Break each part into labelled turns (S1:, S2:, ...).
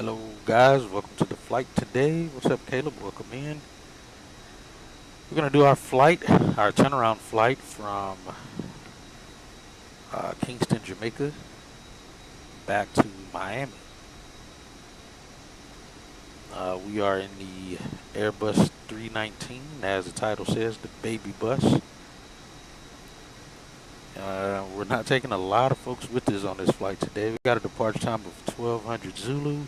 S1: Hello guys, welcome to the flight today. What's up, Caleb? Welcome in. We're gonna do our flight, our turnaround flight from Kingston, Jamaica, back to Miami. We are in the Airbus 319, as the title says, the baby bus. We're not taking a lot of folks with us on this flight today. We got a departure time of 1200 Zulu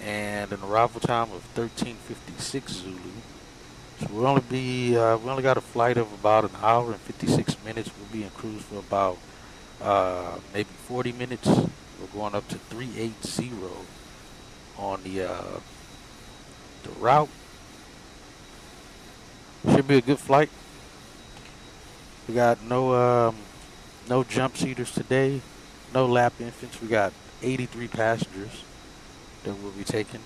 S1: and an arrival time of 1356 Zulu. So we only got a flight of about an hour and 56 minutes. We'll be in cruise for about maybe 40 minutes. We're going up to 380 on the route. Should be a good flight. We got no jump seaters today, no lap infants. We got 83 passengers that we'll be taking.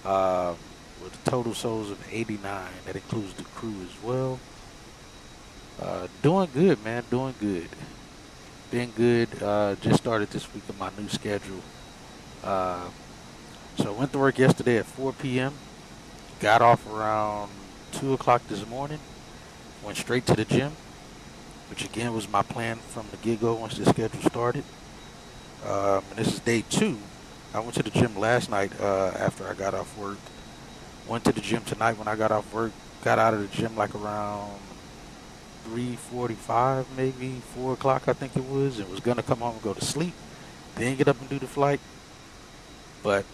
S1: With total souls of 89. That includes the crew as well. Doing good, man. Doing good. Been good. Just started this week on my new schedule. So I went to work yesterday at 4 p.m. Got off around 2 o'clock this morning. Went straight to the gym, which again was my plan from the get-go once the schedule started. And this is day 2. I went to the gym last night after I got off work. Went to the gym tonight when I got off work. Got out of the gym like around 3:45, maybe 4 o'clock, I think it was. And was gonna come home and go to sleep. Then get up and do the flight. But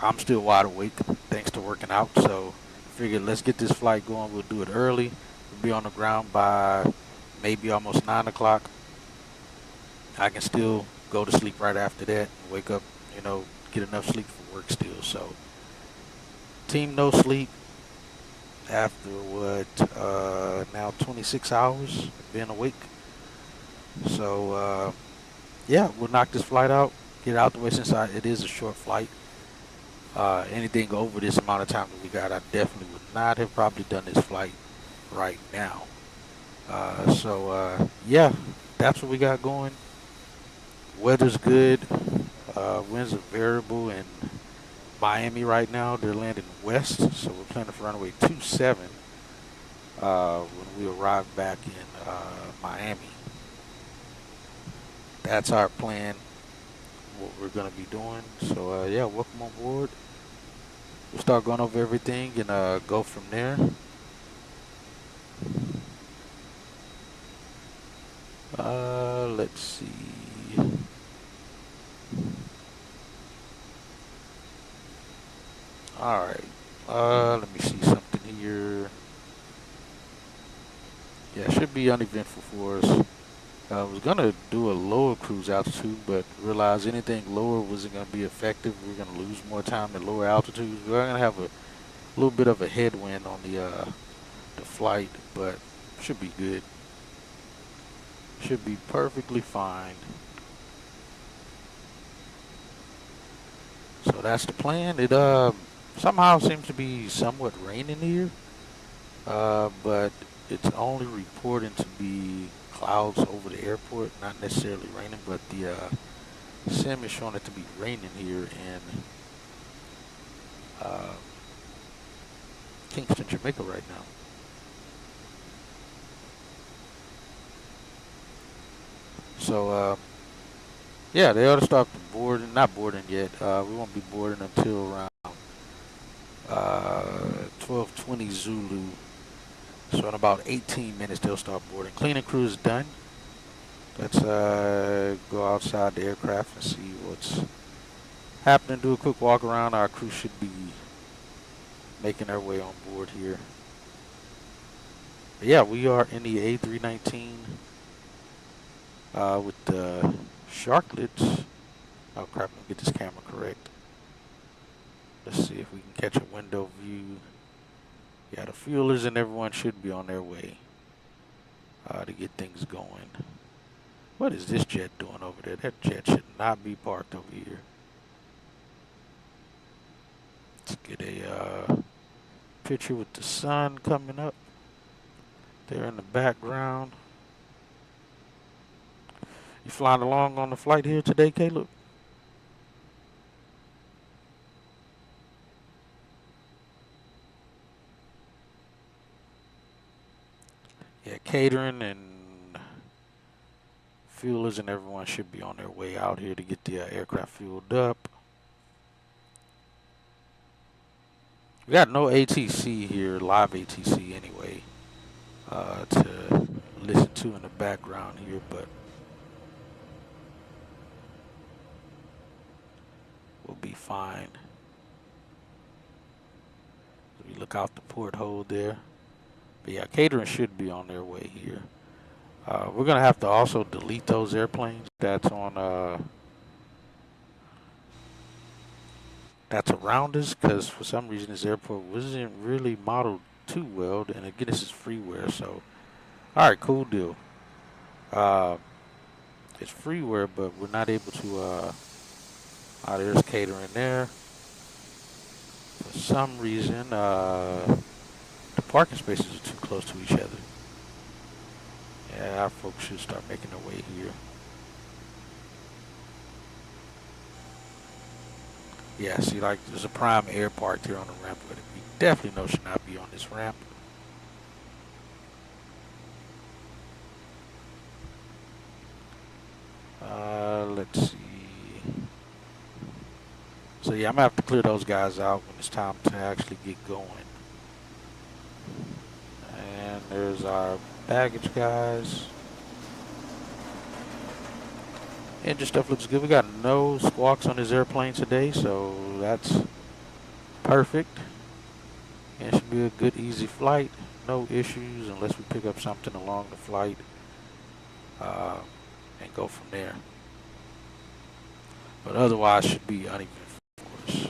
S1: I'm still wide awake thanks to working out. So figured let's get this flight going. We'll do it early. We'll be on the ground by maybe almost 9 o'clock. I can still go to sleep right after that and wake up, get enough sleep for work still. So team no sleep after now 26 hours being awake. So yeah, we'll knock this flight out, get it out the way since it is a short flight. Anything over this amount of time that we got, I definitely would not have probably done this flight right now. Yeah, that's what we got going. Weather's good. Winds are variable in Miami right now. They're landing west, so we're planning for runway 27 when we arrive back in Miami. That's our plan, what we're going to be doing. So yeah, welcome on board. We'll start going over everything and go from there. Let's see. All right. Let me see something here. Yeah, it should be uneventful for us. I was gonna do a lower cruise altitude, but realized anything lower wasn't gonna be effective. We're gonna lose more time at lower altitudes. We're gonna have a little bit of a headwind on the flight, but should be good. Should be perfectly fine. So that's the plan. It somehow seems to be somewhat raining here, but it's only reporting to be clouds over the airport, not necessarily raining, but the sim is showing it to be raining here in Kingston, Jamaica right now. So yeah, they ought to start boarding, not boarding yet. We won't be boarding until around 12:20 Zulu. So in about 18 minutes they'll start boarding. Cleaning crew is done. Let's go outside the aircraft and see what's happening. Do a quick walk around. Our crew should be making their way on board here. But yeah, we are in the A319 with the sharklets. Oh crap, let me get this camera correct. Let's see if we can catch a window view. Yeah, the fuelers and everyone should be on their way to get things going. What is this jet doing over there? That jet should not be parked over here. Let's get a picture with the sun coming up there in the background. You flying along on the flight here today, Caleb? catering and fuelers and everyone should be on their way out here to get the aircraft fueled up. We got no ATC here, live ATC anyway, to listen to in the background here, but we'll be fine. We look out the porthole there. But yeah, catering should be on their way here. We're gonna have to also delete those airplanes that's on that's around us, because for some reason this airport wasn't really modeled too well. And again, this is freeware, so all right, cool deal. It's freeware, but we're not able to. There's catering there. For some reason, the parking spaces are too close to each other. Yeah, our folks should start making their way here. Yeah, see, like, there's a Prime Air parked here on the ramp, but we definitely know should not be on this ramp. Let's see. So yeah, I'm gonna have to clear those guys out when it's time to actually get going. And there's our baggage guys. Engine stuff looks good. We got no squawks on this airplane today, so that's perfect. And it should be a good, easy flight. No issues unless we pick up something along the flight and go from there. But otherwise, should be uneven for us.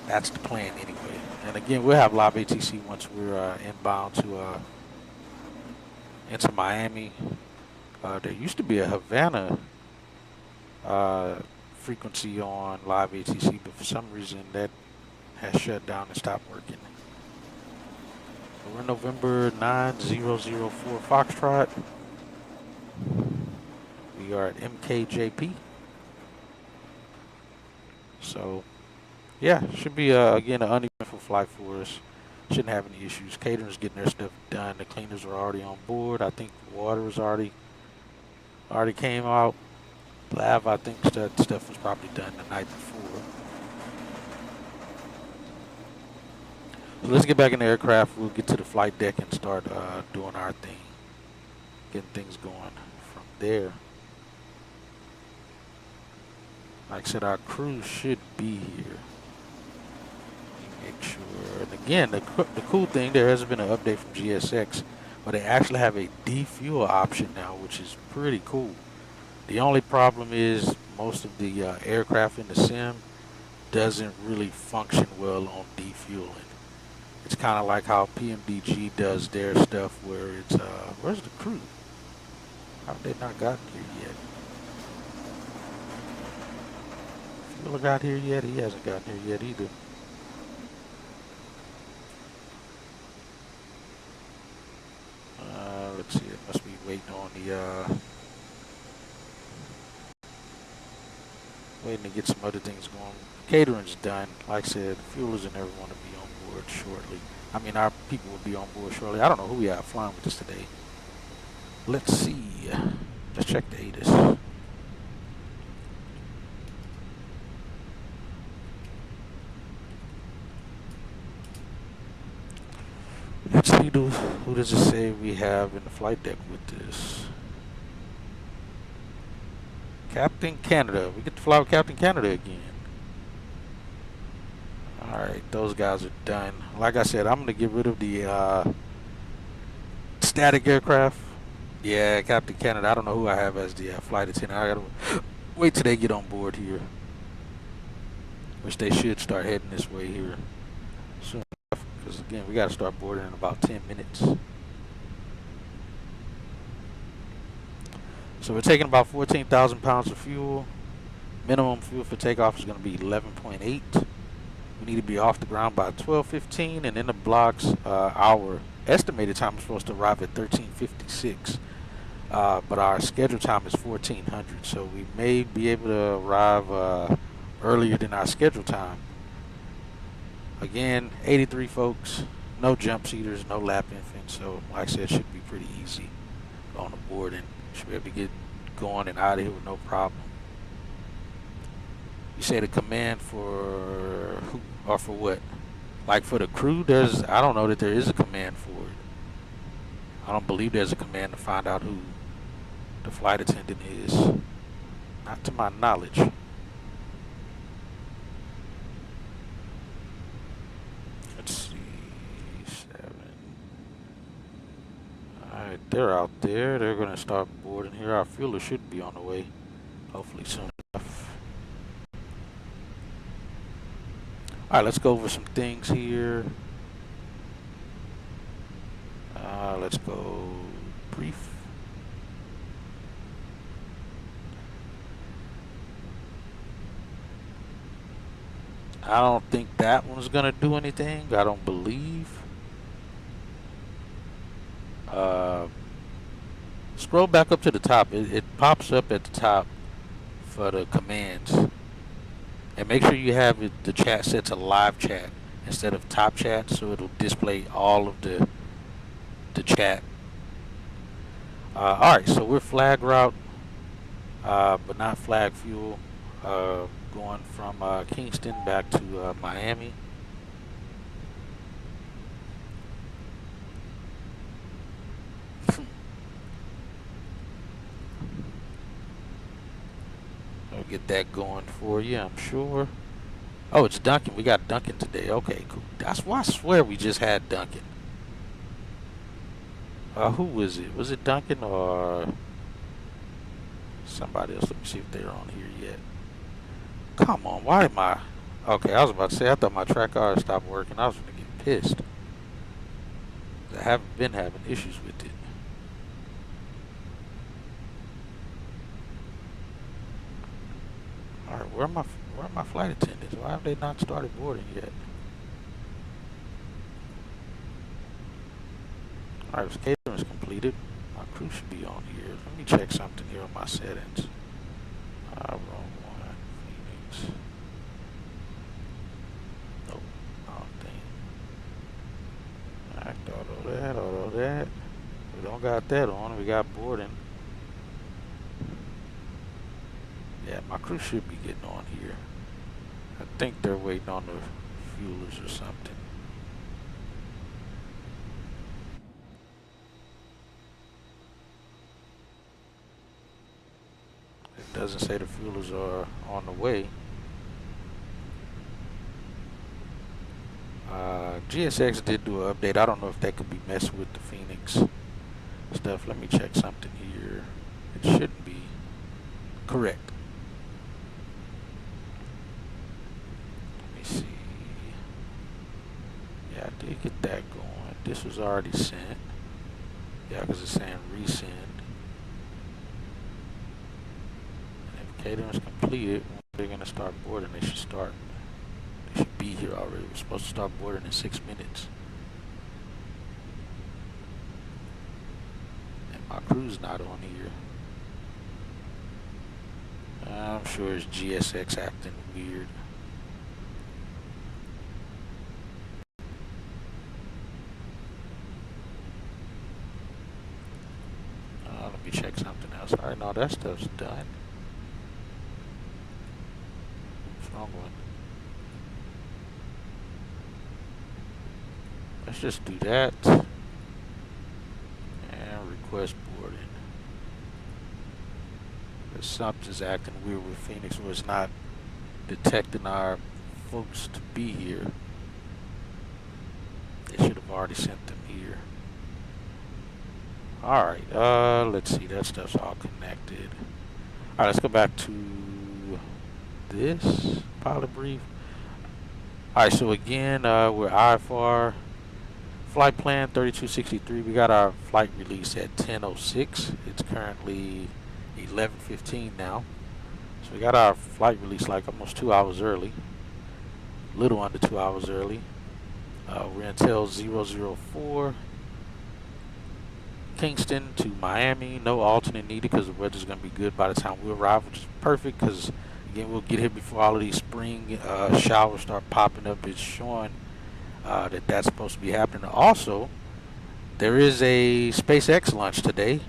S1: That's the plan anyway. And again, we'll have live ATC once we're inbound to into Miami. There used to be a Havana frequency on live ATC, but for some reason that has shut down and stopped working. So we're November 9004 Foxtrot. We are at MKJP. So yeah, should be again an uneventful flight for us. Shouldn't have any issues. Catering's getting their stuff done. The cleaners are already on board. I think the water was already came out. Lav, I think that stuff was probably done the night before. So let's get back in the aircraft. We'll get to the flight deck and start doing our thing, getting things going from there. Like I said, our crew should be here. Make sure. And again, the cool thing, there has been an update from GSX, but they actually have a defuel option now, which is pretty cool. The only problem is most of the aircraft in the sim doesn't really function well on defueling. It's kind of like how PMDG does their stuff, where it's where's the crew? How have they not gotten here yet? Fueler got here yet? He hasn't gotten here yet either. Let's see. It must be waiting on the waiting to get some other things going. Catering's done. Like I said, fuelers and everyone will be on board shortly. I mean, our people will be on board shortly. I don't know who we have flying with us today. Let's see. Let's check the ATIS. Let's see who does it say we have in the flight deck with this. Captain Canada. We get to fly with Captain Canada again. Alright, those guys are done. Like I said, I'm going to get rid of the static aircraft. Yeah, Captain Canada. I don't know who I have as the flight attendant. I got to wait till they get on board here. Which they should start heading this way here soon. Because again, we got to start boarding in about 10 minutes. So we're taking about 14,000 pounds of fuel. Minimum fuel for takeoff is going to be 11.8. We need to be off the ground by 12:15, and in the blocks, our estimated time is supposed to arrive at 13:56. But our scheduled time is 1400, so we may be able to arrive earlier than our scheduled time. Again, 83 folks. no jump seaters, no lap infants. So like I said, it should be pretty easy on the board, and should be able to get going and out of here with no problem. You say the command for who or for what? Like for the crew, I don't know that there is a command for it. I don't believe there's a command to find out who the flight attendant is. Not to my knowledge. Let's see. 7. Alright, they're out there. They're going to start boarding here. Our fueler should be on the way. Hopefully soon enough. Alright, let's go over some things here. Let's go brief. I don't think that one's gonna do anything. I don't believe. Scroll back up to the top. It pops up at the top for the commands. And make sure you have the chat set to live chat instead of top chat, so it'll display all of the chat. Alright, so we're flag route, but not flag fuel. Going from Kingston back to Miami. I'll get that going for you, I'm sure. Oh, it's Duncan. We got Duncan today. Okay, cool. That's why I swear we just had Duncan. Who was it? Was it Duncan or somebody else? Let me see if they're on here yet. Come on, why am I? Okay, I was about to say, I thought my track card stopped working. I was going to get pissed. I haven't been having issues with it. Alright, where are my flight attendants? Why have they not started boarding yet? Alright, catering is completed. My crew should be on here. Let me check something here on my settings. Wrong one. Phoenix. Nope. Wrong thing. Act auto that. We don't got that on. We got boarding. Yeah, my crew should be getting on here. I think they're waiting on the fuelers or something. It doesn't say the fuelers are on the way. GSX did do an update. I don't know if that could be messed with the Phoenix stuff. Let me check something here. It shouldn't be. Correct. Let me see. Yeah, I did get that going. This was already sent. Yeah, because it's saying resend. Catering is completed. When they're going to start boarding, they should start. They should be here already. We're supposed to start boarding in 6 minutes. And my crew's not on here. I'm sure it's GSX acting weird. Let me check something else. Alright, no, that stuff's done. Wrong one. Let's just do that and request boarding. Because something's acting weird with Phoenix where it's not detecting our folks to be here. They should have already sent them here. Alright, let's see, that stuff's all connected. Alright, let's go back to this pilot brief. Alright, so again, we're IFR flight plan 3263. We got our flight release at 10:06. It's currently 11:15 now. So we got our flight release like almost 2 hours early. Little under 2 hours early. We're until 004. Kingston to Miami. No alternate needed because the weather's going to be good by the time we arrive, which is perfect because again, we'll get here before all of these spring showers start popping up. It's showing that's supposed to be happening. Also, there is a SpaceX launch today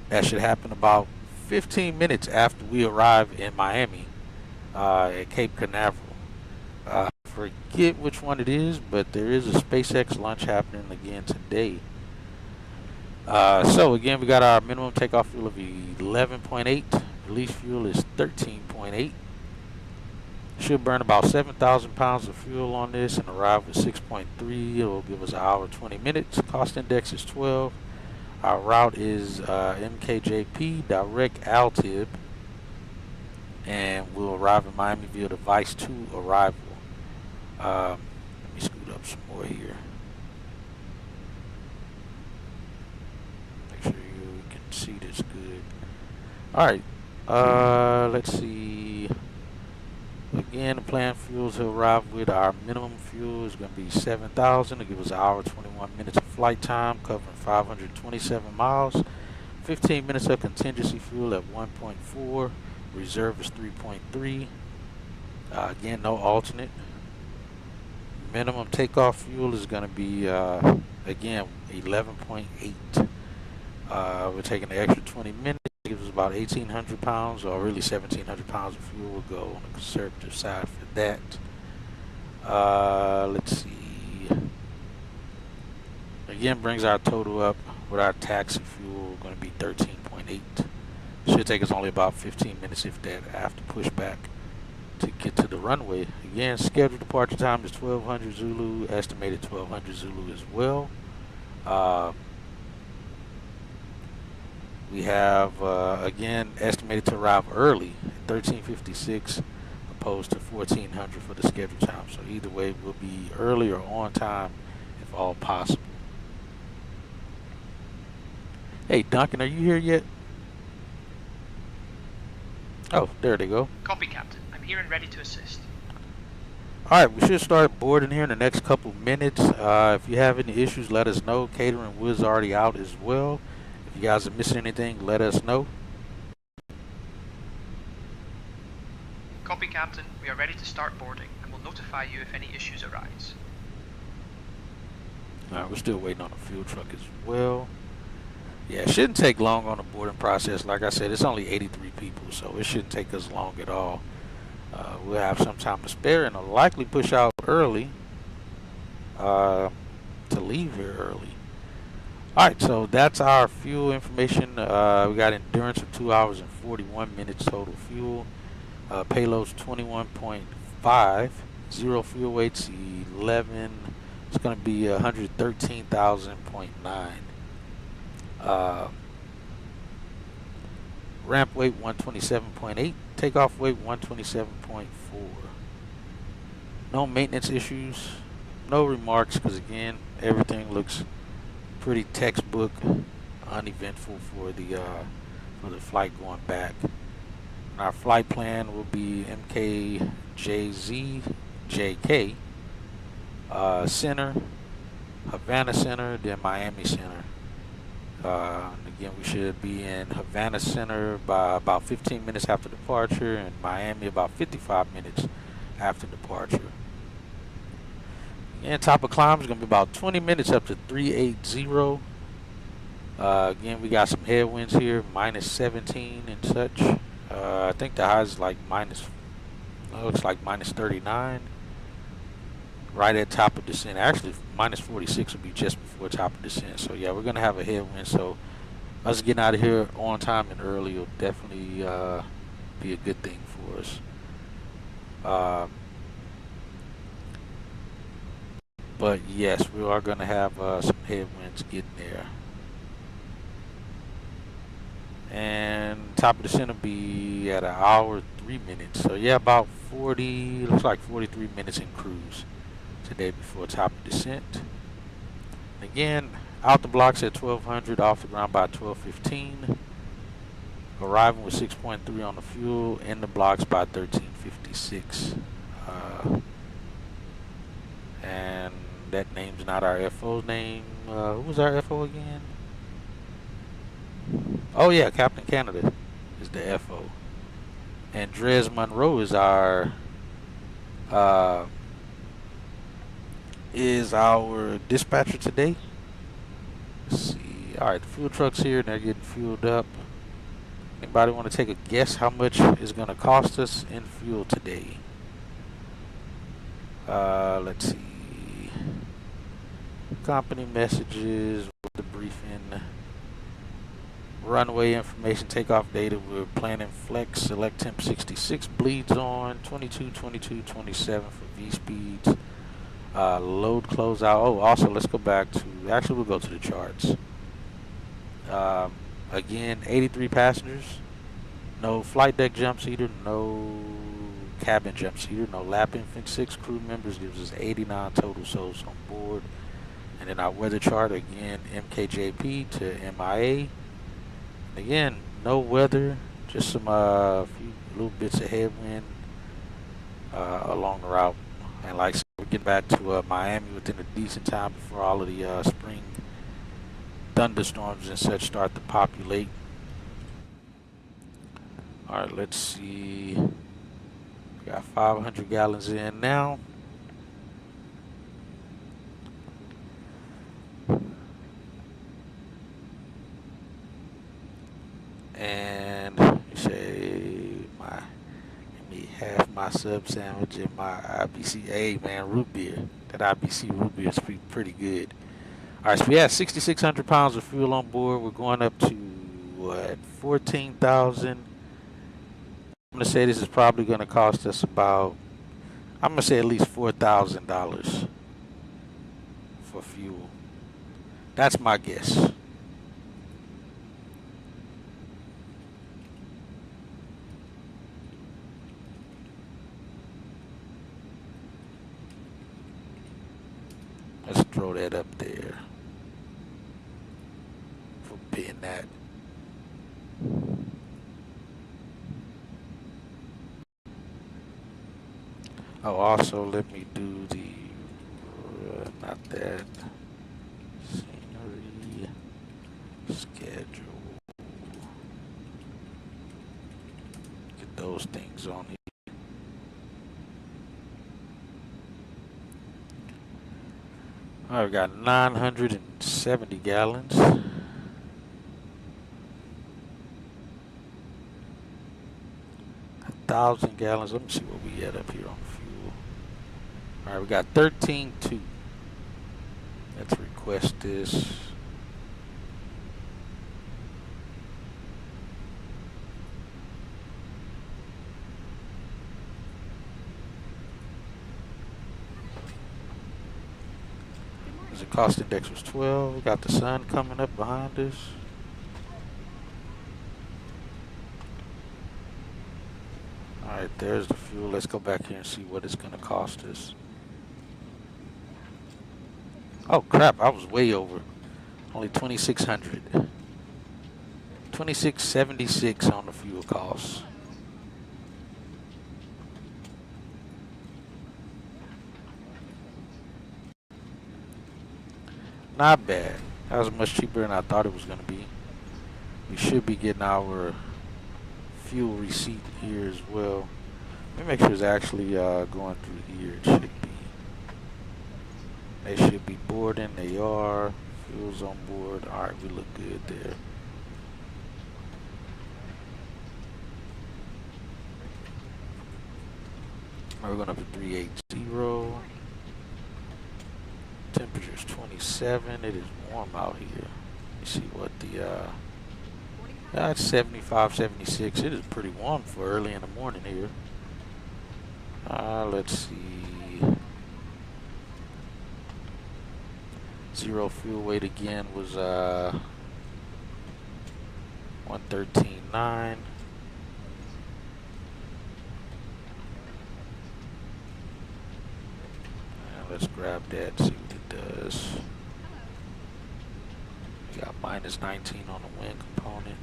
S1: that should happen about 15 minutes after we arrive in Miami at Cape Canaveral. Forget which one it is, but there is a SpaceX launch happening again today. So again, we got our minimum takeoff fuel of 11.8. Release fuel is 13.8. Should burn about 7,000 pounds of fuel on this and arrive with 6.3. It will give us an hour 20 minutes. Cost index is 12. Our route is MKJP, direct Altib, and we'll arrive in Miami via the Vice 2 arrival. Let me scoot up some more here. Make sure you can see this good. Alright, let's see. Again, the planned fuel to arrive with our minimum fuel is going to be 7,000 to give us an hour 21 minutes of flight time, covering 527 miles. 15 minutes of contingency fuel at 1.4. Reserve is 3.3. Again, no alternate. Minimum takeoff fuel is going to be, again, 11.8. We're taking the extra 20 minutes. It gives us about 1,800 pounds, or really 1,700 pounds of fuel. Will go on the conservative side for that. Let's see. Again, brings our total up with our taxi fuel going to be 13.8. Should take us only about 15 minutes, if that, after pushback to get to the runway. Again, scheduled departure time is 1200 Zulu, estimated 1200 Zulu as well. We have, again, estimated to arrive early at 1356 opposed to 1400 for the scheduled time. So either way, we'll be early or on time if all possible. Hey, Duncan, are you here yet? Oh, there they go.
S2: Copy, Captain. I'm here and ready to assist.
S1: Alright, we should start boarding here in the next couple minutes. If you have any issues, let us know. Catering was already out as well. If you guys are missing anything, let us know.
S2: Copy, Captain. We are ready to start boarding and will notify you if any issues arise.
S1: Alright, we're still waiting on the fuel truck as well. Yeah, it shouldn't take long on the boarding process. Like I said, it's only 83 people, so it shouldn't take us long at all. We'll have some time to spare and will likely push out early to leave here early. Alright, so that's our fuel information. We got endurance of 2 hours and 41 minutes total fuel. Payload's 21.5. Zero fuel weight's 11. It's going to be 113,000.9. Ramp weight 127.8. Takeoff weight 127.4. No maintenance issues. No remarks, because again, everything looks pretty textbook, uneventful for the flight going back. And our flight plan will be MKJZJK Center, Havana Center, then Miami Center. Again, we should be in Havana Center by about 15 minutes after departure, and Miami about 55 minutes after departure. And top of climb is going to be about 20 minutes up to 380. Again, we got some headwinds here, minus 17 and such. I think the high is like looks like minus 39. Right at top of descent. Actually, minus 46 will be just before top of descent. So yeah, we're going to have a headwind. So us getting out of here on time and early will definitely be a good thing for us. But yes, we are going to have some headwinds getting there. And top of descent will be at 1 hour 3 minutes. So yeah, about 40, looks like 43 minutes in cruise today before top of descent. Again, out the blocks at 1200, off the ground by 1215. Arriving with 6.3 on the fuel, in the blocks by 1356. And that name's not our FO's name. Who was our FO again? Oh yeah, Captain Canada is the FO. And Dres Monroe is our is our dispatcher today. Let's see. All right, the fuel truck's here and they're getting fueled up. Anybody want to take a guess how much it's going to cost us in fuel today? Let's see. Company messages with the briefing. Runway information, takeoff data. We're planning flex. Select temp 66. Bleeds on 22, 22, 27 for V speeds. Load closeout. Oh, also let's go back to. Actually, we'll go to the charts. Again, 83 passengers. No flight deck jump seater. No cabin jump seater. No lapping. 6 crew members gives us 89 total souls on board. And then our weather chart again, MKJP to MIA. Again, no weather, just some few little bits of headwind along the route. And like I said, we're getting back to Miami within a decent time before all of the spring thunderstorms and such start to populate. All right, let's see. We got 500 gallons in now. And you say give me half my sub sandwich and my IBC. Hey man, root beer. That IBC root beer is pretty good. All right, so we had 6,600 pounds of fuel on board. We're going up to what 14,000. I'm gonna say this is probably gonna cost us about. I'm gonna say at least $4,000 for fuel. That's my guess. Let's throw that up there for being that. Oh, also let me do the not that scenery schedule. Get those things on here. All right, we got 970 gallons. 1,000 gallons. Let me see what we had up here on fuel. All right, we got 13.2. Let's request this. The cost index was 12. We got the sun coming up behind us. All right, there's the fuel. Let's go back here and see what it's going to cost us. Oh crap, I was way over. Only 2,600. 2676 on the fuel costs. Not bad. That was much cheaper than I thought it was going to be. We should be getting our fuel receipt here as well. Let me make sure it's actually going through here. It should be. They should be boarding. They are. Fuel's on board. All right, we look good there. We're going up to 380. Temperature's 27. It is warm out here. Let me see what the it's 75, 76. It is pretty warm for early in the morning here. Let's see. Zero fuel weight again was 113.9. Let's grab that, see what it does. We got minus 19 on the wind component.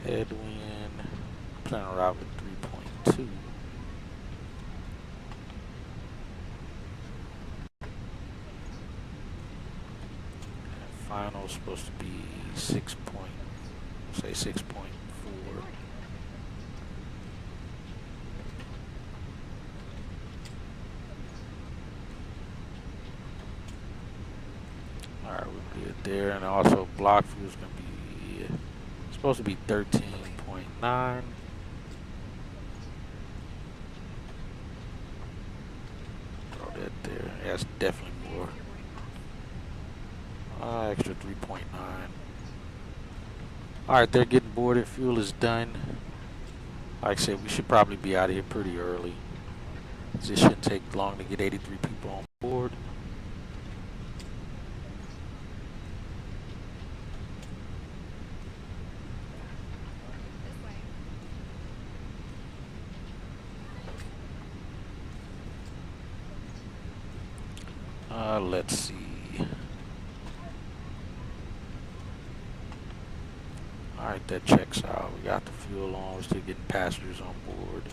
S1: Headwind, plan a route with 3.2. And final is supposed to be 6.4. Alright, we're good there. And also block fuel is going to be supposed to be 13.9. Throw that there. Yeah, that's definitely more. Extra 3.9. Alright, they're getting boarded. Fuel is done. Like I said, we should probably be out of here pretty early. It shouldn't take long to get 83 people on board. Let's see. Alright, that checks out. We got the fuel on. We're still getting passengers on board.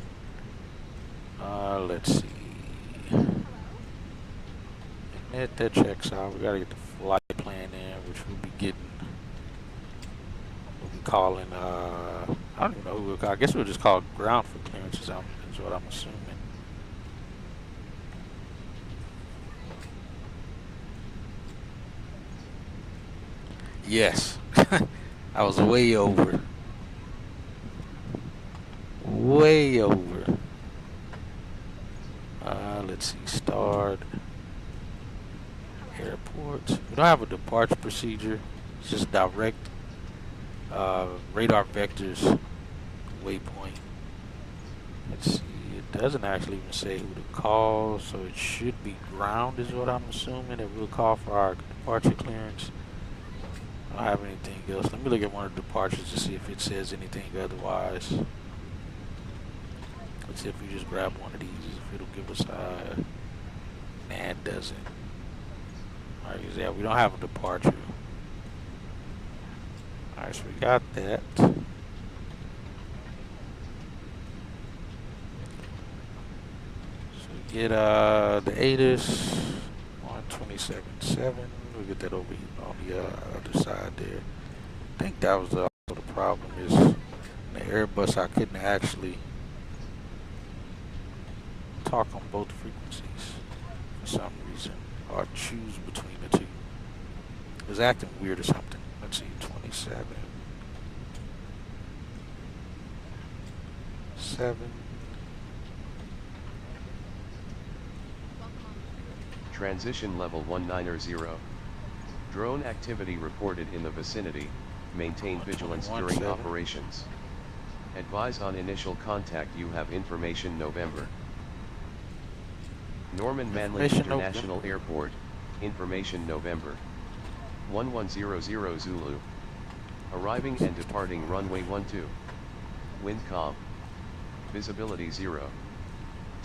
S1: Let's see. That checks out. We gotta get the flight plan in, which we'll be getting. We'll be calling. I don't even know who we'll call. I guess we'll just call ground for clearance. Is what I'm assuming. Yes, I was way over. Way over. Let's see. Start. Airport. We don't have a departure procedure. It's just direct radar vectors waypoint. Let's see. It doesn't actually even say who to call, so it should be ground is what I'm assuming. That we'll call for our departure clearance. I don't have anything else. Let me look at one of the departures to see if it says anything otherwise. Let's see if we just grab one of these, if it'll give us nah, it doesn't. Alright, yeah, we don't have a departure. Alright, so we got that. So we get the ATIS 127.7. We'll get that over here on the other side there. I think that was the problem is the Airbus I couldn't actually talk on both frequencies for some reason, or choose between the two. It was acting weird or something. Let's see, 27, 7.
S3: Transition level 190. Drone activity reported in the vicinity. Maintain vigilance during operations. Advise on initial contact. You have information November. Norman Manley International Airport. Information November. 1100 Zulu. Arriving and departing runway 12. Wind calm. Visibility 0.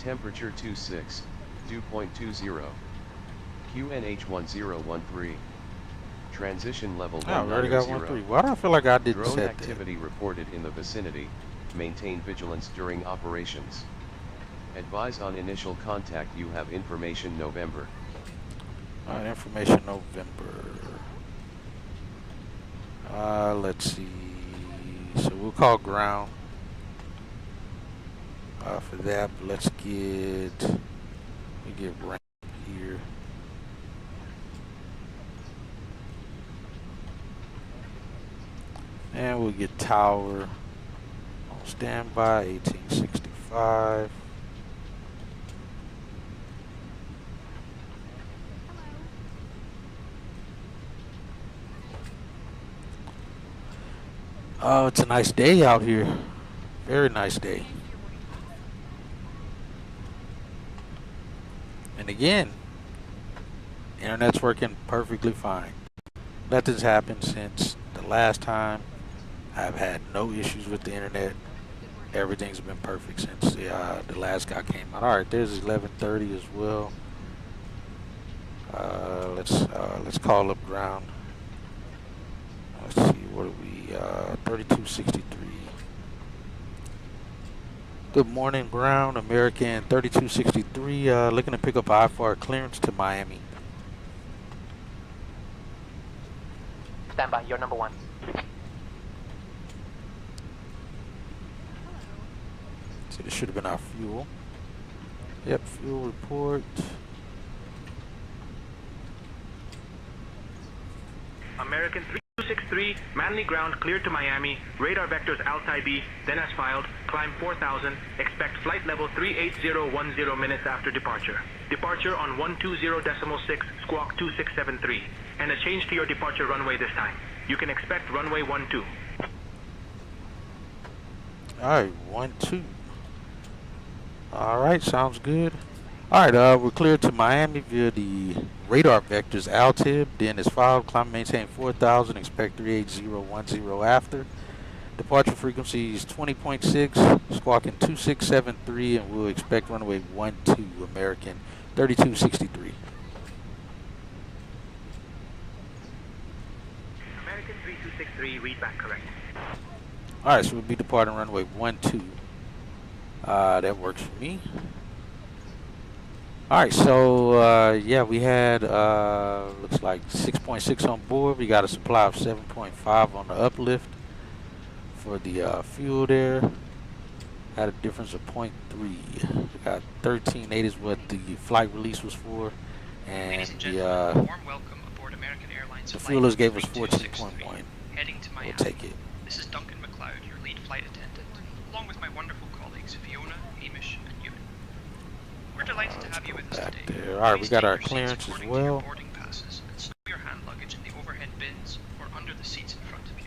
S3: Temperature 26, dew point 20. QNH 1013. Transition level 190.
S1: I already got 13. Why do I feel like I didn't
S3: Drone
S1: set
S3: activity
S1: that?
S3: reported in the vicinity. Maintain vigilance during operations. Advise on initial contact. You have information November.
S1: Information November. Let's see. So we'll call ground for that. But let's get ramp here. And we'll get tower on standby, 1865. Oh, it's a nice day out here. Very nice day. And again, internet's working perfectly fine. Nothing's happened since the last time. I've had no issues with the internet. Everything's been perfect since the last guy came out. All right, there's 11:30 as well. Let's call up ground. Let's see, what are we? 3263. Good morning, ground. American 3263. Looking to pick up I-4 clearance to Miami.
S4: Stand by. You're number 1.
S1: See, this should have been our fuel. Yep, fuel report.
S5: American 3263, Manly ground cleared to Miami, radar vectors Altai-B, then as filed, climb 4000, expect flight level 38010 minutes after departure. Departure on 120.6, squawk 2673, and a change to your departure runway this time. You can expect runway 12.
S1: Alright, 12. Alright, sounds good. Alright, we're cleared to Miami via the radar vectors Altib, then is filed, climb maintain 4000, expect 38010 after. Departure frequency is 20.6, squawking 2673, and we'll expect runway 12, American 3263.
S5: American 3263, read back correct.
S1: Alright, so we'll be departing runway 12. That works for me. Alright, so yeah, we had looks like 6.6 on board. We got a supply of 7.5 on the uplift for the fuel there. Had a difference of 0.3. We got 13.8 is what the flight release was for, and the
S2: warm welcome aboard American Airlines
S1: the
S2: flight
S1: fuelers gave us
S2: 3263,
S1: 14.1.
S2: heading to Miami.
S1: We'll take it.
S2: This is Duncan McLeod, your lead flight attendant, along with my wonderful colleagues Fiona, Hamish, and Ewan. We're delighted to have you with us
S1: Back
S2: today.
S1: there. Alright, we
S2: Please
S1: got
S2: take
S1: our
S2: your seats
S1: clearance as
S2: according to your
S1: well.
S2: boarding passes and stow your hand luggage in the overhead bins or under the seats in front of you.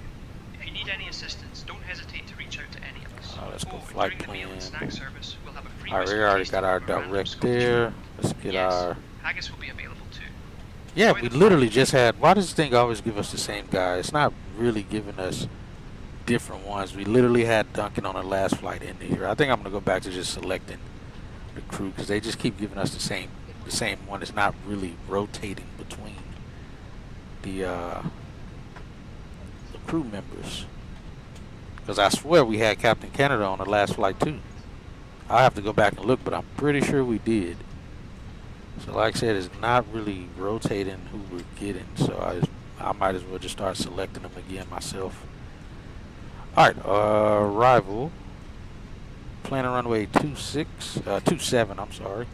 S2: If you need any assistance, don't hesitate to reach out to any of us.
S1: Let's go
S2: Oh,
S1: flight
S2: during the meal and
S1: plan.
S2: snack service, we'll have a free
S1: Alright, we
S2: whisky
S1: already
S2: tasting
S1: got our
S2: of a random
S1: direct
S2: Scottish
S1: there.
S2: wine.
S1: Let's get
S2: Yes,
S1: our...
S2: haggis will be available too.
S1: Yeah,
S2: Enjoy
S1: we
S2: the
S1: literally
S2: flight.
S1: just had... Why does this thing always give us the same guy? It's not really giving us different ones. We literally had Duncan on the last flight into here. I think I'm going to go back to just selecting the crew because they just keep giving us the same one. It's not really rotating between the crew members. Because I swear we had Captain Canada on the last flight too. I'll have to go back and look, but I'm pretty sure we did. So like I said, it's not really rotating who we're getting. So I might as well just start selecting them again myself. Alright, arrival. Planning runway 27, I'm sorry.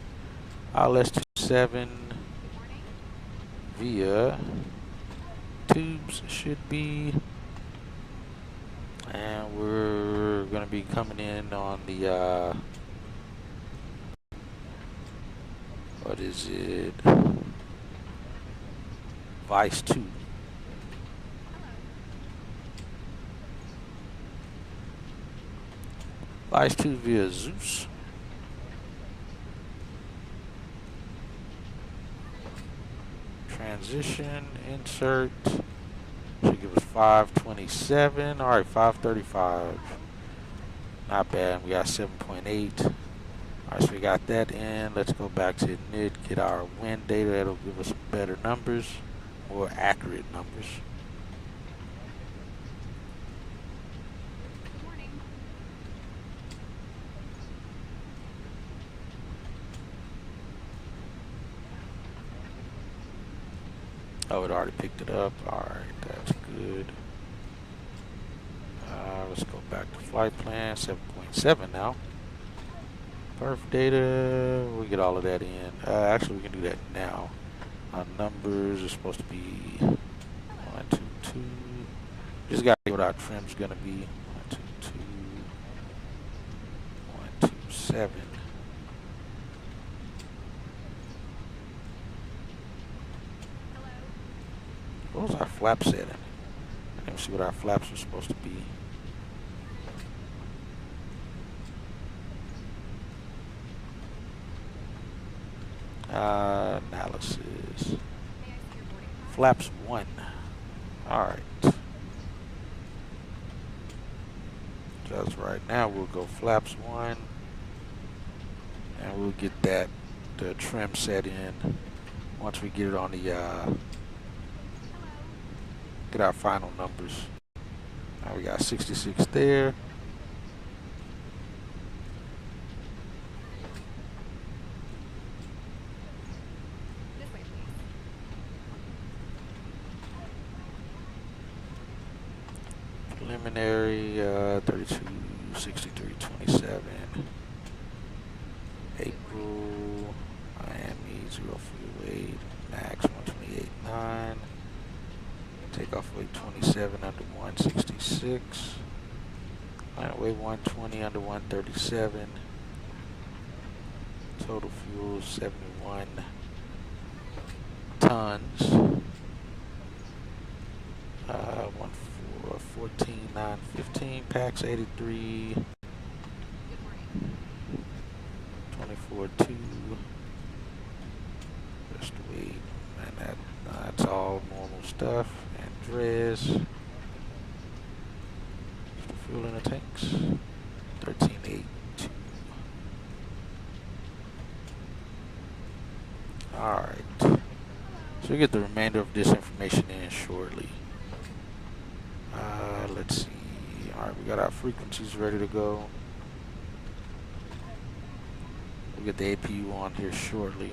S1: ILS 27 via tubes should be. And we're going to be coming in on the, what is it? Vice 2. Vice 2 via Zeus. Transition, insert. Should give us 527. Alright, 535. Not bad. We got 7.8. Alright, so we got that in. Let's go back to NID, get our wind data. That'll give us better numbers, more accurate numbers. Oh, it already picked it up. Alright, that's good. Let's go back to flight plan. 7.7 now. Perf data. We'll get all of that in. Actually, we can do that now. Our numbers are supposed to be 122. Just got to see what our trim's going to be. 122. 127. What was our flap setting? Let me see what our flaps are supposed to be. Analysis. Flaps 1. Alright. Just right now we'll go flaps 1. And we'll get the trim set in once we get it on the get our final numbers. Now we got 66 there. Preliminary 32, 63, 27. April, Miami, 0 fuel weight, max 128.9. Take Takeoff weight 27 under 166. Landing weight 120 under 137. Total fuel 71 tons. 14,915. Packs 83. 24.2. Just weight. And that's all normal stuff. And dress. The fuel in the tanks. 13.82. Alright. So we get the remainder of this information in shortly. Let's see. Alright, we got our frequencies ready to go. We'll get the APU on here shortly.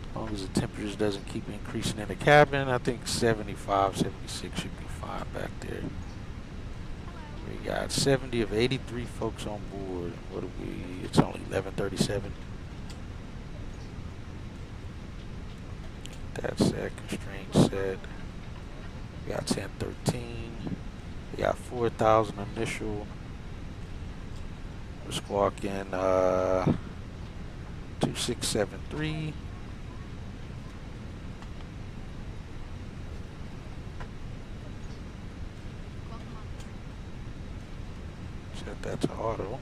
S1: As long as the temperatures doesn't keep increasing in the cabin, I think 75, 76 should be fine back there. We got 70 of 83 folks on board. What do we? It's only 11:37. That's set. Constraint set. We got 1013. We got 4,000 initial. We're squawking 2673. Set that to auto.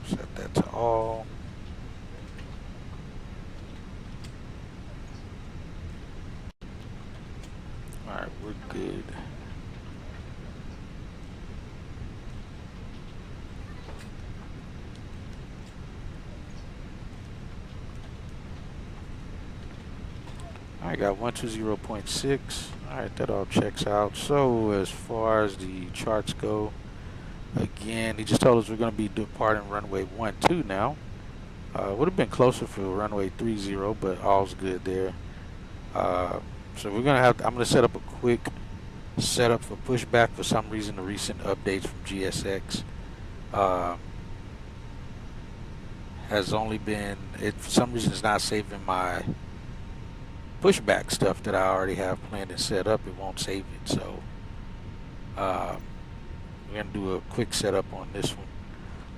S1: Set that to all. Alright, we're good. I got 120.6. Alright, that all checks out. So as far as the charts go, again, he just told us we're going to be departing runway 12 now. Would have been closer for runway 30, but all's good there. So we're gonna have. I'm gonna set up a quick setup for pushback. For some reason, the recent updates from GSX has only been. For some reason, it's not saving my pushback stuff that I already have planned and set up. It won't save it. So we're gonna do a quick setup on this one.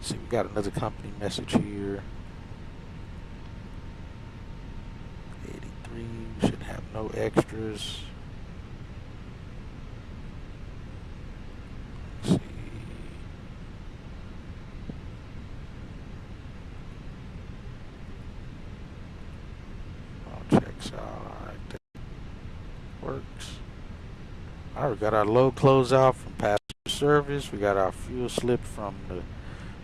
S1: See, we got another company message here. 83. We should have no extras. Let's see. All checks out. Alright, that works. Alright, we got our load closeout from passenger service. We got our fuel slip from the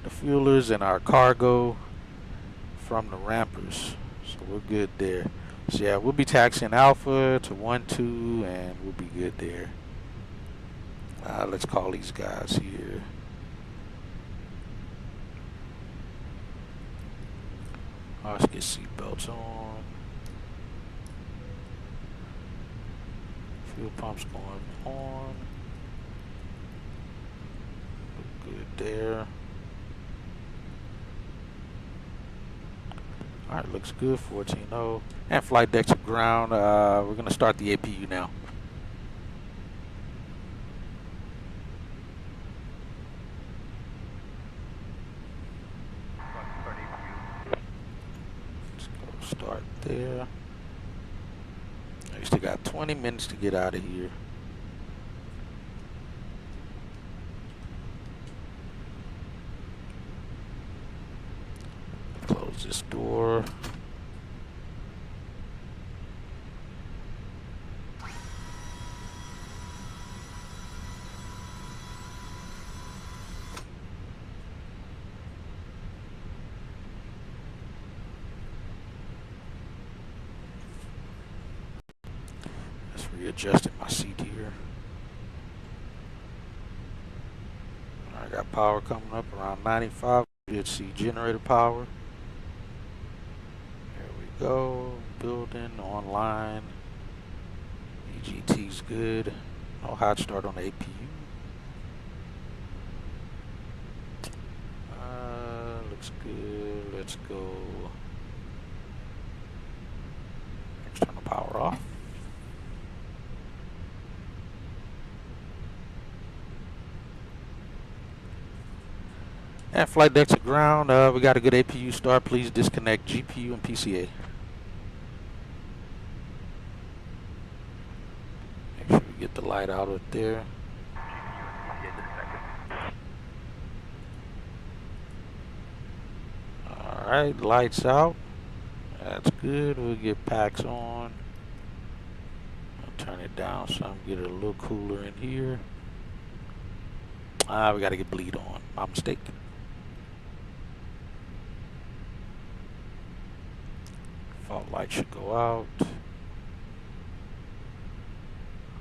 S1: fuelers and our cargo from the rampers. So we're good there. So yeah, we'll be taxiing Alpha to 12 and we'll be good there. Let's call these guys here. Let's get seatbelts on. Fuel pumps going on. We're good there. Alright, looks good. 14.0. And flight decks are ground. We're going to start the APU now. Let's go start there. We still got 20 minutes to get out of here. Close this door. Just readjusting my seat here. I got power coming up around 95. Let's see, generator power. There we go. Building online. EGT's good. No hot start on the APU. Looks good. Let's go. External power off. And flight deck to ground. We got a good APU start. Please disconnect GPU and PCA. Make sure we get the light out up there. Alright, lights out. That's good. We'll get packs on. I'll turn it down so I can get it a little cooler in here. We gotta get bleed on. My mistake. Fault light should go out.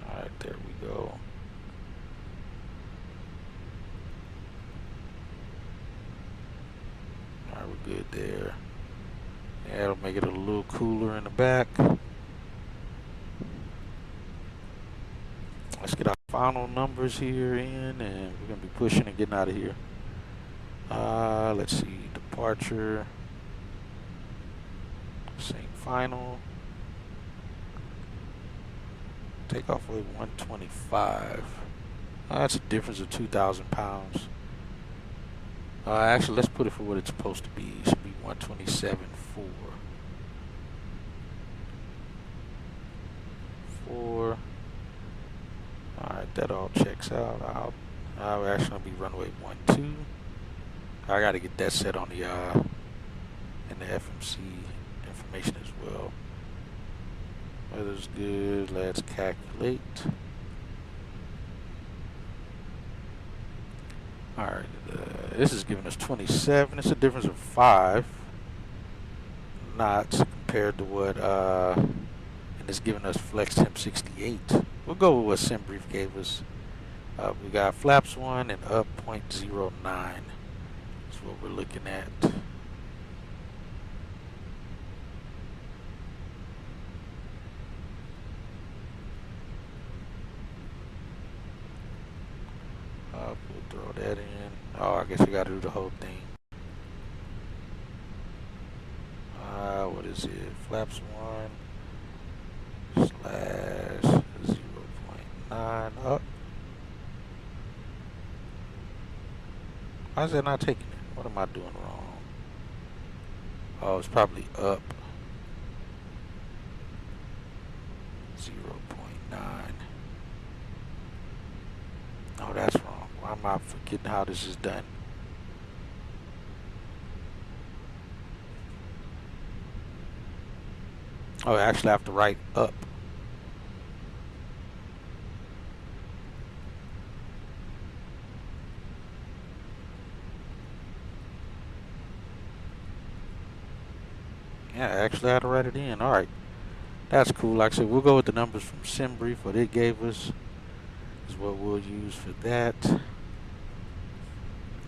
S1: Alright, there we go. Alright, we're good there. Yeah, it'll make it a little cooler in the back. Let's get our final numbers here in, and we're gonna be pushing and getting out of here. Let's see, departure, sync final, takeoff weight 125. That's a difference of 2,000 pounds. Actually, let's put it for what it's supposed to be. It should be 127.4. Alright, that all checks out. I'll actually be runway 12. I gotta get that set on the in the FMC information as well. Weather's good. Let's calculate. Alright, this is giving us 27. It's a difference of 5 knots compared to what and it's giving us flex temp 68. We'll go with what SimBrief gave us. We got flaps 1 and up 0.09. That's what we're looking at. We'll throw that in. Oh, I guess we got to do the whole thing. What is it? Flaps 1 slash 0.9 up. Why is that not taking it? What am I doing wrong? Oh, it's probably up 0.9. Oh, that's wrong. Why am I forgetting how this is done? Oh, actually I have to write up. Yeah, actually I had to write it in. Alright. That's cool. Like I said, we'll go with the numbers from SimBrief. What it gave us is what we'll use for that.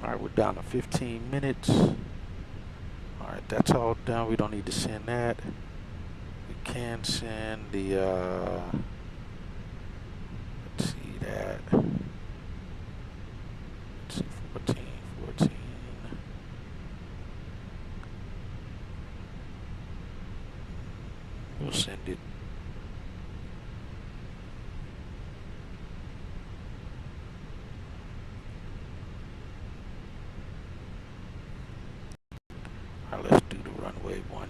S1: Alright, we're down to 15 minutes. Alright, that's all done. We don't need to send that. We can send the let's see that. Let's see, 14. We'll send it. Alright, let's do the runway 12.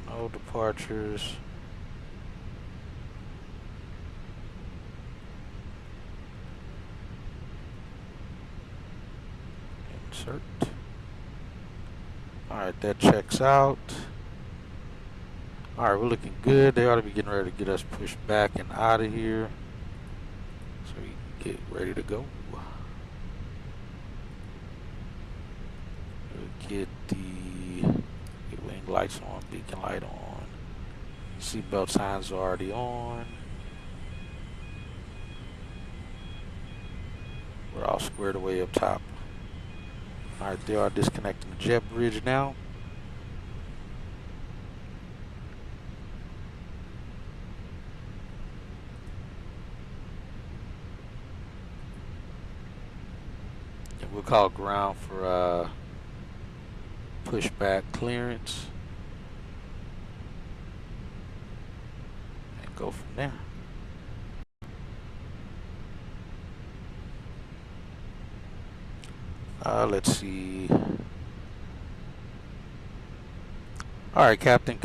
S1: No departures. Insert. Alright, that checks out. Alright, we're looking good. They ought to be getting ready to get us pushed back and out of here, so we can get ready to go. We'll get the wing lights on, beacon light on. Seatbelt signs are already on. We're all squared away up top. Alright, they are disconnecting the jet bridge now. And we'll call ground for pushback clearance. And go from there. Let's see. All right, Captain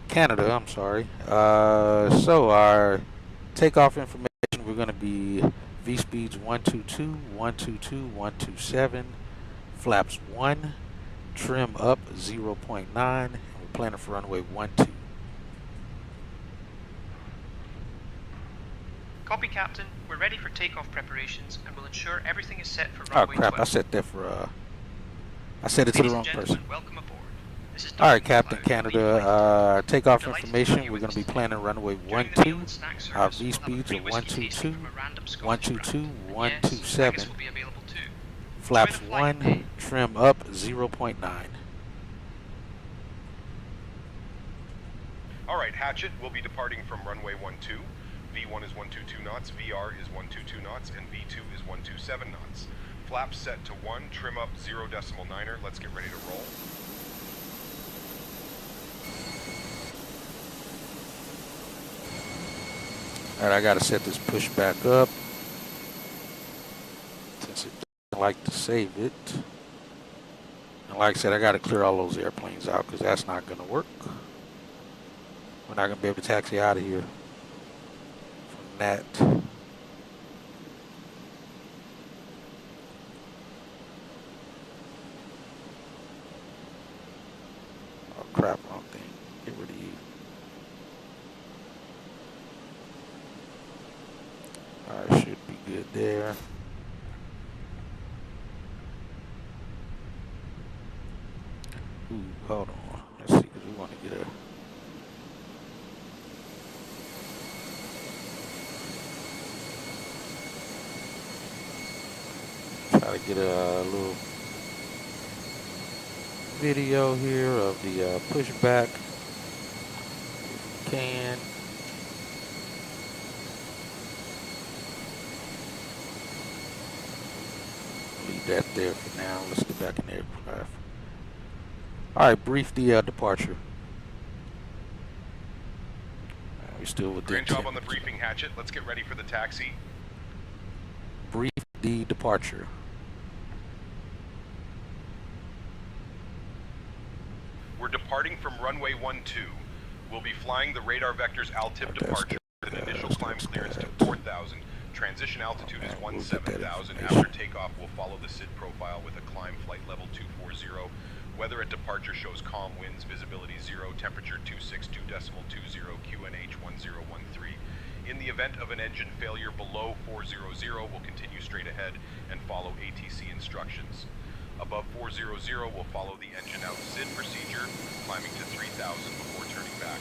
S1: Canada, I'm sorry. So our takeoff information, we're going to be V speeds 122, 122, 127, flaps 1, trim up 0.9, and we're planning for runway 12.
S2: Copy, Captain. We're ready for takeoff preparations and will ensure everything is set for
S1: Oh
S2: runway
S1: crap,
S2: 12.
S1: I set that for, I set it to the
S2: Ladies
S1: wrong
S2: and
S1: person.
S2: gentlemen, welcome aboard. This is
S1: All right,
S2: Duncan
S1: Captain
S2: McLeod, lead
S1: Canada,
S2: flight.
S1: takeoff
S2: Delighted to have
S1: information,
S2: you
S1: we're
S2: with
S1: going to be
S2: us today.
S1: planning runway
S2: During the meal
S1: 12.
S2: and snack
S1: Our
S2: service,
S1: V
S2: we'll have a
S1: speeds
S2: free
S1: are
S2: whiskey tasting
S1: 122,
S2: from a random Scottish
S1: 122,
S2: brand. And yes,
S1: 127,
S2: haggis will be available too. Enjoy
S1: flaps
S2: the flight.
S1: 1, trim up 0.9.
S6: All right, Hatchet, we'll be departing from runway 12. V1 is 122 knots, VR is 122 knots, and V2 is 127 knots. Flaps set to 1, trim up 0.9er. Let's get ready to roll.
S1: All right, I got to set this push back up since it doesn't like to save it. And like I said, I got to clear all those airplanes out because that's not going to work. We're not going to be able to taxi out of here from that. Oh crap, wrong thing. Get rid of you. Alright, should be good there. Ooh, hold on. Let's see, because we want to get a... Try to get a little video here of the pushback if we can. Leave that there for now. Let's get back in the aircraft. All right, brief the departure. We're still within
S6: Great job
S1: 10
S6: on the
S1: minutes.
S6: briefing, Hatchet. Let's get ready for the taxi.
S1: Brief the departure.
S6: We're departing from runway 12. We'll be flying the radar vector's ALTIP departure with an initial climb clearance to 4,000. Transition altitude is 17,000. After takeoff, we'll follow the SID profile with a climb flight level 240. Weather at departure shows calm winds, visibility 0, temperature 262.20, QNH 1013. In the event of an engine failure below 400, we'll continue straight ahead and follow ATC instructions. Above 400, we'll follow the engine out SID procedure, climbing to 3,000 before turning back.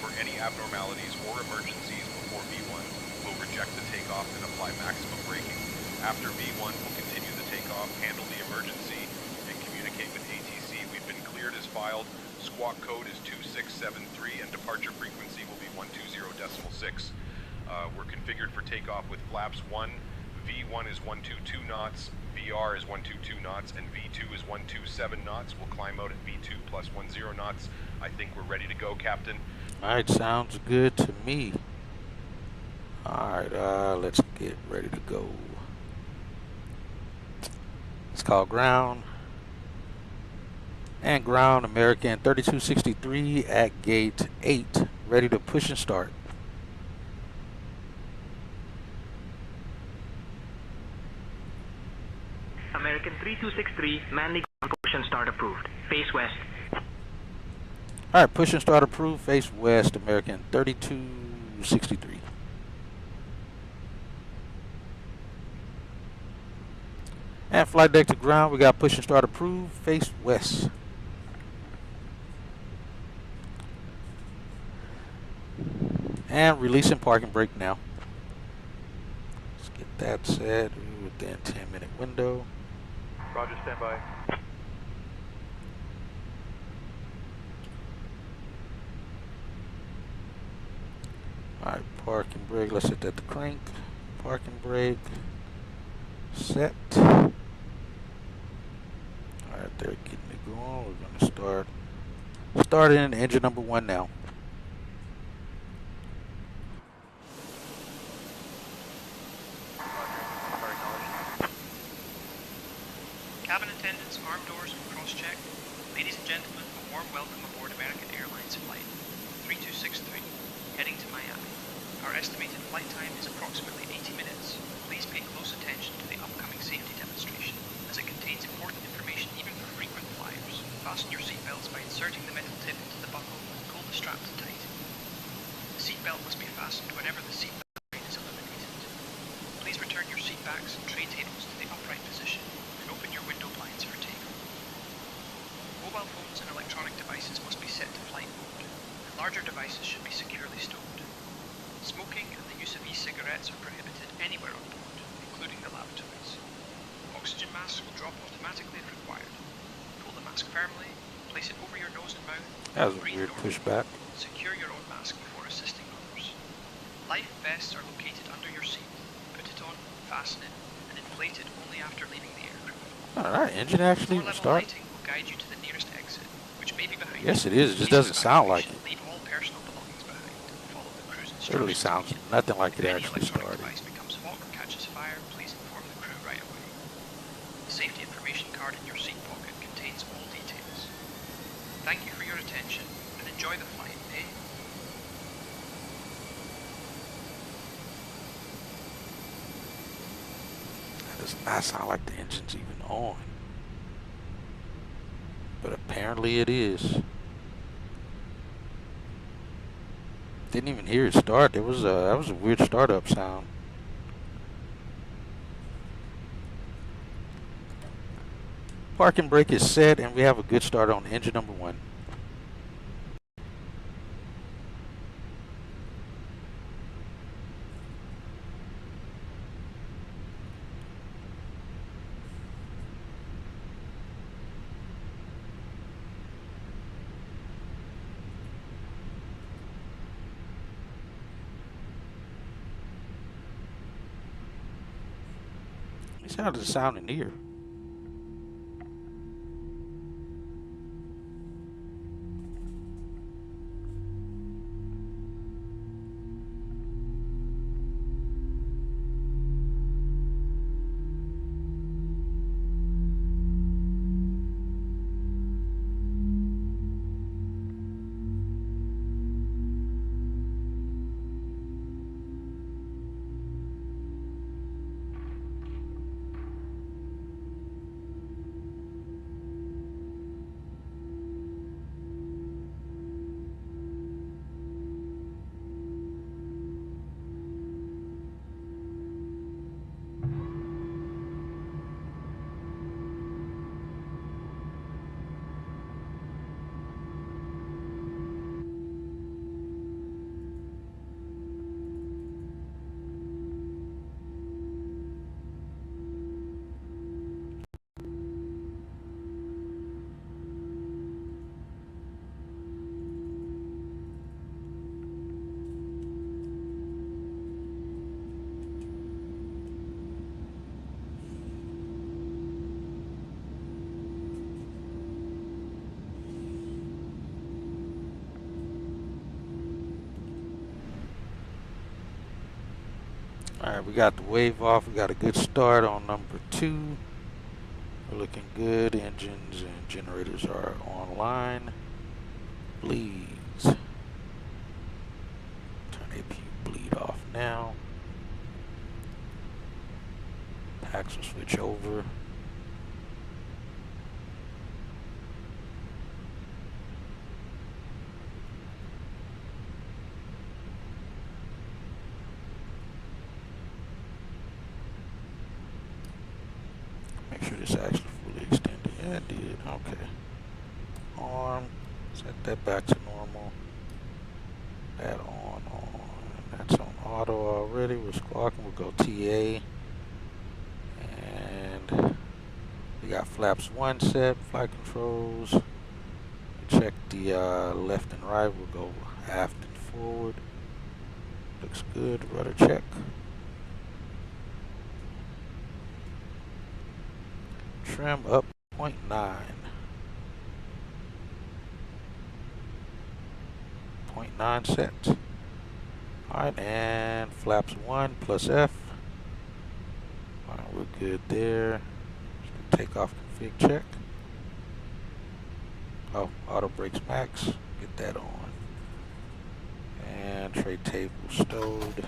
S6: For any abnormalities or emergencies before V1, we'll reject the takeoff and apply maximum braking. After V1, we'll continue the takeoff, handle the emergency, and communicate with ATC. We've been cleared as filed. Squawk code is 2673, and departure frequency will be 120.6. We're configured for takeoff with flaps 1. V1 is 122 knots, VR is 122 knots, and V2 is 127 knots. We'll climb out at V2 plus 10 knots. I think we're ready to go, Captain.
S1: All right, sounds good to me. All right, let's get ready to go. It's called ground. And ground, American 3263 at gate 8, ready to push and start.
S5: American 3263, Manley ground push and start approved. Face west.
S1: All right, push and start approved, face west, American 3263. And flight deck to ground, we got push and start approved, face west. And releasing parking brake now. Let's get that set within 10-minute window.
S7: Roger, stand by.
S1: Alright, parking brake, let's set that to crank. Parking brake, set. Alright, they're getting it going. We're going to start in engine number 1 now.
S2: Cabin attendants, arm doors and cross-check. Ladies and gentlemen, a warm welcome aboard American Airlines Flight 3263, heading to Miami. Our estimated flight time is approximately 80 minutes. Please pay close attention to the upcoming safety demonstration, as it contains important information even for frequent flyers. Fasten your seatbelts by inserting the metal tip into the buckle and pull the straps tight. The seatbelt must be fastened whenever the seatbelt sign is illuminated. Please return your seat backs and tray tables to the upright position and open your window blinds for takeoff. Mobile phones and electronic devices must be set to flight mode, and larger devices should be securely stowed. Smoking and the use of e-cigarettes are prohibited anywhere on board, including the lavatories. Oxygen masks will drop automatically if required. Pull the mask firmly, place it over your nose and mouth.
S1: That was a
S2: breathe
S1: weird
S2: normally.
S1: pushback.
S2: Secure your own mask before assisting others. Life vests are located under your seat. Put it on, fasten it, and inflate it only after leaving the aircraft.
S1: Alright, engine actually will
S2: Floor-level
S1: start.
S2: lighting will guide you to the nearest exit, which may be behind
S1: Yes,
S2: you.
S1: it is. It just
S2: Please
S1: doesn't sound like it.
S2: Leave all personal belongings behind and follow the crew's
S1: It really
S2: instructions.
S1: sounds nothing like
S2: If
S1: it
S2: any
S1: actually
S2: electronic
S1: started.
S2: device becomes hot or catches fire, please inform the crew right away. The safety information card in your seat pocket contains all details. Thank you for your attention and enjoy the flight, eh?
S1: That does not sound like the engine's even on. But apparently it is. Didn't even hear it start. That was a weird startup sound. Parking brake is set, and we have a good start on engine number 1. How does it sound in here? Alright, we got the wave off. We got a good start on number 2. We're looking good. Engines and generators are online. Bleeds. Turn APU bleed off now. Packs will switch over. Make sure this actually fully extended. Yeah, it did. Okay. Arm. Set that back to normal. That on. That's on auto already. We're squawking. We'll go TA. And we got flaps 1 set. Flight controls. Check the left and right. We'll go aft and forward. Looks good. Rudder check. Trim up 0.9. 0.9 set. Alright, and flaps 1 plus F. Alright, we're good there. Let's do takeoff config check. Oh, auto brakes max. Get that on. And tray table stowed.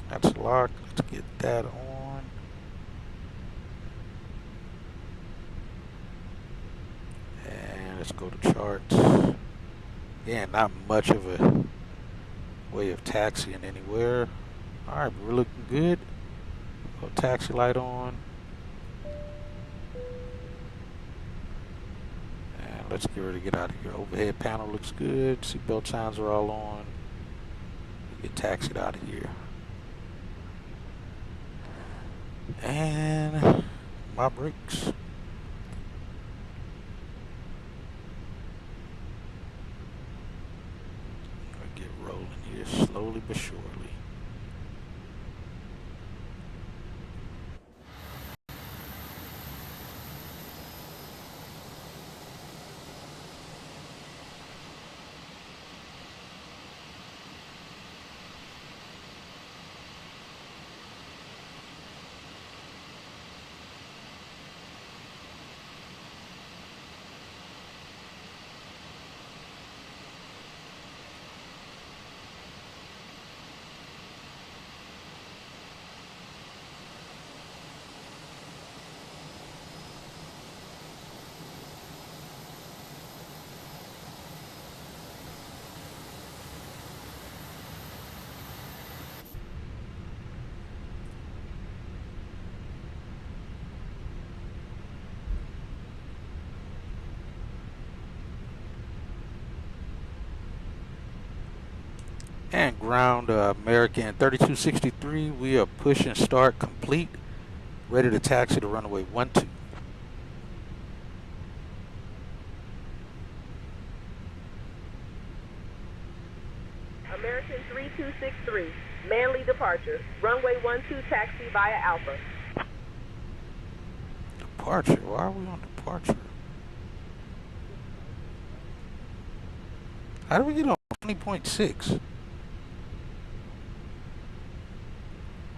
S1: That's locked. Let's get that on. And let's go to charts. Yeah, not much of a way of taxiing anywhere. Alright, we're looking good. Go taxi light on. And let's get ready to get out of here. Overhead panel looks good. Seatbelt signs are all on. We get taxied out of here. And my brakes. Get rolling here slowly but surely. And ground American 3263, we are push and start complete. Ready to taxi to runway 12.
S8: American 3263, Manly departure. Runway 12 taxi via Alpha.
S1: Departure? Why are we on departure? How do we get on 20.6?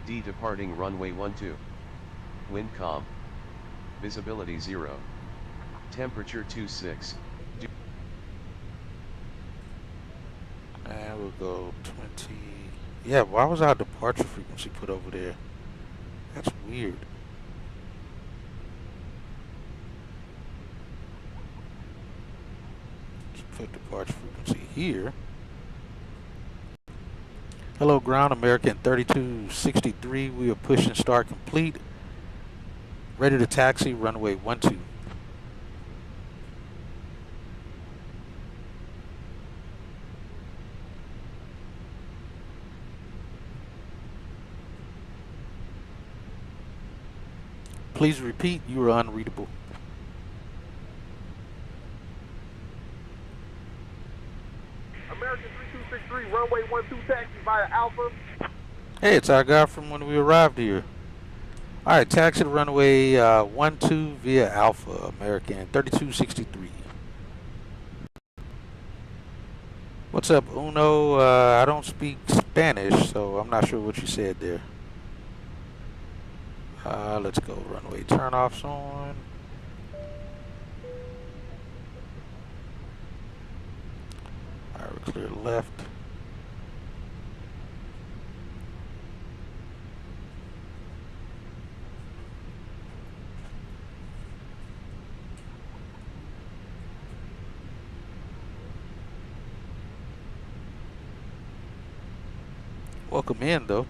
S3: D departing runway 12. Wind calm. Visibility 0. Temperature 26.
S1: And we'll go 20. Yeah, why was our departure frequency put over there? That's weird. Let's put departure frequency here. Hello ground, American 3263. We are push and start complete. Ready to taxi runway 12. Please repeat, you are unreadable.
S9: American 3263, runway 12 taxi via Alpha.
S1: Hey, it's our guy from when we arrived here. Alright, taxi to runway 12 via Alpha, American 3263. What's up, Uno? I don't speak Spanish, so I'm not sure what you said there. Let's go. Runway turnoffs on. Alright, we're clear left. Welcome in, though.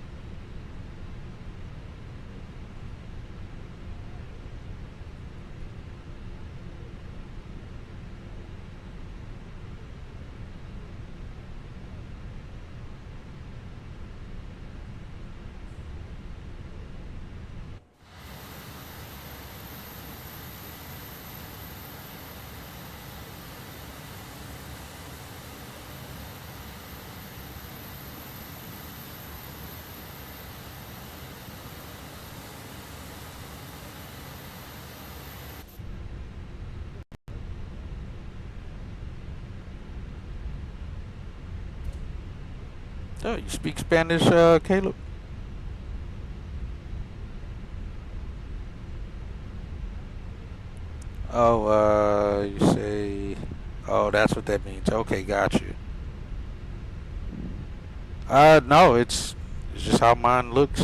S1: Oh, you speak Spanish, Caleb? Oh, you say, oh, that's what that means. Okay, got you. No, it's just how mine looks.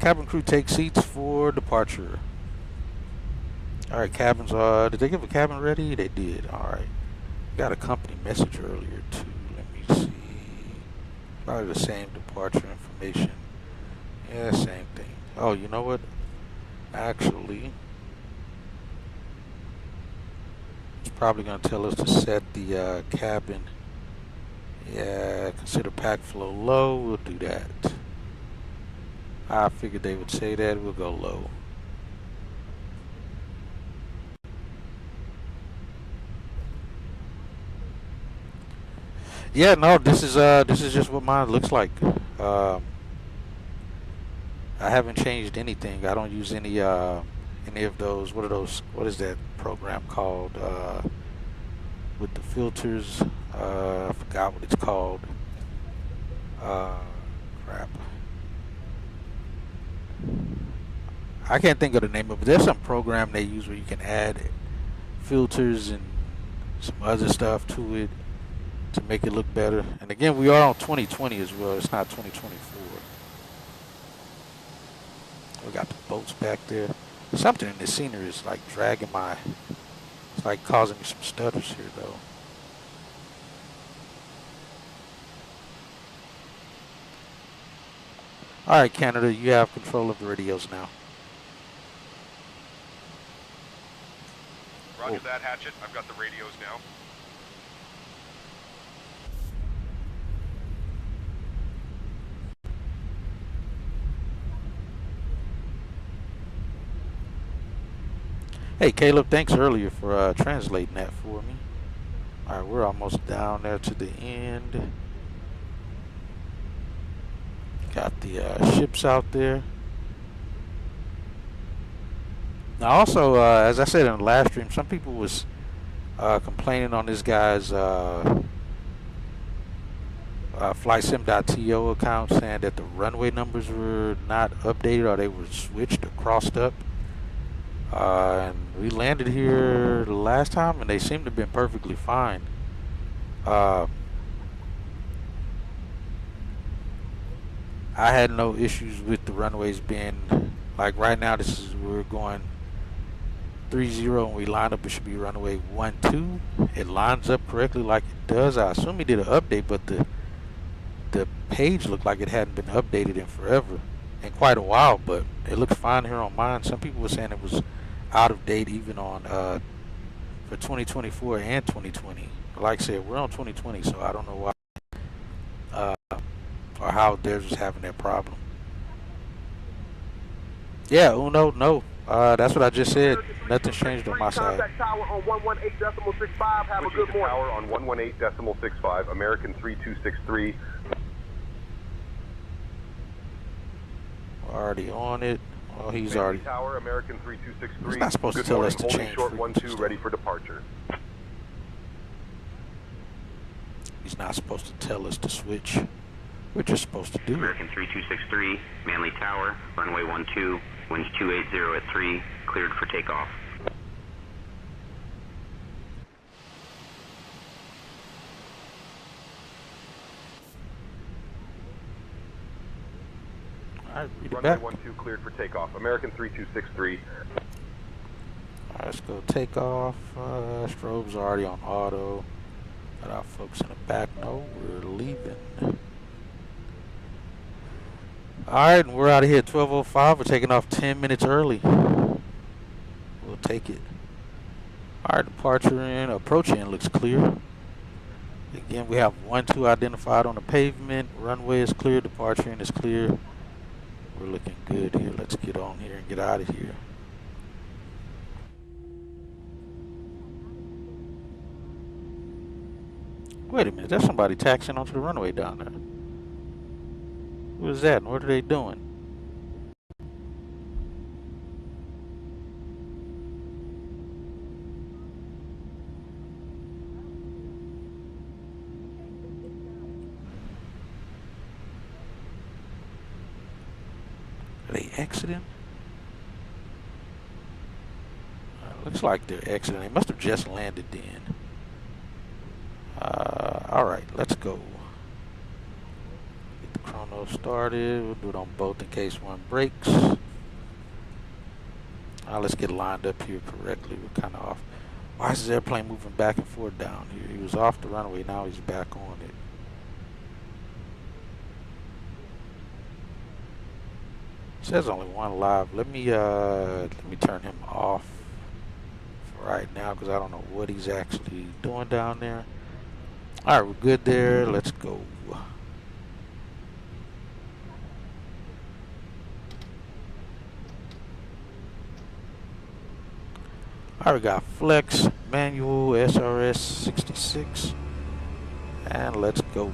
S1: Cabin crew take seats for departure. All right, cabins. Did they give a cabin ready? They did. All right. Got a company message earlier too. Let me see. Probably the same departure information. Yeah, same thing. Oh, you know what? Actually, it's probably gonna tell us to set the cabin. Yeah, consider pack flow low. We'll do that. I figured they would say that. We'll go low. Yeah, no, this is just what mine looks like. Um, I haven't changed anything. I don't use any of those. What are those? What is that program called? With the filters. I forgot what it's called. Uh, Crap. I can't think of the name of it. There's some program they use where you can add filters and some other stuff to it to make it look better. And again, we are on 2020 as well. It's not 2024. We got the boats back there. Something in the scenery is like dragging my. It's like causing me some stutters here, though. All right, Canada, you have control of the radios now.
S6: Roger that, Hatchet. I've got the radios now.
S1: Hey, Caleb, thanks earlier for translating that for me. All right, we're almost down there to the end. Got the ships out there. Now, also, as I said in the last stream, some people was complaining on this guy's FlightSim.to account, saying that the runway numbers were not updated or they were switched or crossed up. And we landed here the last time, and they seem to have been perfectly fine. I had no issues with the runways being like right now. We're going 30 and we line up. It should be runway 12. It lines up correctly like it does. I assume he did an update, but the page looked like it hadn't been updated in forever, in quite a while. But it looks fine here on mine. Some people were saying it was out of date even on for 2024 and 2020. Like I said, we're on 2020, so I don't know why or how theirs was having that problem. Yeah, Uno, no. That's what I just said. Nothing's changed on my side.
S9: Contact tower on 118.65. Have a good morning.
S6: Tower on 118.65. American 3263.
S1: Already on it. Well, he's already.
S6: Tower, American 3263.
S1: He's not supposed to tell us to change.
S6: Short 12, ready for departure.
S2: He's not supposed to tell us to switch. We're just supposed to do it.
S10: American 3263, Manly Tower, runway 12, winds 280 at 3, cleared for takeoff.
S1: Alright, read it
S6: Runway
S1: back.
S6: 12 cleared for takeoff. American 3263.
S1: Alright, let's go take off. Strobe's already on auto. Got our folks in the back. No, we're leaving. Alright, and we're out of here at 12:05. We're taking off 10 minutes early. We'll take it. Alright, departure in. Approach in looks clear. Again, we have 12 identified on the pavement. Runway is clear. Departure in is clear. We're looking good here. Let's get on here and get out of here. Wait a minute, there's somebody taxiing onto the runway down there. Who is that and what are they doing? Are they exiting? Looks like they're exiting. They must have just landed then. Alright, let's go. Get the chrono started. We'll do it on both in case one breaks. Let's get lined up here correctly. We're kind of off. Why is this airplane moving back and forth down here? He was off the runway, now he's back on it. It says only one live. Let me turn him off for right now because I don't know what he's actually doing down there. Alright, we're good there. Let's go. Alright, we got flex, manual, SRS 66, and let's go.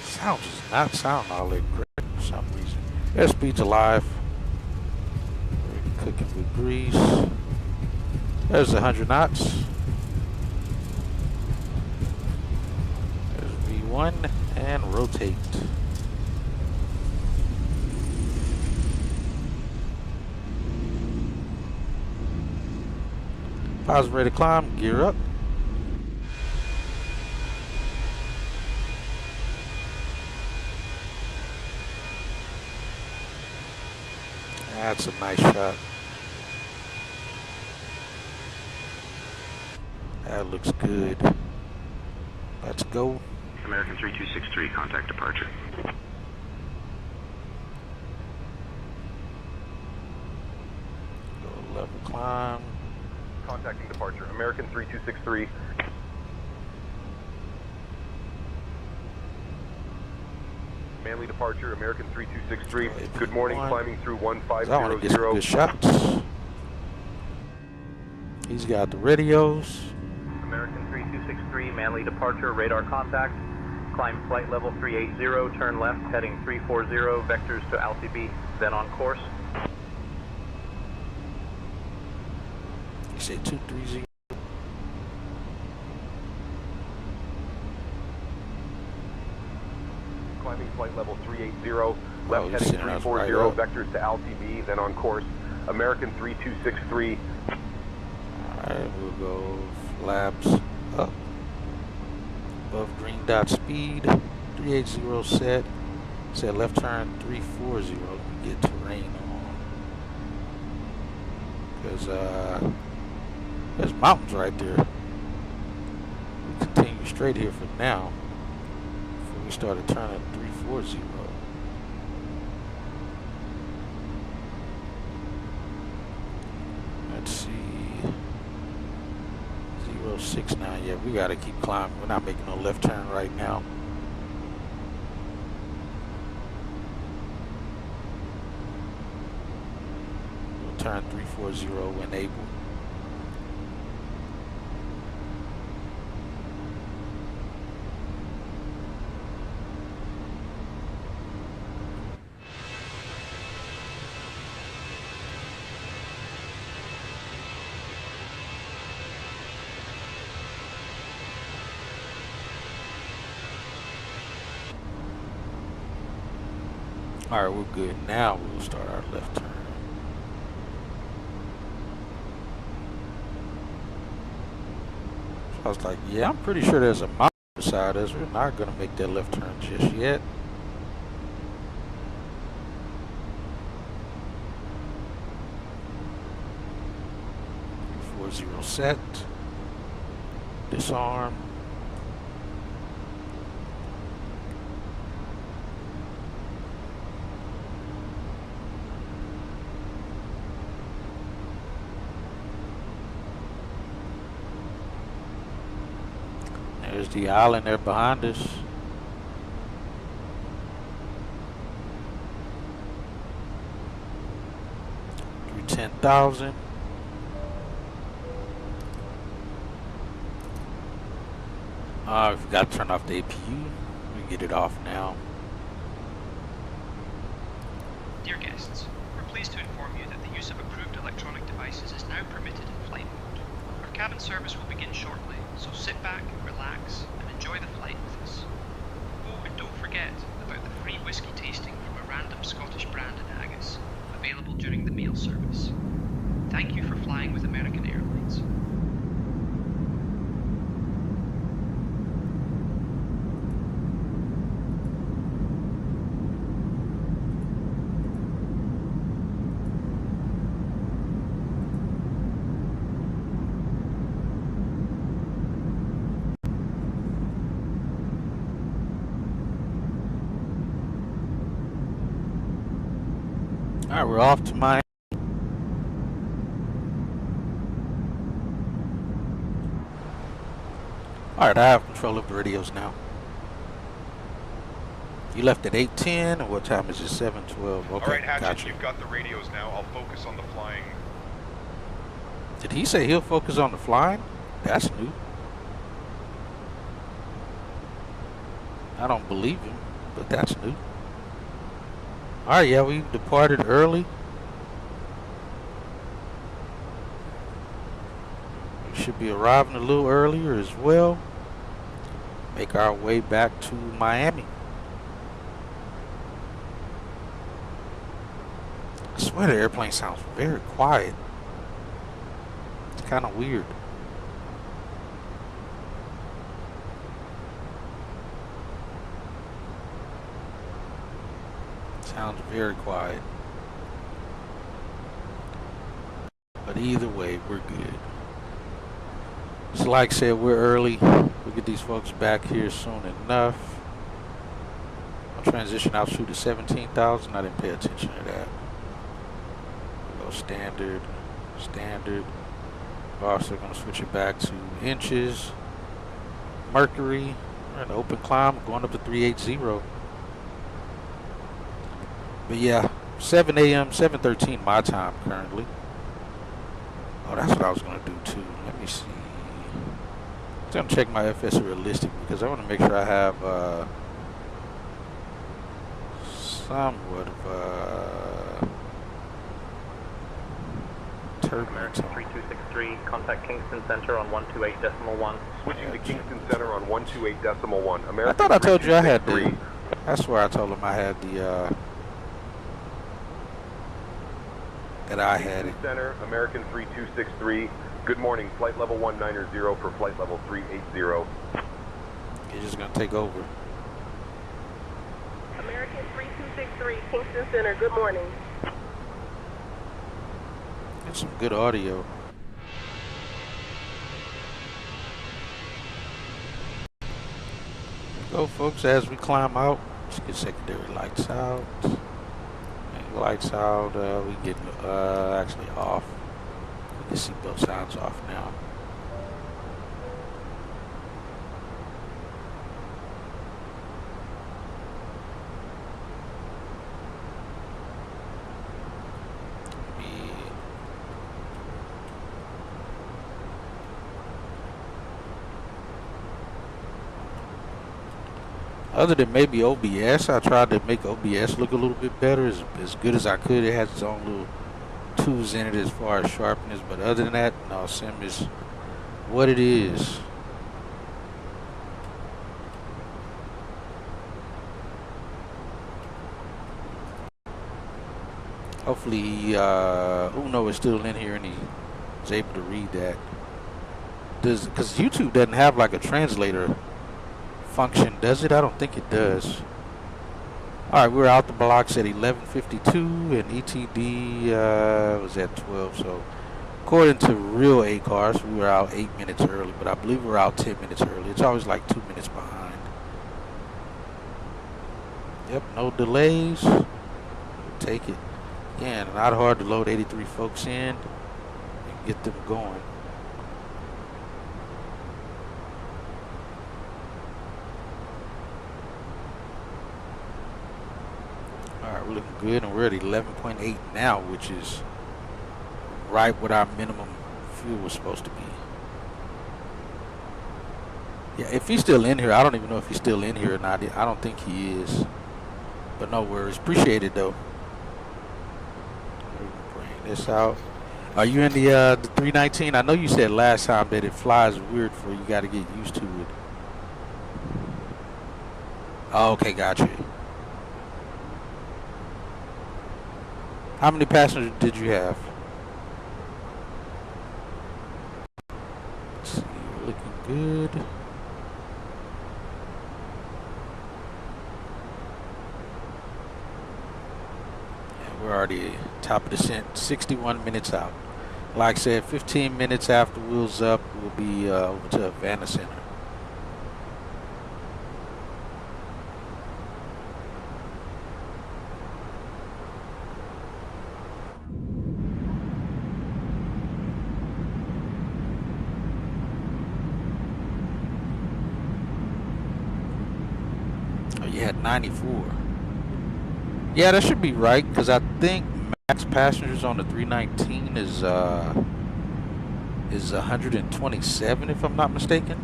S1: Sound does not sound all that great for some reason. Airspeed's alive. We're cooking with grease. There's 100 knots. There's V1 and rotate. Pilots ready to climb, gear up. That's a nice shot. That looks good. Let's go.
S10: American 3263, contact departure.
S1: Go level climb.
S7: Contacting departure. American 3263. Manly departure. American 3263. Good morning. Climbing through 1500.
S1: I want to get some good shots. He's got the radios.
S4: American 3263, Manly departure, radar contact. Climb flight level 380, turn left, heading 340, vectors to LTB, then on course.
S1: You say 230.
S7: Climbing flight level 380. Left heading 340,
S1: right
S7: vectors to LTB, then on course. American 3263.
S1: Alright, we'll go flaps up. Above green dot speed. 380 set. Set left turn 340. We get terrain on. Because there's mountains right there. We continue straight here for now. Before we started turning 340. Let's see. 069. Yeah, we gotta keep climbing. We're not making no left turn right now. We'll turn 340 when able. Alright, we're good. Now we'll start our left turn. So I was like, yeah, I'm pretty sure there's a mountain beside us. We're not going to make that left turn just yet. .40 set. Disarm. There's the island there behind us. Through 10,000. I forgot to turn off the APU. We get it off now.
S2: Dear guests, we're pleased to inform you that the use of approved electronic devices is now permitted in flight mode. Our cabin service will begin shortly, so sit back, relax, and during the meal service. Thank you for flying with American Airlines.
S1: All right, we're off to Miami. All right, I have control of the radios now. You left at 8:10, and what time is it? 7:12. Okay,
S6: All right, Hatchet,
S1: gotcha.
S6: you've got the radios now. I'll focus on the flying.
S1: Did he say he'll focus on the flying? That's new. I don't believe him, but that's new. All right, yeah, we departed early. We should be arriving a little earlier as well. Make our way back to Miami. I swear the airplane sounds very quiet. It's kind of weird. Sounds very quiet. But either way, we're good. So like I said, we're early. We'll get these folks back here soon enough. I'll transition out to 17,000. I didn't pay attention to that. We'll go standard. We're also going to switch it back to inches. Mercury. We're in open climb, going up to 380. But yeah, 7 a.m., 7:13 my time currently. Oh, that's what I was going to do too. Let me see. I'm going to check my FS realistic because I want to make sure I have somewhat of turbulence.
S4: American 3263, contact Kingston Center on 128.1.
S7: Switching to Kingston Center on 128.1. American
S1: I thought I told you I had
S7: 3263.
S1: the. I swear I told him I had the. That I had it.
S7: Kingston Center, American 3263. Good morning, flight level 190 for flight level 380.
S1: You're just gonna take over.
S8: American 3263, Kingston Center, good morning.
S1: Get some good audio. Go, folks, as we climb out. Let's get secondary lights out. Lights out. We get actually off. You can see both sides off now. Other than maybe OBS, I tried to make OBS look a little bit better, as good as I could. It has its own little tools in it as far as sharpness, but other than that, no, Sim is what it is. Hopefully, Uno is still in here and he's able to read that. Because YouTube doesn't have like a translator function, does it? I don't think it does. All right, we're out the blocks at 11:52, and ETD was at 12. So, according to real ACARS, we were out 8 minutes early, but I believe we're out 10 minutes early. It's always like 2 minutes behind. Yep, no delays. We'll take it. Again, not hard to load 83 folks in and get them going. We're looking good, and we're at 11.8 now, which is right what our minimum fuel was supposed to be. Yeah, if he's still in here, I don't even know if he's still in here or not. I don't think he is. But no worries. Appreciate it, though. Bring this out. Are you in the 319? I know you said last time that it flies weird for you. Got to get used to it. Oh, okay, got you. How many passengers did you have? Let's see, we're looking good. And we're already top of descent, 61 minutes out. Like I said, 15 minutes after wheels up, we'll be over to Havana Center. Oh, you had 94. Yeah, that should be right, because I think max passengers on the 319 is 127, if I'm not mistaken.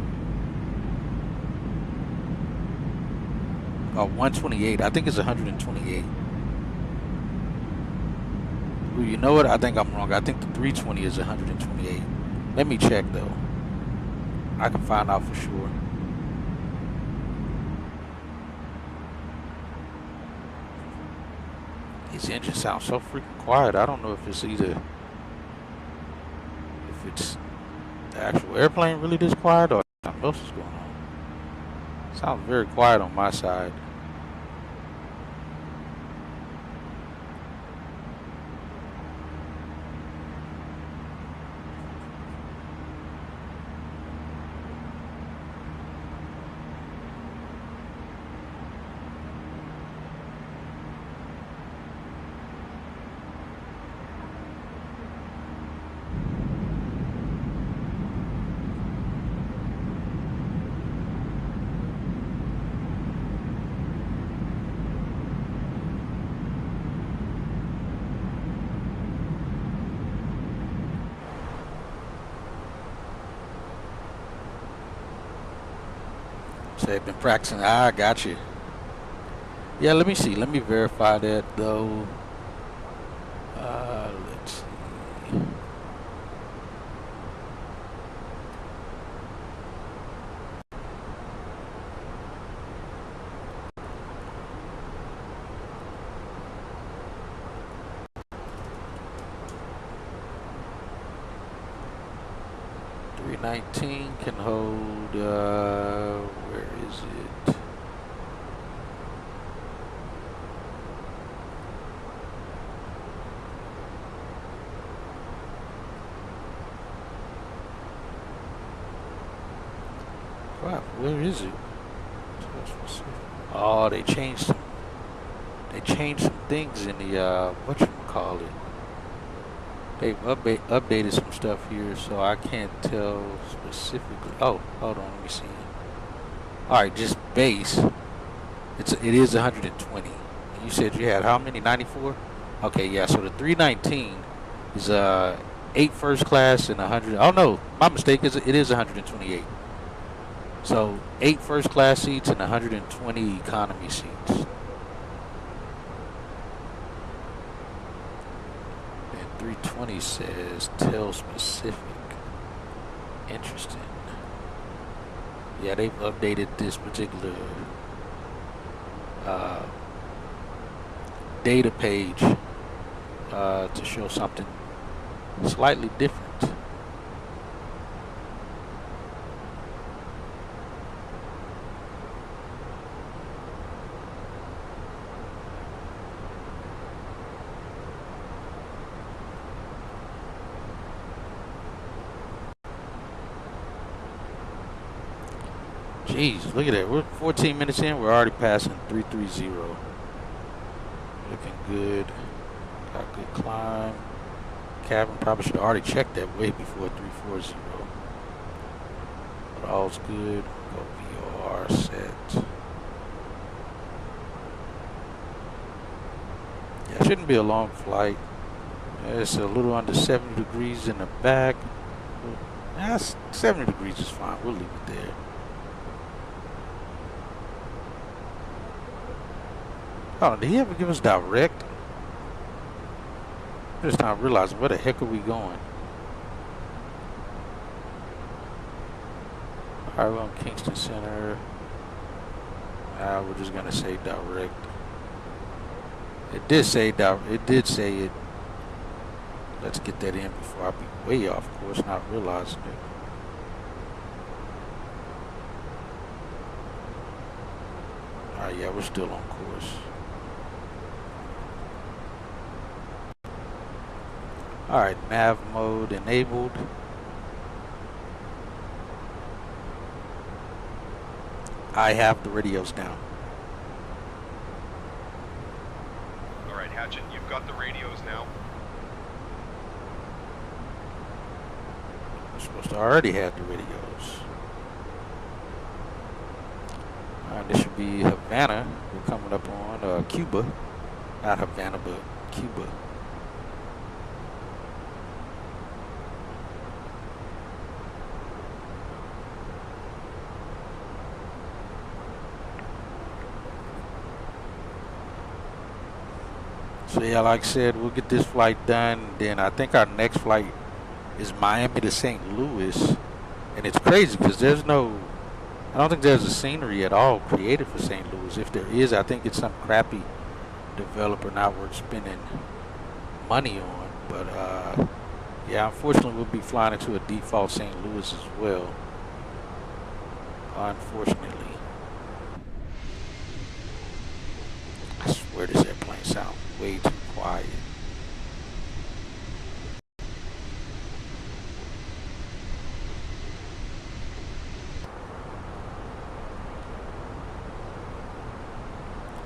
S1: Oh, 128. I think it's 128. Ooh, you know what? I think I'm wrong. I think the 320 is 128. Let me check, though. I can find out for sure. These engines sound so freaking quiet. I don't know if it's either... if it's the actual airplane really this quiet or something else is going on. Sounds very quiet on my side. So they've been practicing. I got you. Yeah, let me see. Let me verify that, though. Let's see. .319 can hold, where is it? Crap, where is it? Oh, they changed some things in the, whatchamacallit. They've updated some stuff here, so I can't tell specifically. Oh, hold on, let me see. All right, just base. It is 120. You said you had how many? 94. Okay, yeah. So the 319 is 8 first class and 100. Oh no, my mistake. It is 128. So 8 first class seats and 120 economy seats. 320 says tail specific. Interesting. Yeah, they've updated this particular data page to show something slightly different. Jeez, look at that. We're 14 minutes in. We're already passing 330. Looking good. Got good climb. Cabin probably should have already checked that way before 340. But all's good. Go VOR set. Yeah, it shouldn't be a long flight. It's a little under 70 degrees in the back. That's 70 degrees is fine. We'll leave it there. Oh, did he ever give us direct? I'm just not realizing where the heck are we going? Alright, we're on Kingston Center. We're just gonna say direct. It did say it Let's get that in before I be way off course, not realizing it. Alright, yeah, we're still on course. Alright, nav mode enabled. I have the radios down.
S6: Alright, Hatchet, you've got the radios now.
S1: We're supposed to already have the radios. Alright, this should be Havana. We're coming up on Cuba. Not Havana, but Cuba. So yeah, like I said, we'll get this flight done. Then I think our next flight is Miami to St. Louis. And it's crazy because I don't think there's a scenery at all created for St. Louis. If there is, I think it's some crappy developer not worth spending money on. But yeah, unfortunately we'll be flying into a default St. Louis as well. Unfortunately. I swear this airplane sounds way too quiet.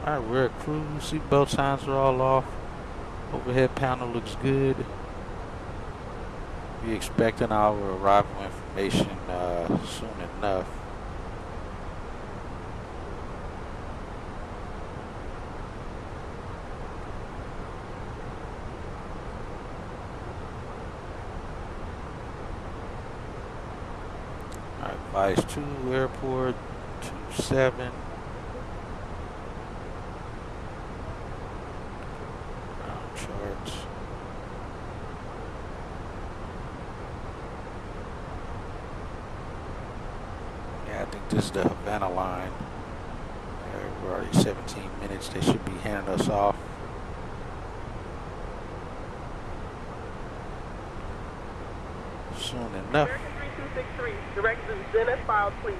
S1: Alright, we're at cruise. Seatbelt signs are all off. Overhead panel looks good. Be expecting our arrival information soon enough. Alright, Vice 2 Airport 27. Charts. Yeah, I think this is the Havana line. We're already 17 minutes. They should be handing us off. Soon enough.
S8: American 3263, direct Zeus, as filed, please.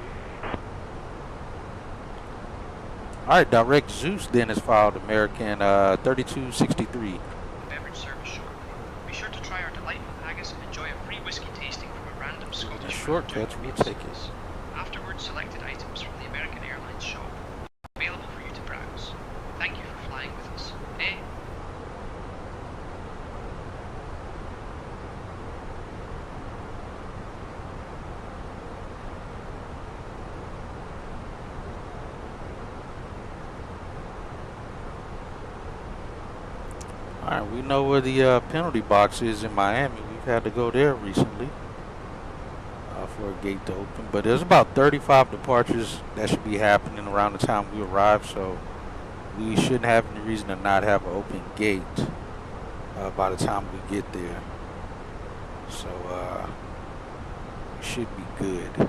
S1: Alright, direct Zeus then is filed, American 3263.
S2: Beverage service shortly. Be sure to try our delightful haggis and enjoy a free whiskey tasting from a random Scottish
S1: The shortcuts, we'll take it.
S2: Afterwards, selected items from the American Airlines shop available for you to browse. Thank you for flying with us. Eh?
S1: Alright, we know where the penalty box is in Miami. We've had to go there recently for a gate to open. But there's about 35 departures that should be happening around the time we arrive. So we shouldn't have any reason to not have an open gate by the time we get there. So we should be good.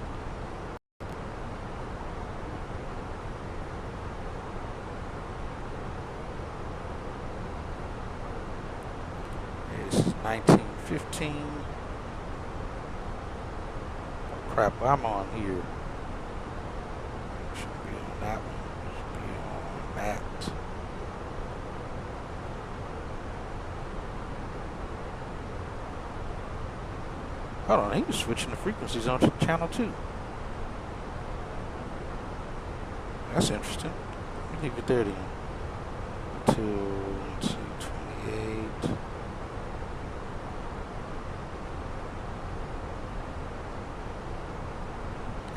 S1: It's 1915. Oh crap, I'm on here. Should be on that one. Should be on that. Hold on, he was switching the frequencies on channel 2. That's interesting. Let me leave it there then. Until, let's see, 28.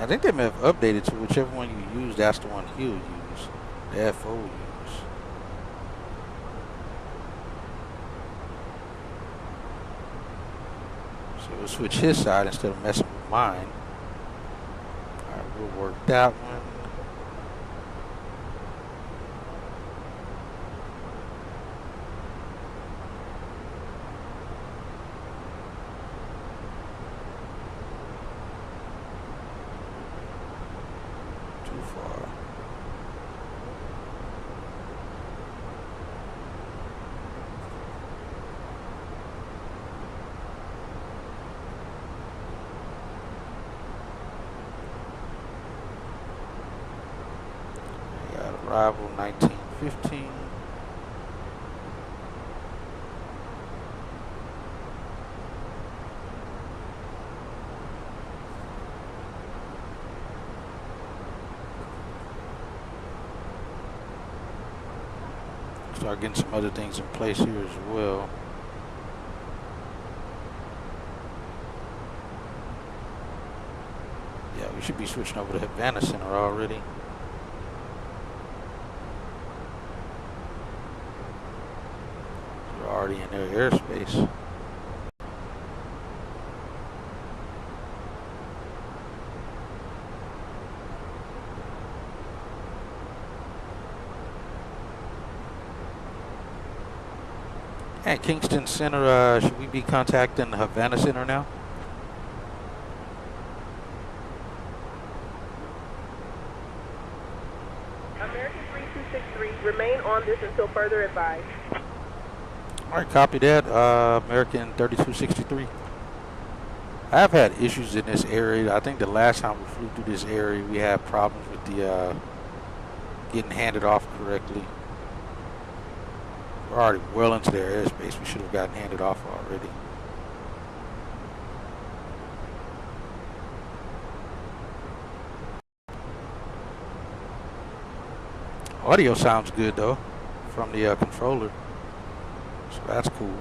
S1: I think they may have updated to whichever one you use, that's the one he'll use. The FO will use. So we'll switch his side instead of messing with mine. Alright, we'll work that one. Arrival 1915. Start getting some other things in place here as well. Yeah, we should be switching over to Havana Center already. We're already in their airspace. At Kingston Center, should we be contacting the Havana Center now?
S8: American 3263, remain on this until further advised.
S1: Alright, copy that. American 3263. I've had issues in this area. I think the last time we flew through this area, we had problems with the getting handed off correctly. We're already well into their airspace. We should have gotten handed off already. Audio sounds good though from the controller, so that's cool.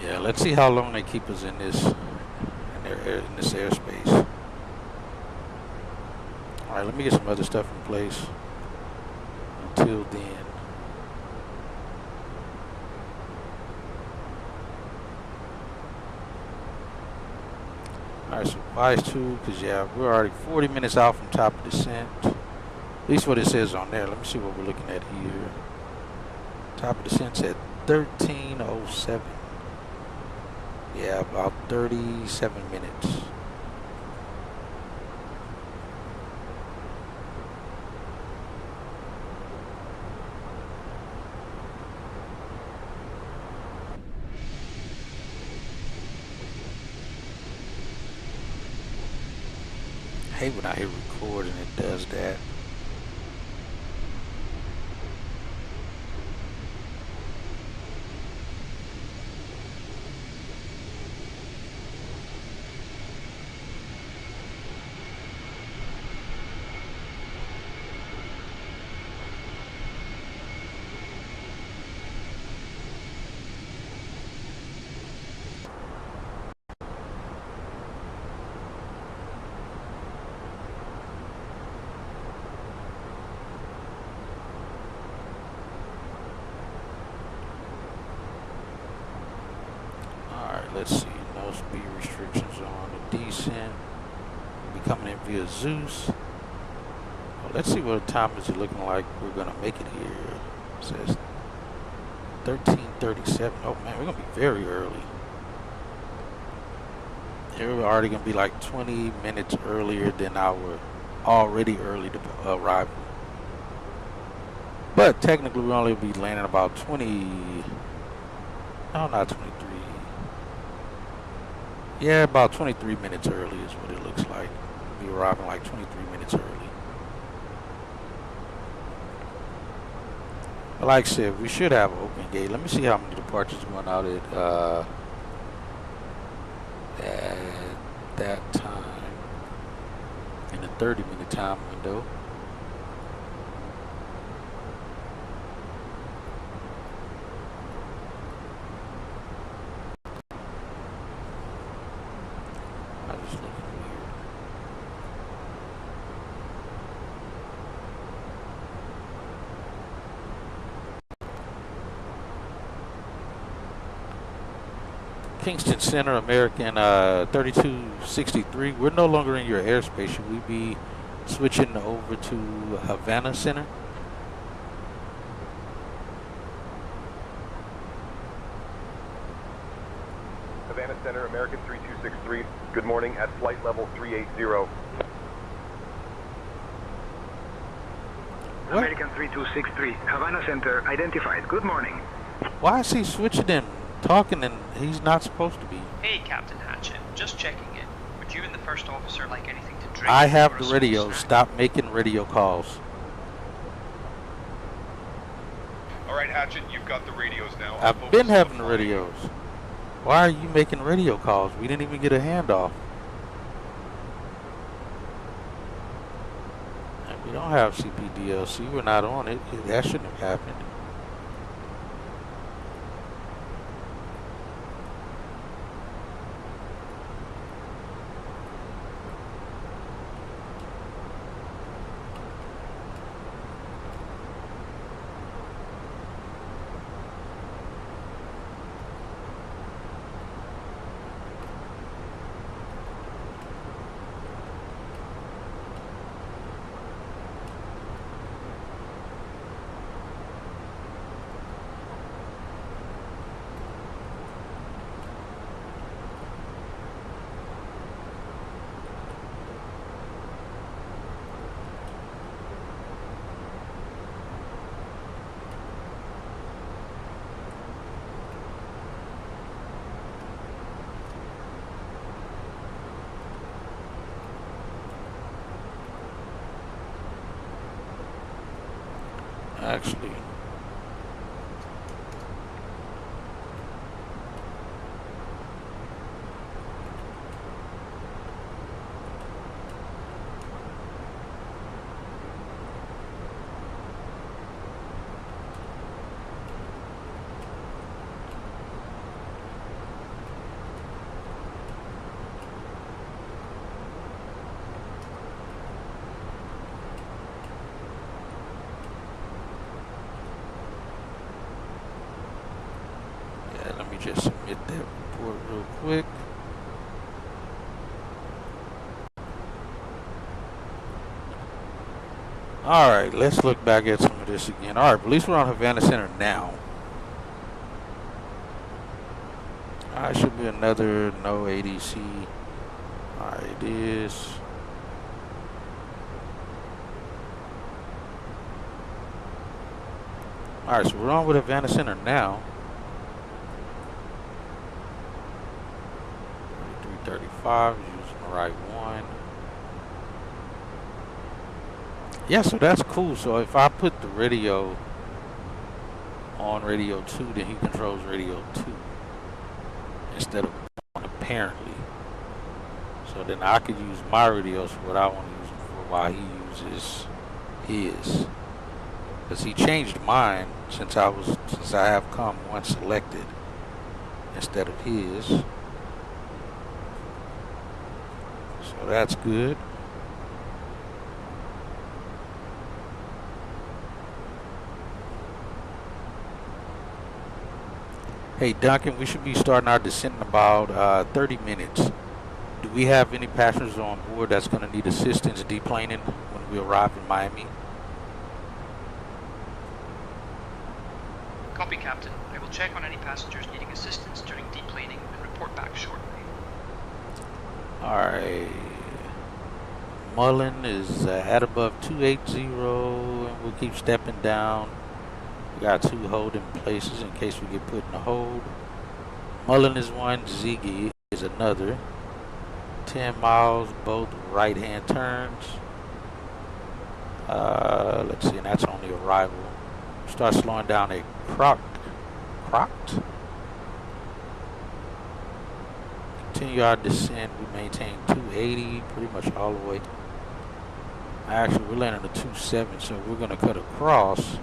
S1: Yeah, let's see how long they keep us in this in this airspace. All right, let me get some other stuff in place. Until then, all right. So Wise 2, because yeah, we're already 40 minutes out from top of descent. At least what it says on there. Let me see what we're looking at here. Top of descent's at 13:07. Yeah, about 37 minutes. I hate when I hit record and it does that. Let's see, no speed restrictions on the descent. We'll be coming in via Zeus. Well, let's see what time is it looking like we're gonna make it here. It says 13:37. Oh man, we're gonna be very early. Here we're already gonna be like 20 minutes earlier than our already early arrival. But technically we'll only be landing about 20, no, not 23. Yeah, about 23 minutes early is what it looks like. We'll be arriving like 23 minutes early. But like I said, we should have an open gate. Let me see how many departures going out at that time in the 30-minute time window. Kingston Center, American 3263. We're no longer in your airspace. Should we be switching over to Havana Center?
S7: Havana Center, American 3263. Good morning at flight level 380.
S1: What?
S11: American 3263, Havana Center identified. Good morning.
S1: Why is he switching and talking and he's not supposed to be?
S2: Hey, Captain Hatchet, just checking in. Would you and the first officer like anything to drink?
S1: I
S2: or
S1: have
S2: a
S1: the
S2: small
S1: radio.
S2: snack?
S1: Stop making radio calls.
S6: All right, Hatchet, you've got the radios now.
S1: I've
S6: Focus
S1: been
S6: on the
S1: having the
S6: flying.
S1: radios. Why are you making radio calls? We didn't even get a handoff. And we don't have CPDLC. We're not on it. That shouldn't have happened. Actually, yeah, let me just submit that report real quick. Alright, let's look back at some of this again. Alright, at least we're on Havana Center now. Alright, should be another no ADC. Alright, it is. Alright, so we're on with Havana Center now. 335, using the right one. Yeah, so that's cool. So if I put the radio on radio 2, then he controls radio 2 instead of one, apparently. So then I could use my radios for what I want to use them for while he uses his. Because he changed mine since I have COM 1 selected instead of his. So that's good. Hey Duncan, we should be starting our descent in about 30 minutes. Do we have any passengers on board that's going to need assistance deplaning when we arrive in Miami?
S2: Copy, Captain. I will check on any passengers needing assistance during deplaning and report back shortly.
S1: Alright. Mullen is at above 280 and we'll keep stepping down. We got 2 holding places in case we get put in a hold. Mullen is one, Ziggy is another. 10 miles, both right hand turns. Let's see, and that's on the arrival. Start slowing down at Crocked. Continue our descent. We maintain 280 pretty much all the way. Actually, we're landing at 27, so we're going to cut across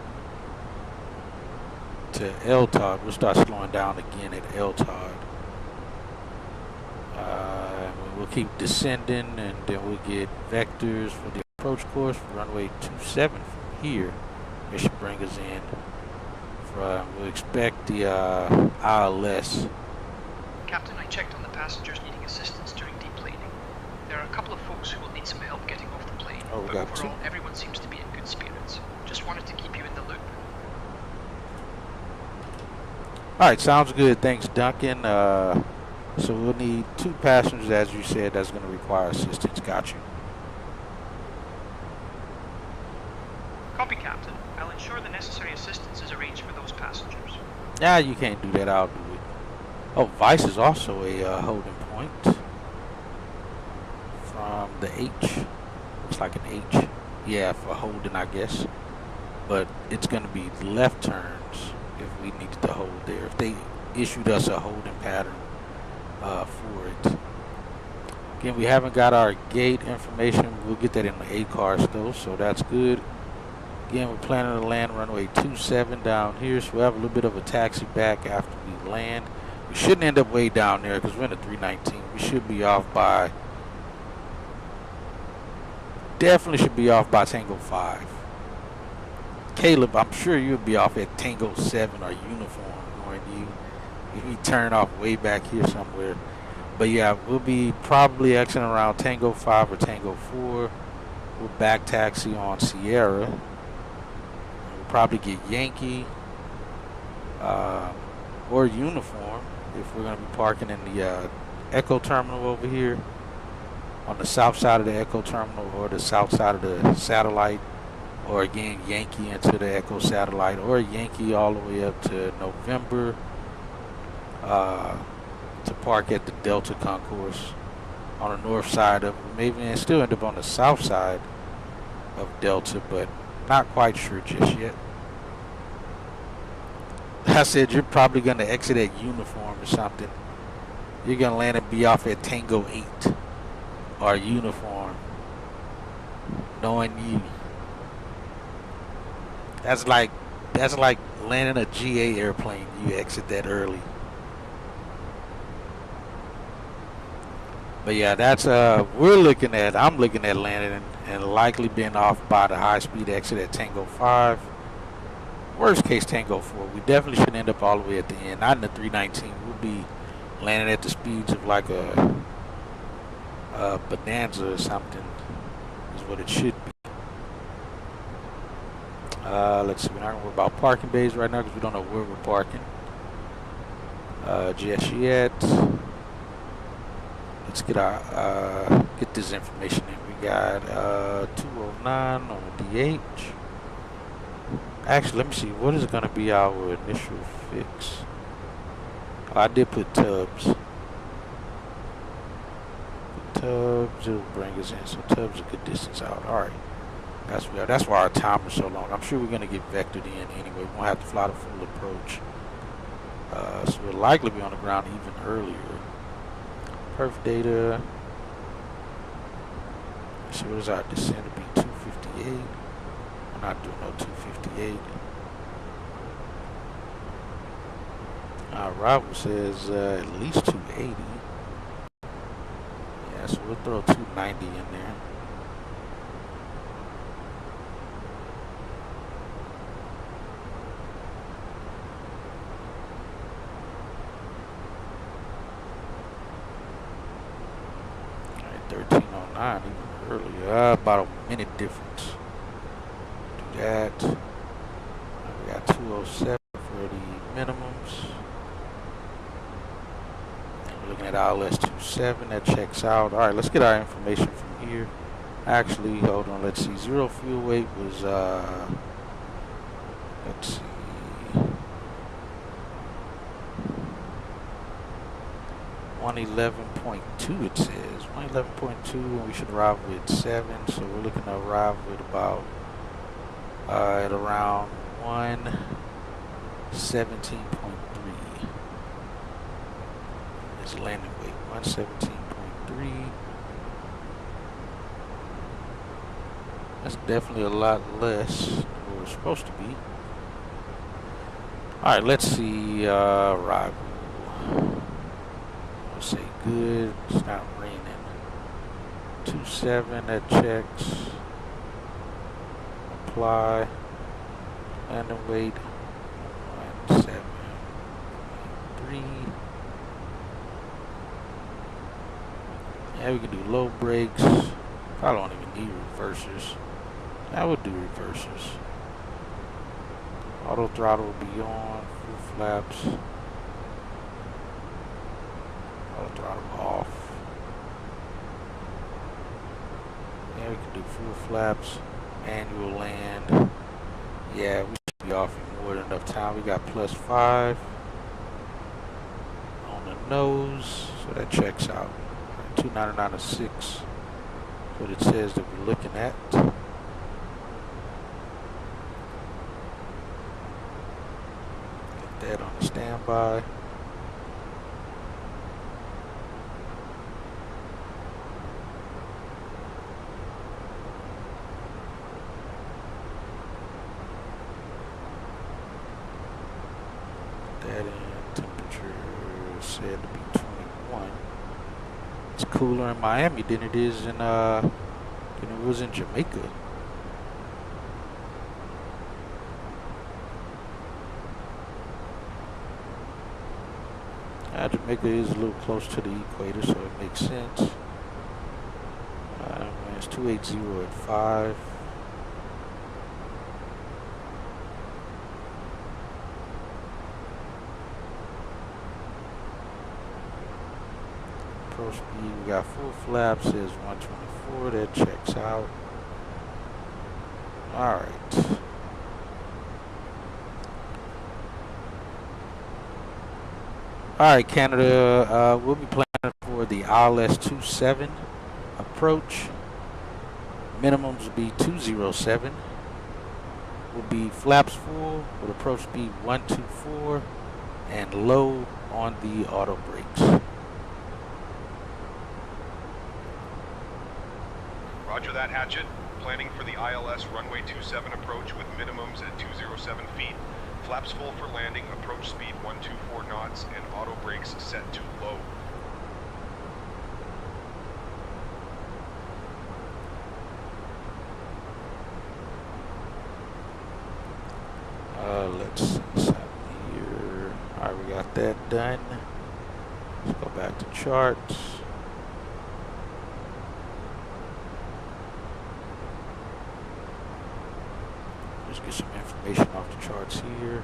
S1: to El Tod. We'll start slowing down again at El Tod. We'll keep descending, and then we'll get vectors for the approach course for runway 27 from here. It should bring us in. We'll expect the ILS
S2: Captain, I checked on the passengers needing assistance during deplaning. There are a couple of folks who will need some help getting off the plane, but overall, everyone seems to be in good spirits. Just wanted to keep you in the loop.
S1: Alright, sounds good. Thanks, Duncan. So we'll need 2 passengers, as you said, that's going to require assistance. Got you.
S2: Copy, Captain. I'll ensure the necessary assistance is arranged for those passengers.
S1: Nah, you can't do that. I'll do it. Oh, Vice is also a holding point from the H. Looks like an H. Yeah, for holding, I guess. But it's going to be left turns if we needed to hold there. If they issued us a holding pattern for it. Again, we haven't got our gate information. We'll get that in the A-cars though, so that's good. Again, we're planning to land runway 27 down here, so we'll have a little bit of a taxi back after we land. We shouldn't end up way down there because we're in a 319. We should be off by, definitely should be off by Tango 5. Caleb, I'm sure you'll be off at Tango 7 or Uniform, knowing you. If we turn off way back here somewhere. But yeah, we'll be probably exiting around Tango 5 or Tango 4. We'll back taxi on Sierra. We'll probably get Yankee or Uniform if we're going to be parking in the Echo Terminal over here on the south side of the Echo Terminal or the south side of the satellite, or again Yankee into the Echo satellite, or Yankee all the way up to November to park at the Delta Concourse on the north side of it. Maybe still end up on the south side of Delta, but not quite sure just yet. I said you're probably going to exit at Uniform or something. You're going to land and be off at Tango 8 or Uniform, knowing you. That's like landing a GA airplane. You exit that early. But yeah, that's I'm looking at landing and likely being off by the high speed exit at Tango 5. Worst case Tango 4. We definitely shouldn't end up all the way at the end. Not in the 319. We'll be landing at the speeds of like a Bonanza or something is what it should be. Let's see, we're not going to worry about parking bays right now because we don't know where we're parking just yet. Let's get our get this information in. We got 209 on the DH. Actually, let me see. What is going to be our initial fix? Oh, I did put Tubbs. Tubbs, it'll bring us in. So Tubbs a good distance out. All right. That's why our timer's so long. I'm sure we're going to get vectored in anyway. We won't have to fly the full approach. So we'll likely be on the ground even earlier. Perf data. Let's see, what is our descent to be? 258. We're not doing no 258. Our arrival says at least 280. Yeah, so we'll throw 290 in there. Even earlier, about a minute difference. Do that. We got 207 for the minimums. And we're looking at ILS 27. That checks out. All right, let's get our information from here. Actually, hold on. Let's see. Zero fuel weight was let's see. 111.2 it says. 111.2 and we should arrive with 7, so we're looking to arrive with about at around 117.3 is landing weight. 117.3. That's definitely a lot less than what we're supposed to be. Alright, let's see arrival. Say good, it's not raining. 27, that checks. Apply. Landing weight 173. Yeah, we can do low brakes. Probably don't even need reversers. I would do reversers. Auto throttle will be on. Full flaps. Auto throttle off. Yeah, we can do full flaps. Manual land. Yeah, we should be off in more than enough time. We got +5 on the nose, so that checks out. 299.6. What it says that we're looking at. Get that on the standby. That in. Temperature said to be 21. It's cooler in Miami than it is in than it was in Jamaica. Jamaica is a little close to the equator, so it makes sense. It's 280 at 5. Approach speed, we got full flaps, says 124, that checks out. Alright. Alright, Canada, we'll be planning for the ILS 27 approach. Minimums will be 207. Will be flaps full with approach speed 124 and low on the auto brakes.
S6: Roger that, Hatchet. Planning for the ILS runway 27 approach with minimums at 207 feet. Flaps full for landing, approach speed 124 knots, and auto brakes set to low.
S1: Let's see something here. Alright, we got that done. Let's go back to charts. Let's get some information off the charts here.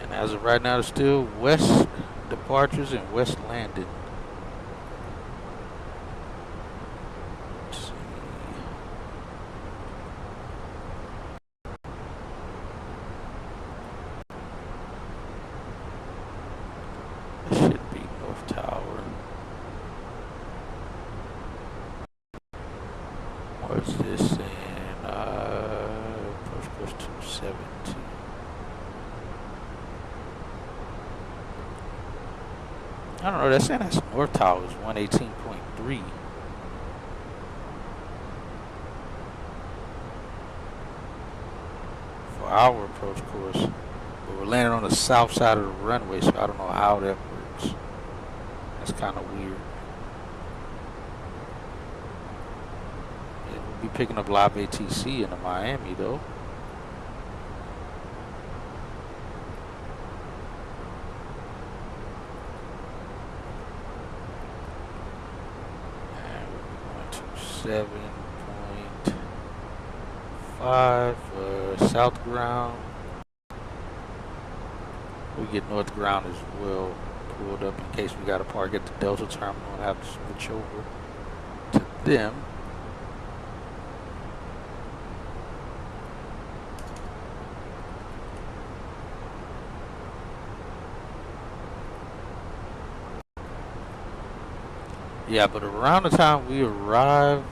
S1: And as of right now, it's still west departures and west landing. What's this saying? Approach course 217. I don't know, that's saying that's North Tower is 118.3. For our approach course. But we're landing on the south side of the runway, so I don't know how that works. That's kind of weird. Be picking up live ATC into Miami though. And we're going to 7.5 south ground. We get north ground as well pulled up in case we got to park at the Delta terminal and have to switch over to them. Yeah, but around the time we arrive,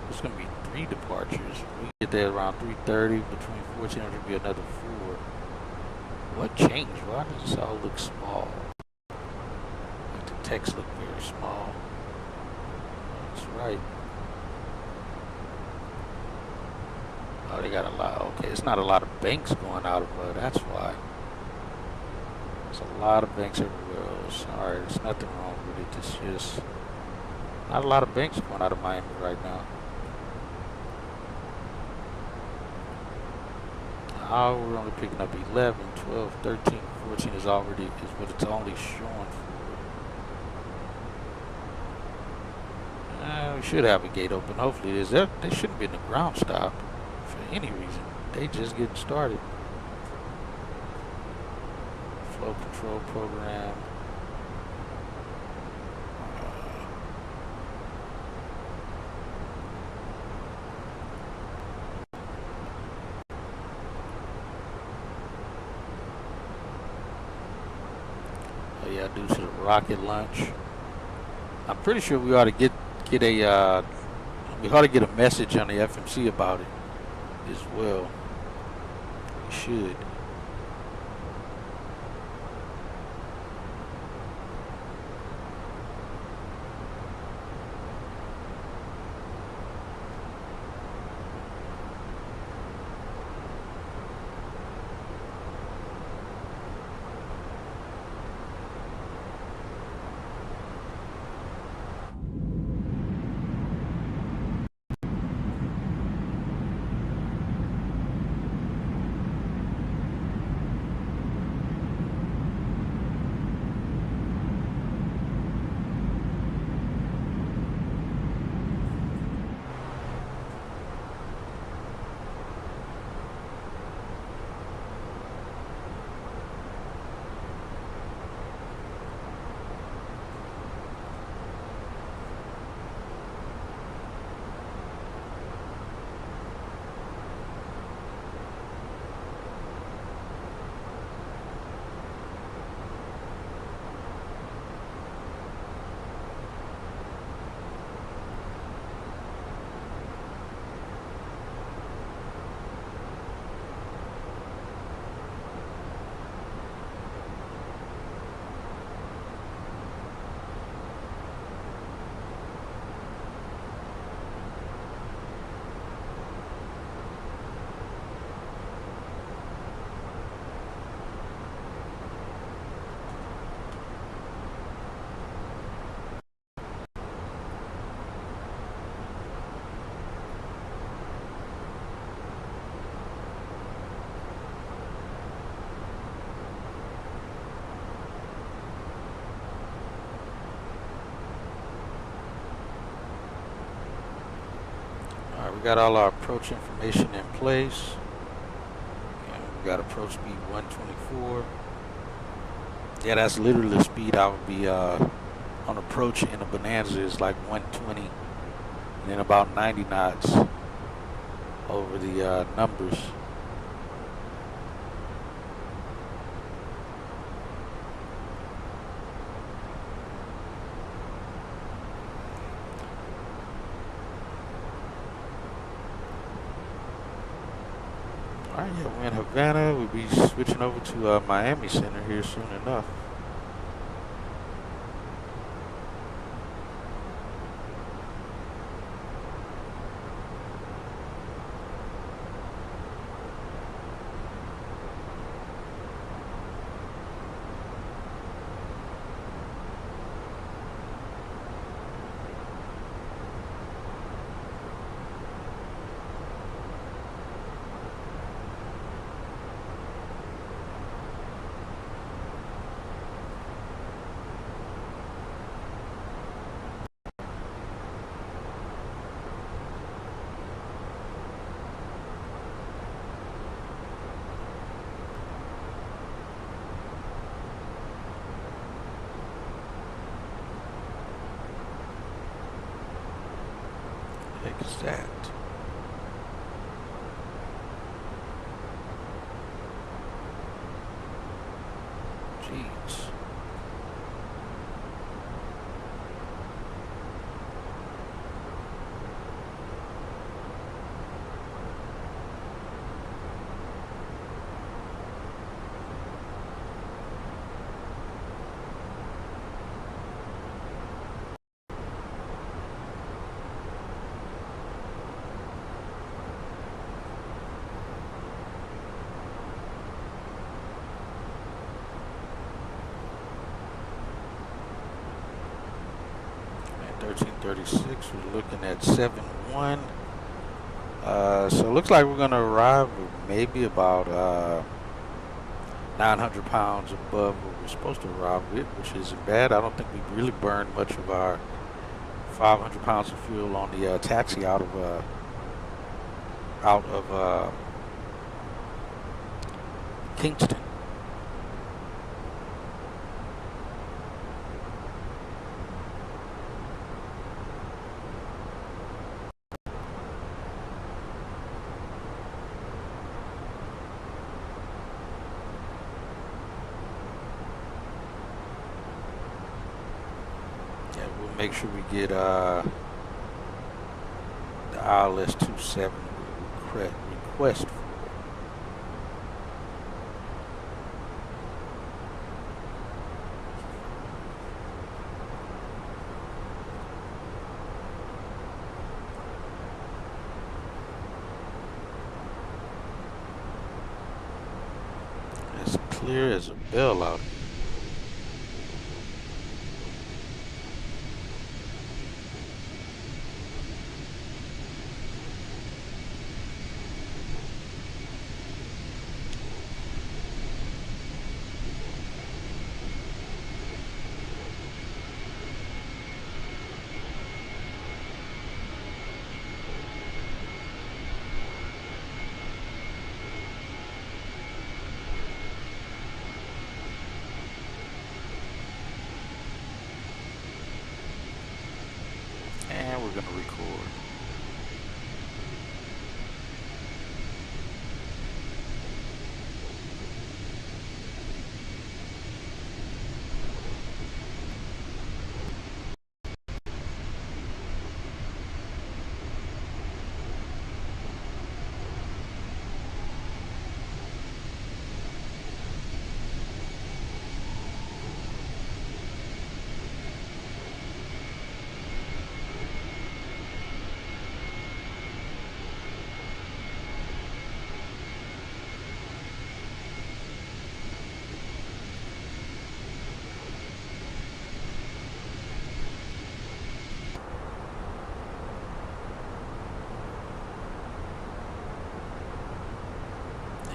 S1: there's going to be 3 departures. We get there around 3:30. Between 14 there'll be another 4. What changed? Why does this all look small? Like the text look very small. That's right. Oh, they got a lot. Okay, it's not a lot of banks going out of that's why. There's a lot of banks everywhere else. It's alright. There's nothing wrong with it. It's just not a lot of banks going out of Miami right now. Now we're only picking up 11, 12, 13, 14 is already, is what it's only showing for. We should have a gate open. Hopefully it is. They shouldn't be in the ground stop for any reason. They just getting started. Flow control program. Yeah, due to the rocket launch. I'm pretty sure we ought to get a we ought to get a message on the FMC about it as well. We should. Alright, we got all our approach information in place. And we got approach speed 124. Yeah, that's literally the speed I would be on approach in a Bonanza is like 120. And then about 90 knots over the numbers. Alright, yeah, we're in Havana. We'll be switching over to Miami Center here soon enough. What the heck is that? Jeez. 36. We're looking at 7-1. So it looks like we're gonna arrive with maybe about 900 pounds above what we're supposed to arrive with, which isn't bad. I don't think we really burned much of our 500 pounds of fuel on the taxi out of Kingston. Make sure we get the ILS 27 request for. As clear as a bell out here. And we're going to record.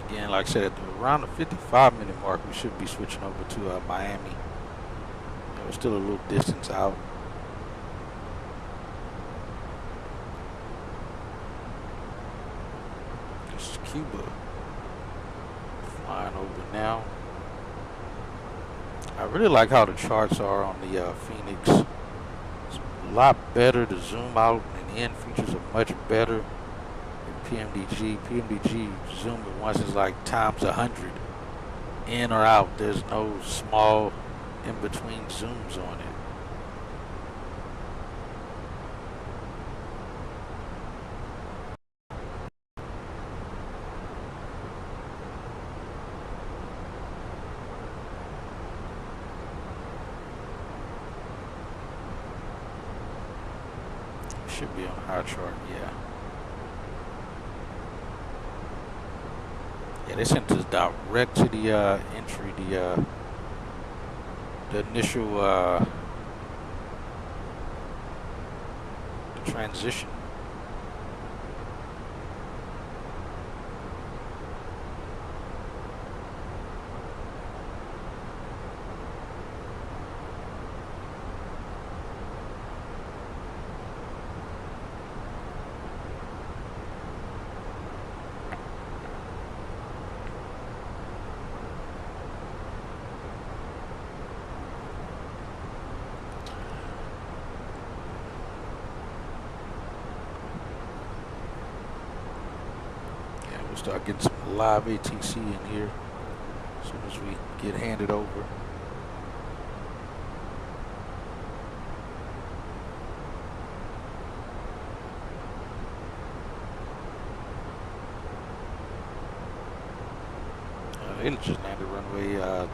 S1: Again, like I said, around the 55-minute mark, we should be switching over to Miami. We're still a little distance out. This is Cuba. Flying over now. I really like how the charts are on the Phoenix. It's a lot better. The zoom out and in features are much better. PMDG zoom at once is like times 100 in or out. There's no small in between zooms on it. Should be on the high chart, yeah. Yeah, they sent us direct to the entry, the initial the transition. Start getting some live ATC in here as soon as we get handed over. They just landed runway 30.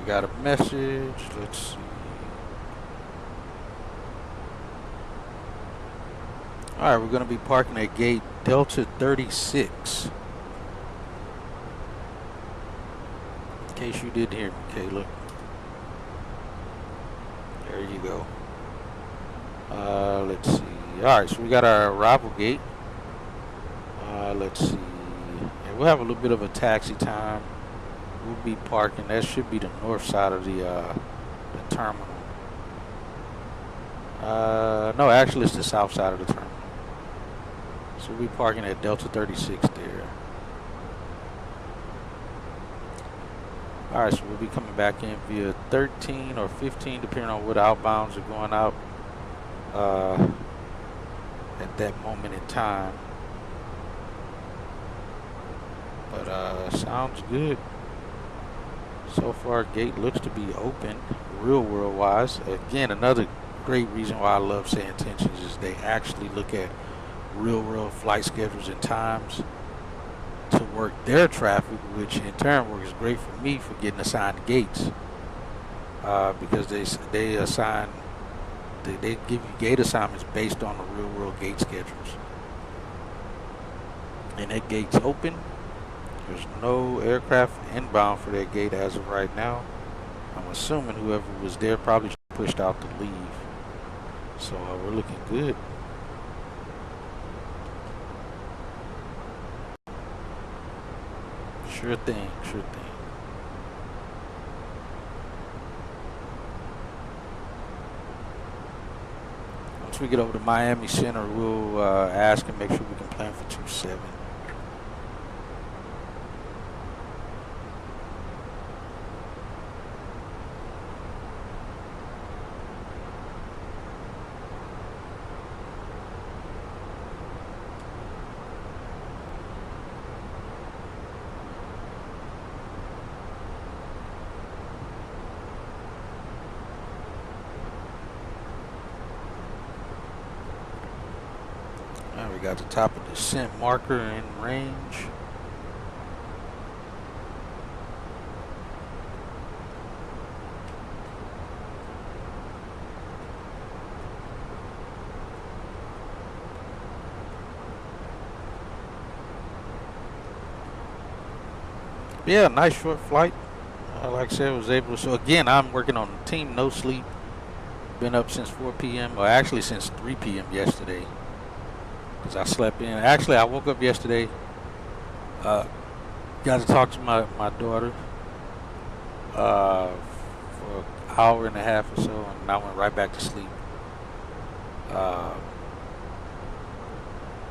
S1: we got a message. Let's see. All right, we're going to be parking at gate Delta 36. In case you didn't hear me, Caleb. There you go. Let's see. All right, so we got our arrival gate. Let's see. Yeah, we'll have a little bit of a taxi time. We'll be parking. That should be the north side of the terminal. No, actually, it's the south side of the terminal. So we'll be parking at Delta 36 there. All right, so we'll be coming back in via 13 or 15, depending on what outbounds are going out at that moment in time. But sounds good. So far, gate looks to be open, real world wise. Again, another great reason why I love Say Intentions is they actually look at real world flight schedules and times to work their traffic, which in turn works great for me for getting assigned gates, because they assign, they give you gate assignments based on the real world gate schedules. And that gate's open. There's no aircraft inbound for that gate as of right now. I'm assuming whoever was there probably pushed out to leave. So we're looking good. Sure thing, sure thing. Once we get over to Miami Center, we'll ask and make sure we can plan for 2-7. We got the top of the descent marker in range. Yeah, nice short flight. Like I said, I was able to. So again, I'm working on the team no sleep. Been up since 4 p.m. or actually since 3 p.m. yesterday. Because I slept in. Actually, I woke up yesterday. Got to talk to my daughter for an hour and a half or so, and I went right back to sleep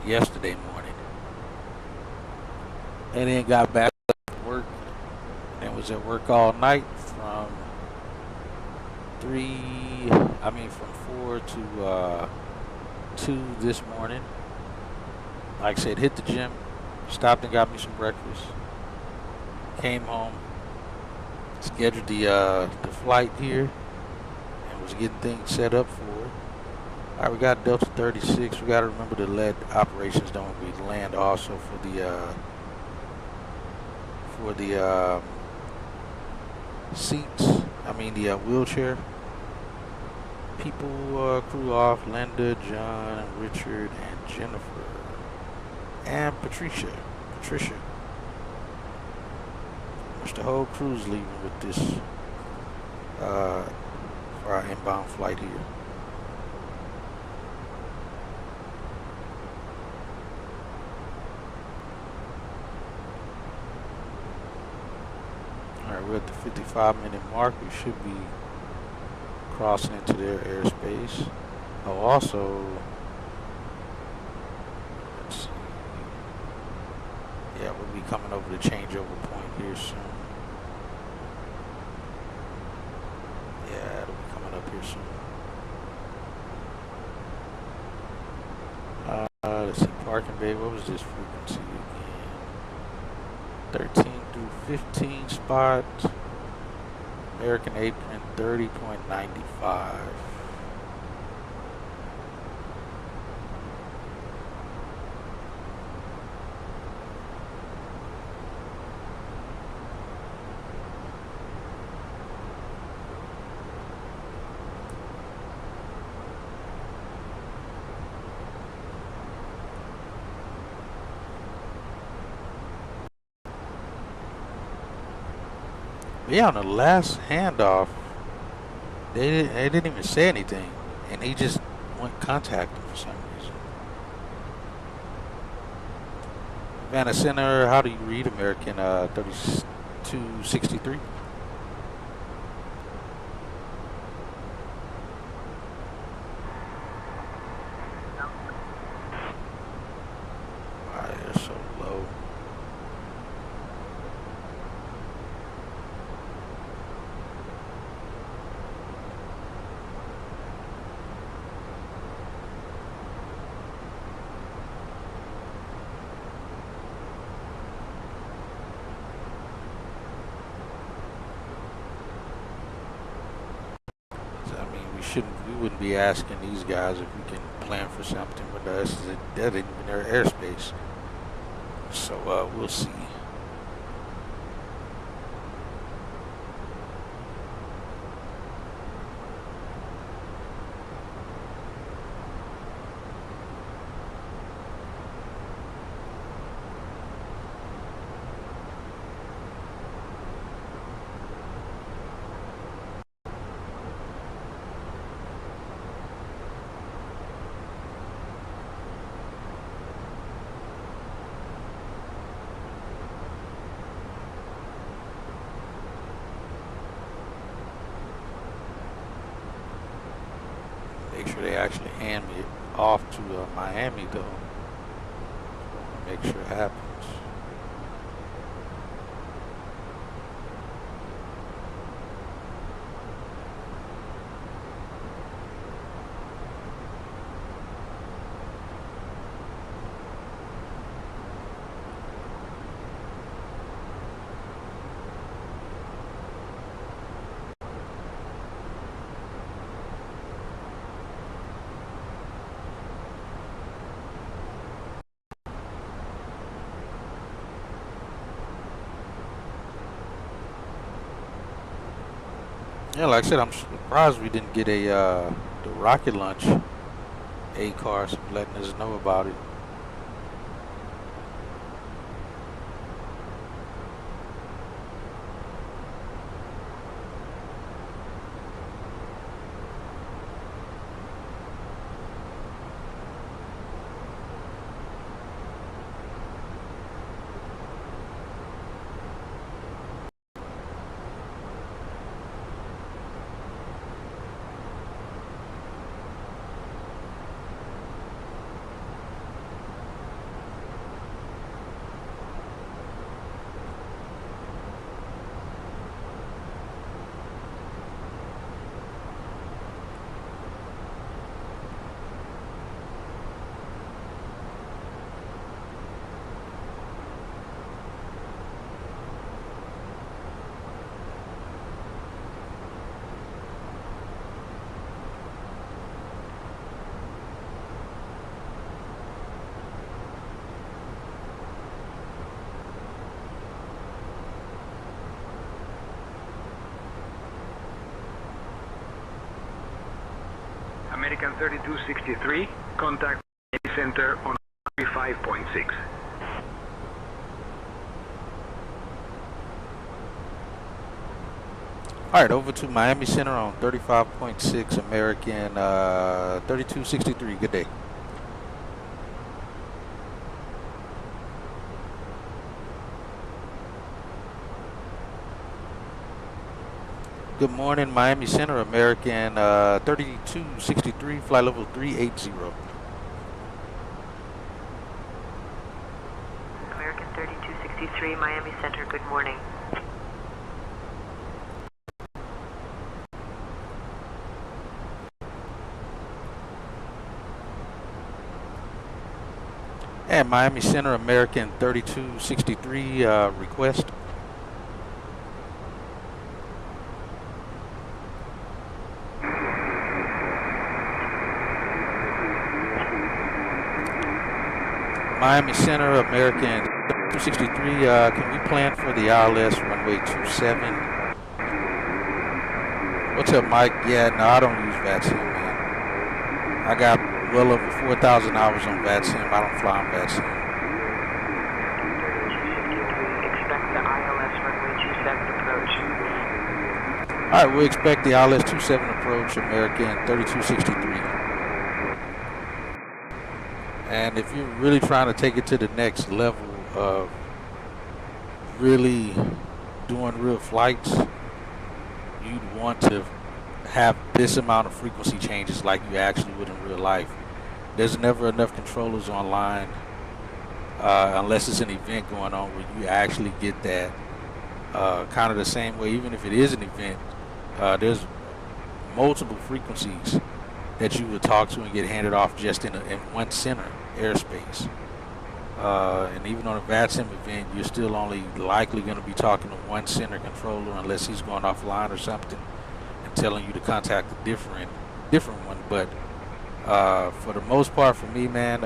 S1: yesterday morning. And then got back to work and was at work all night from 4 to 2 this morning. Like I said, hit the gym, stopped and got me some breakfast, came home, scheduled the flight here, and was getting things set up for it. All right, we got Delta 36. We got to remember to let operations know when we land also for the seats. I mean the wheelchair people, crew off. Linda, John, Richard, and Jennifer. And Patricia. Which the whole crew's leaving with this for our inbound flight here. Alright, we're at the 55-minute mark. We should be crossing into their airspace. Oh, also, let's see. Yeah, we'll be coming over the changeover point here soon. Yeah, it'll be coming up here soon. Let's see, parking bay. What was this frequency again? 13 through 15 spot. American apron 30.95. Yeah, on the last handoff, they didn't even say anything, and he just went contact him for some reason. Savannah Center, how do you read American 3263? Why they're so low? We wouldn't be asking these guys if we can plan for something with us. That isn't even their airspace. So we'll see. Make sure they actually hand me off to Miami, though. So I want to make sure it happens. Yeah, like I said, I'm surprised we didn't get the rocket launch ACARS letting us know about it.
S11: American 3263, contact center on 5.6.
S1: All right, over to Miami Center on 35.6 American 3263. Good day. Good morning, Miami Center, American 3263, flight level 380.
S12: American 3263, Miami Center, good morning.
S1: And Miami Center, American 3263, request. Miami Center, American 263, can we plan for the ILS runway 27? What's up, Mike? Yeah, no, I don't use VATSIM, man. I got well over 4,000 hours on VATSIM. I don't fly on VATSIM.
S12: Expect the ILS runway 27 approach.
S1: All right, we expect the ILS 27 approach, American 3263. And if you're really trying to take it to the next level of really doing real flights, you'd want to have this amount of frequency changes like you actually would in real life. There's never enough controllers online unless it's an event going on where you actually get that kind of the same way. Even if it is an event, there's multiple frequencies that you would talk to and get handed off just in one center airspace. And even on a VATSIM event, you're still only likely going to be talking to one center controller unless he's going offline or something and telling you to contact a different one. But for the most part, for me, man,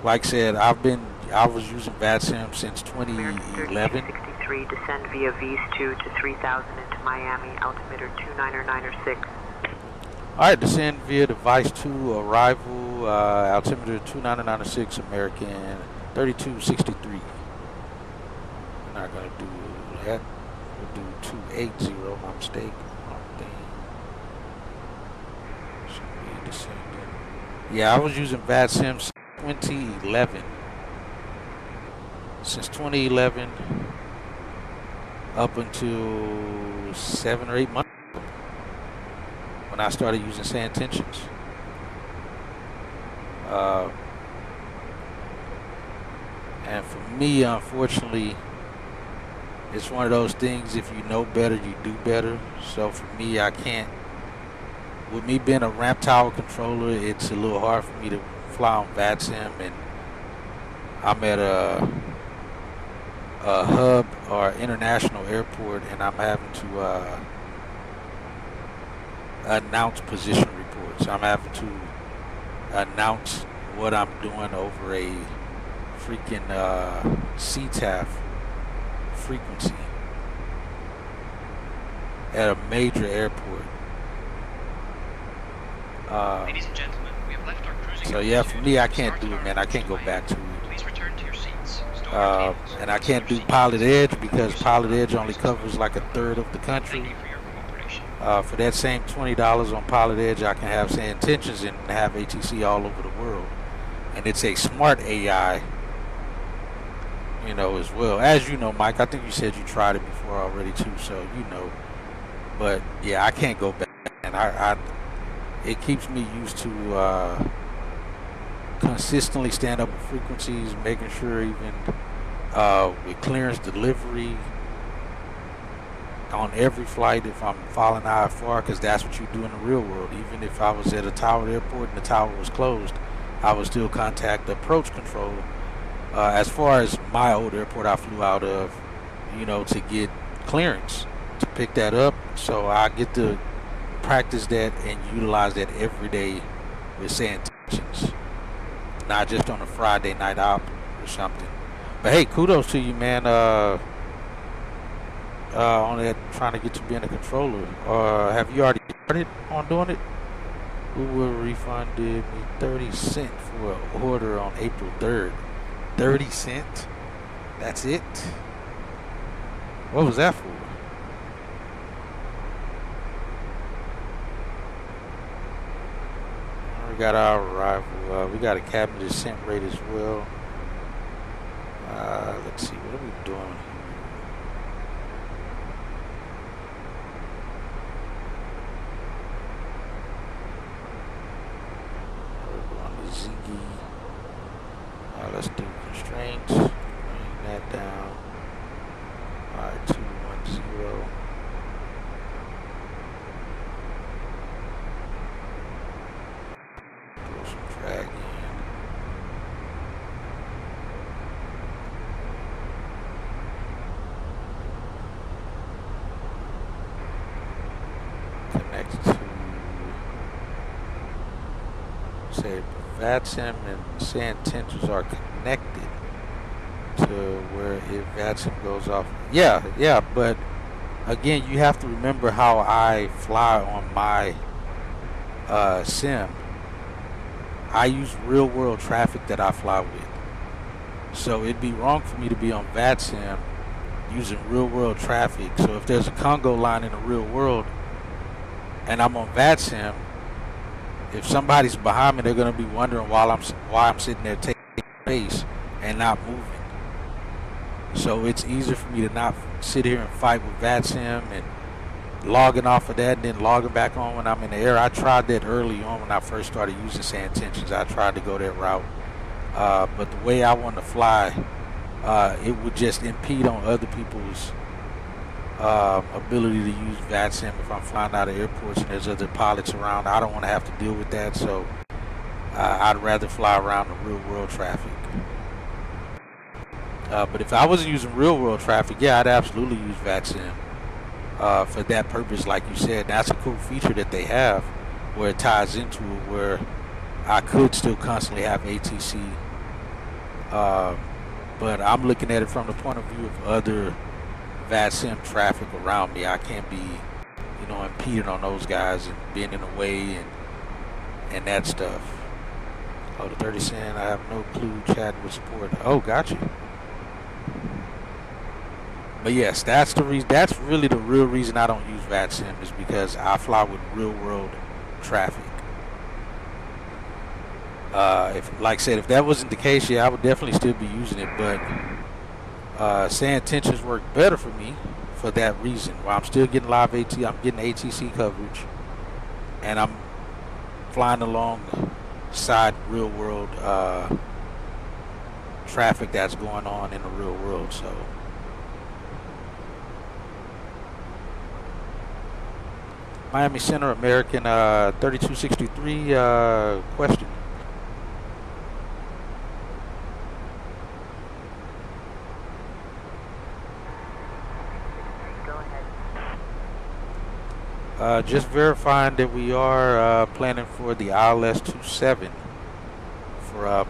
S1: like I said, I was using VATSIM since 2011.
S12: 63, descend via Vs2 to 3000 into Miami, altimeter 29906.
S1: All right, descend via device 2, arrival, altimeter 29906, American 3263. We're not going to do that. We'll do 280, my mistake. Should be descending. Yeah, I was using VATSIM since 2011. Since 2011 up until 7 or 8 months. When I started using Say Intentions. And for me, unfortunately, it's one of those things, if you know better, you do better. So for me, I can't, with me being a ramp tower controller, it's a little hard for me to fly on VATSIM, and I'm at a hub or international airport, and I'm having to announce position reports. I'm having to announce what I'm doing over a freaking CTAF frequency at a major airport.
S2: Ladies and gentlemen, we have left our cruising.
S1: So yeah, for me, I can't do it, man. I can't go back to it.
S2: Please return to your seats.
S1: And I can't do Pilot Edge because Pilot Edge only covers like a third of the country. For that same $20 on Pilot Edge, I can have Say Intentions and have ATC all over the world. And it's a smart AI, you know, as well. As you know, Mike, I think you said you tried it before already too, so you know. But yeah, I can't go back. And it keeps me used to consistently stand up with frequencies, making sure even with clearance delivery on every flight, if I'm following IFR, because that's what you do in the real world. Even if I was at a tower airport and the tower was closed, I would still contact the approach controller. As far as my old airport I flew out of, you know, to get clearance to pick that up. So I get to practice that and utilize that every day with Say Intentions, not just on a Friday night op or something. But hey, kudos to you, man. On that, trying to get you being a controller. Have you already started on doing it? Uber refunded me 30 cents for an order on April 3rd. 30 cents? That's it? What was that for? We got our arrival. We got a cabin descent rate as well. Let's see, what are we doing? Let's do constraints, bring that down. Alright, 210. Throw some drag in. Connect to, say, VATSIM and Say Intentions are connected to where if VATSIM goes off. Yeah, but again, you have to remember how I fly on my sim. I use real world traffic that I fly with. So it'd be wrong for me to be on VATSIM using real world traffic. So if there's a Congo line in the real world and I'm on VATSIM, if somebody's behind me, they're going to be wondering why I'm sitting there taking space and not moving. So it's easier for me to not sit here and fight with VATSIM and logging off of that and then logging back on when I'm in the air. I tried that early on when I first started using sand tensions. I tried to go that route. But the way I want to fly, it would just impede on other people's ability to use VATSIM if I'm flying out of airports and there's other pilots around. I don't want to have to deal with that, so I'd rather fly around the real world traffic. But if I wasn't using real world traffic, yeah, I'd absolutely use VATSIM for that purpose, like you said. That's a cool feature that they have where it ties into it, where I could still constantly have ATC. But I'm looking at it from the point of view of other VATSIM traffic around me. I can't be, impeding on those guys and being in the way and that stuff. Oh, the 30 cent, I have no clue, chatting with support. Oh, gotcha. But yes, that's the reason. That's really the real reason I don't use VATSIM, is because I fly with real world traffic. Like I said, if that wasn't the case, yeah, I would definitely still be using it. But sand tensions work better for me for that reason. While I'm still getting live AT, I'm getting ATC coverage, and I'm flying alongside real world traffic that's going on in the real world. So. Miami Center, American 3263, question.
S12: Go ahead.
S1: Just verifying that we are planning for the ILS 27 for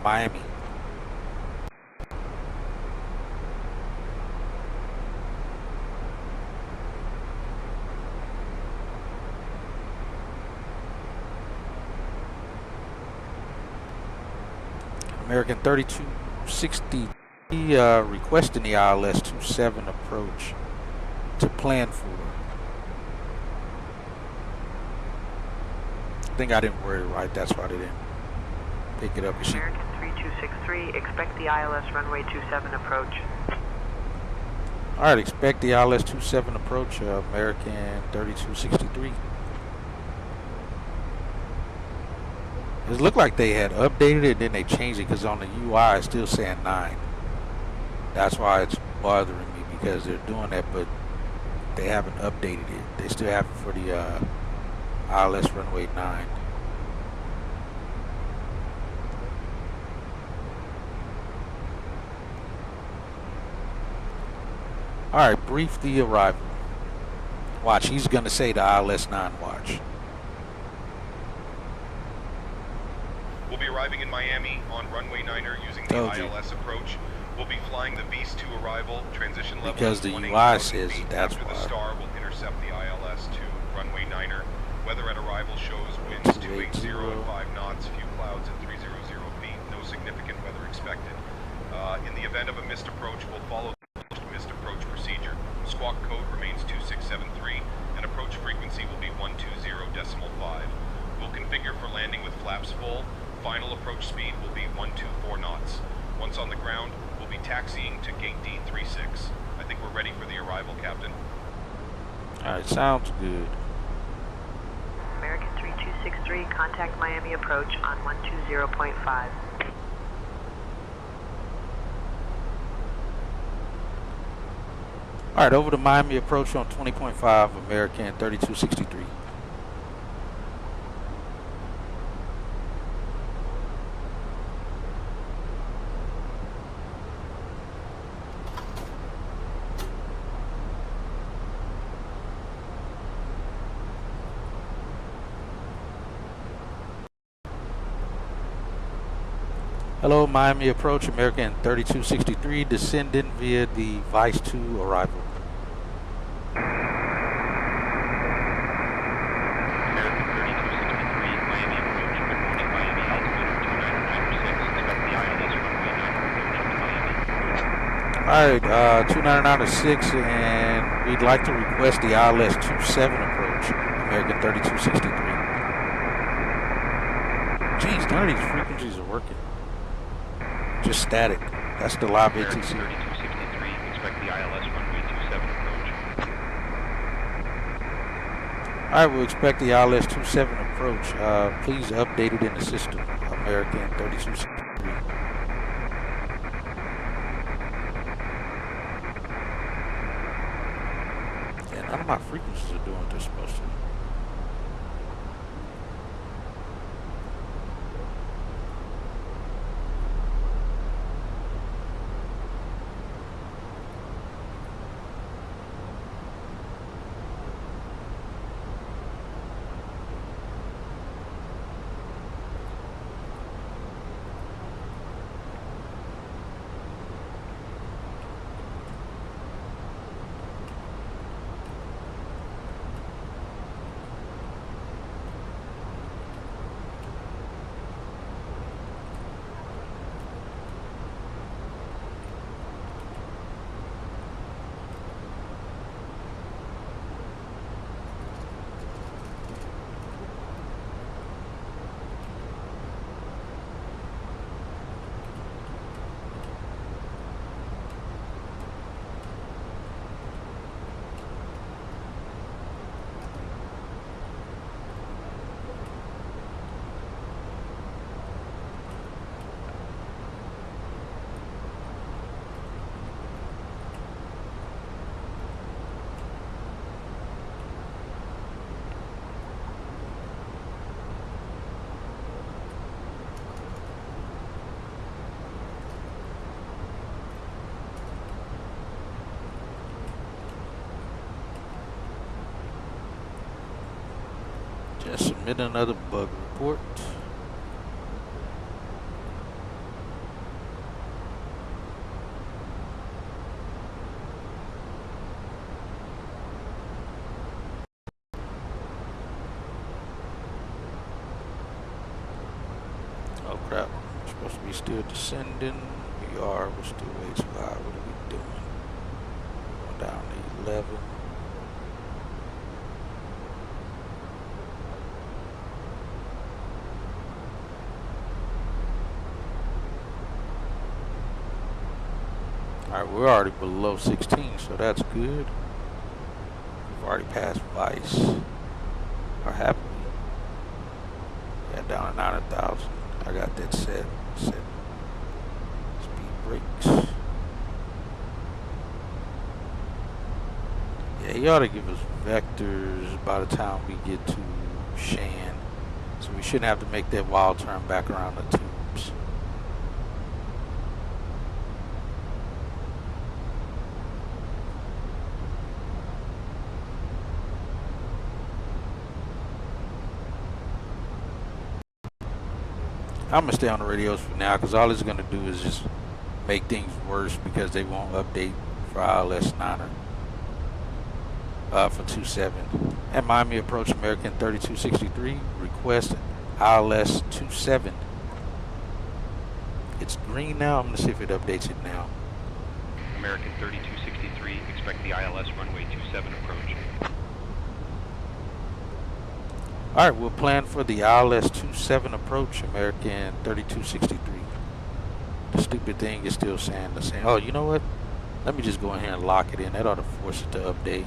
S1: Miami. American 3260 requesting the ILS 27 approach to plan for. I think I didn't word it right, that's why they didn't pick it up.
S12: American 3263, expect the ILS runway 27 approach.
S1: Alright, expect the ILS 27 approach, American 3263. It looked like they had updated it, then they changed it, because on the UI it's still saying 9. That's why it's bothering me, because they're doing that, but they haven't updated it. They still have it for the ILS runway 9. Alright, brief the arrival. Watch, he's going to say the ILS 9 watch.
S6: We'll be arriving in Miami on runway 9er using the ILS approach. We'll be flying the Beast 2 arrival, transition level.
S1: Because the UI says that's
S6: after
S1: why.
S6: The Star will intercept the ILS to runway 9er. Weather at arrival shows winds 280 and 5 knots, few clouds at 300 feet. No significant weather expected. In the event of a missed approach, we'll follow the missed approach procedure. Squawk code remains 2673, and approach frequency will be 120.5. We'll configure for landing with flaps full. Final approach speed will be 124 knots. Once on the ground, we'll be taxiing to gate D36. I think we're ready for the arrival, Captain.
S1: Alright, sounds good.
S12: American 3263, contact Miami approach on 120.5.
S1: Alright, over to Miami approach on 20.5, American 3263. Hello, Miami approach, American 3263, descending via the Vice 2 arrival.
S13: American 3263, Miami approach. Good morning, Miami, altimeter 29906. Expect the ILS runway 9.
S1: Alright, 29906, and we'd like to request the ILS 27 approach, American 3263. Geez, none of these frequencies are working. Just static. That's the live
S6: American
S1: ATC.
S6: 3263, expect the ILS runway 27 approach.
S1: Alright, we'll expect the ILS 27 approach. Please update it in the system, American 3263. Yeah, none of my frequencies are doing what they're supposed to. Just submit another bug report. Oh crap, we're supposed to be still descending. We are, we're still way too high. What are we doing? Going down to 11. Alright, we're already below 16, so that's good. We've already passed Vice. Or have we? Yeah, down to 9,000. I got that set. Speed brakes. Yeah, he ought to give us vectors by the time we get to Shan. So we shouldn't have to make that wild turn back around the tubes. I'm going to stay on the radios for now because all it's going to do is just make things worse because they won't update for ILS 9er for 27. At Miami approach American 3263, request ILS 27. It's green now. I'm going to see if it updates it now.
S6: American 3263, expect the ILS runway 27 approach.
S1: Alright, we'll plan for the ILS 27 approach, American 3263. The stupid thing is still saying the same. Oh, you know what? Let me just go in here and lock it in. That ought to force it to update.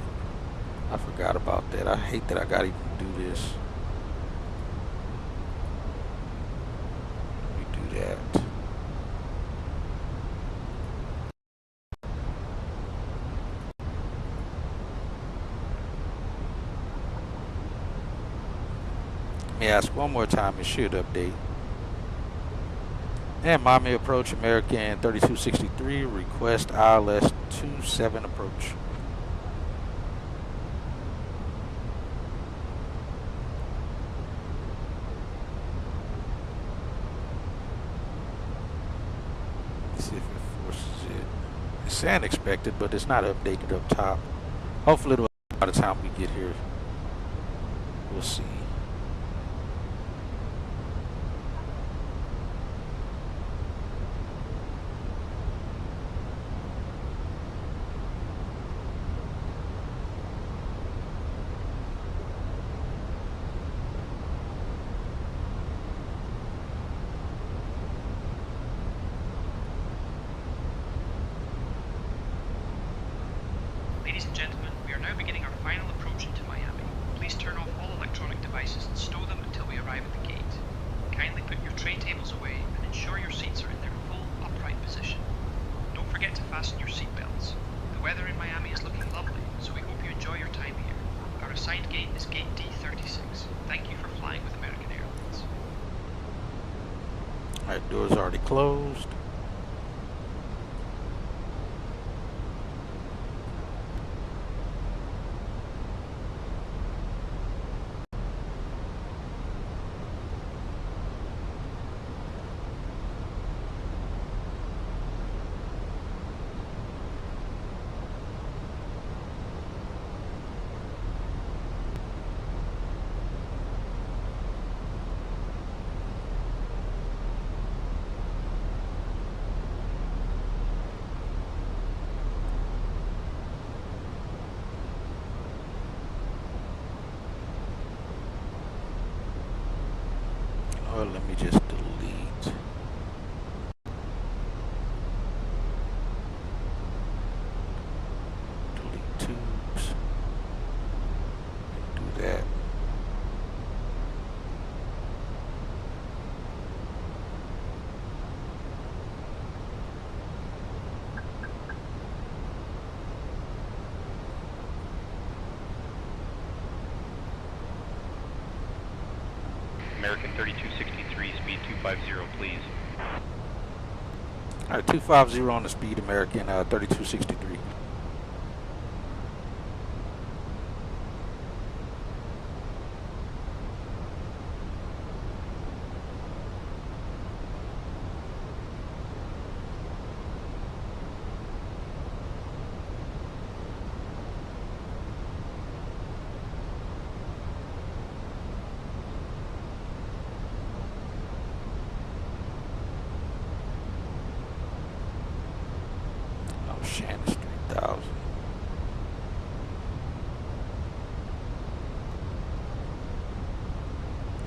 S1: I forgot about that. I hate that I gotta even do this. Let me do that. Let me ask one more time. It should update. And Miami approach American 3263. Request ILS 27 approach. Let's see if it forces it. It's saying expected, but it's not updated up top. Hopefully it'll by the time we get here. We'll see.
S2: Ladies and gentlemen, we are now beginning our final approach into Miami. Please turn off all electronic devices and stow them until we arrive at the gate. Kindly put your tray tables away and ensure your seats are in their full upright position. Don't forget to fasten your seat belts. The weather in Miami is looking lovely, so we hope you enjoy your time here. Our assigned gate is gate D36. Thank you for flying with American Airlines.
S1: Alright, doors already closed. Let me just delete. Delete tubes. Do that.
S13: American 3263, speed 250, please.
S1: Alright, 250 on the speed, American 3263. Shannon 3000.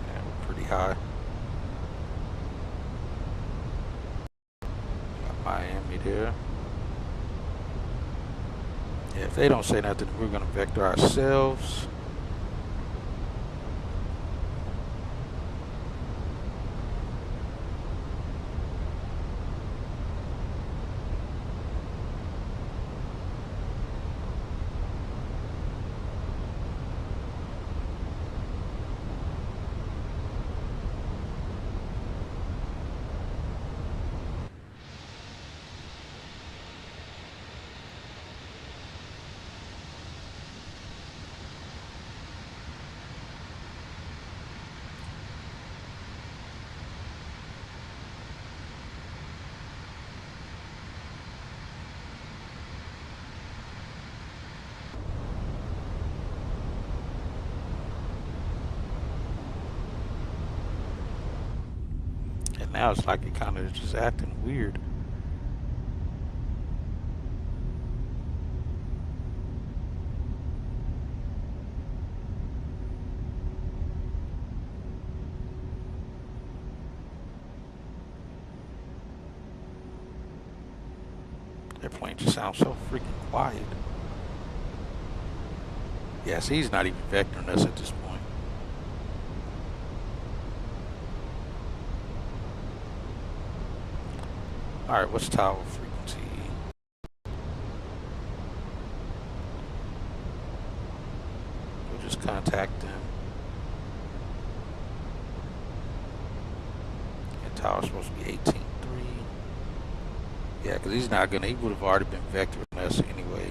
S1: Yeah, we're pretty high. Got Miami there. Yeah, if they don't say nothing, we're gonna vector ourselves. And now it's like it kind of just acting weird. That plane just sounds so freaking quiet. Yes, he's not even vectoring us at this point. Alright, what's tower frequency? We'll just contact them. And tower's supposed to be 18.3. Yeah, because he's not gonna, he would have already been vectoring us anyway.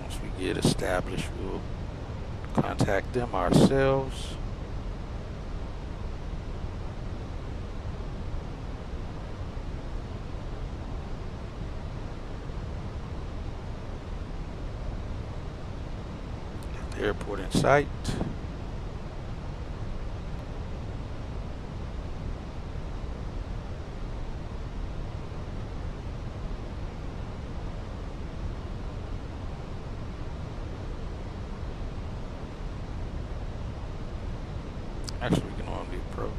S1: Once we get established, we'll contact them ourselves. Got the airport in sight. Actually, we can only approach.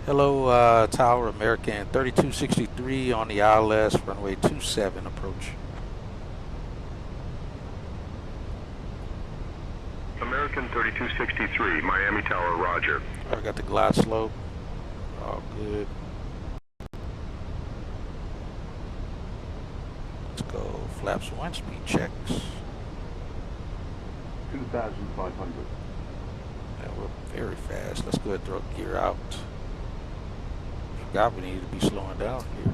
S1: Hello, Tower, American 3263 on the ILS, runway 27 approach.
S7: American 3263, Miami Tower, roger.
S1: I got the glide slope. All good. Let's go flaps 1, speed checks.
S7: 2,500.
S1: And we're very fast. Let's go ahead and throw gear out. Forgot we needed to be slowing down here.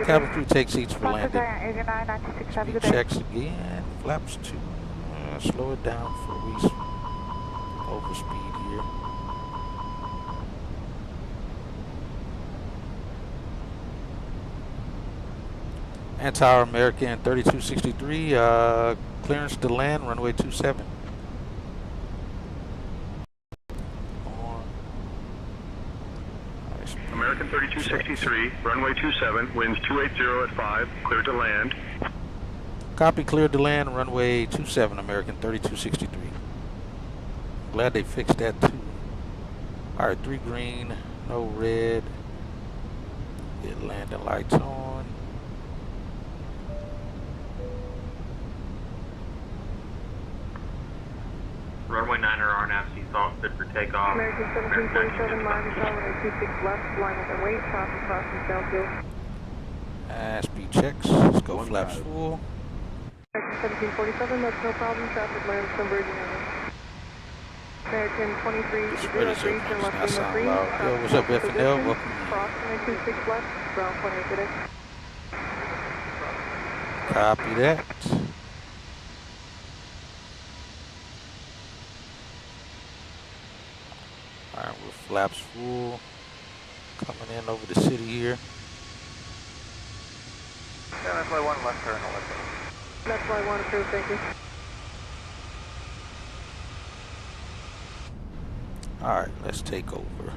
S1: Cabin crew takes seats for landing. Speed checks again. Flaps 2. Slow it down for we overspeed here. And Tower American 3263. Clearance to land, runway 27.
S7: American 3263, runway 27, winds 280 at 5, clear to land.
S1: Copy, cleared to land, runway 27, American 3263. Glad they fixed that too. Alright, 3 green, no red. Get landing lights on.
S4: Runway 9er RNAV, seatbelt fit for takeoff.
S12: American 1747, Miami Tower, 26 left, line up and wait, traffic crossing downfield.
S1: And speed checks, let's go flaps full.
S12: American 1747, that's no problem, traffic lands converging on us. American 2303, turn left lima 3.
S1: Yo, what's up, FNL? Welcome.
S12: Crossing 26 left, ground 28 today.
S1: Copy that. Alright, we're flaps full. Coming in over the city here.
S11: Yeah, that's why I want left turn, left turn.
S12: That's why I want to approve, thank you.
S1: Alright, let's take over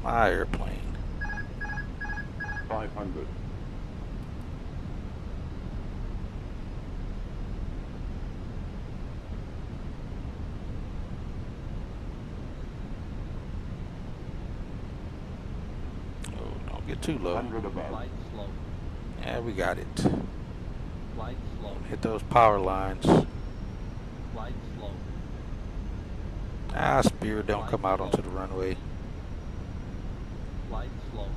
S1: my airplane.
S7: 500.
S1: Get too low. Yeah, we got it. Hit those power lines. Ah, Spirit don't come out onto the runway.
S14: Flight slow.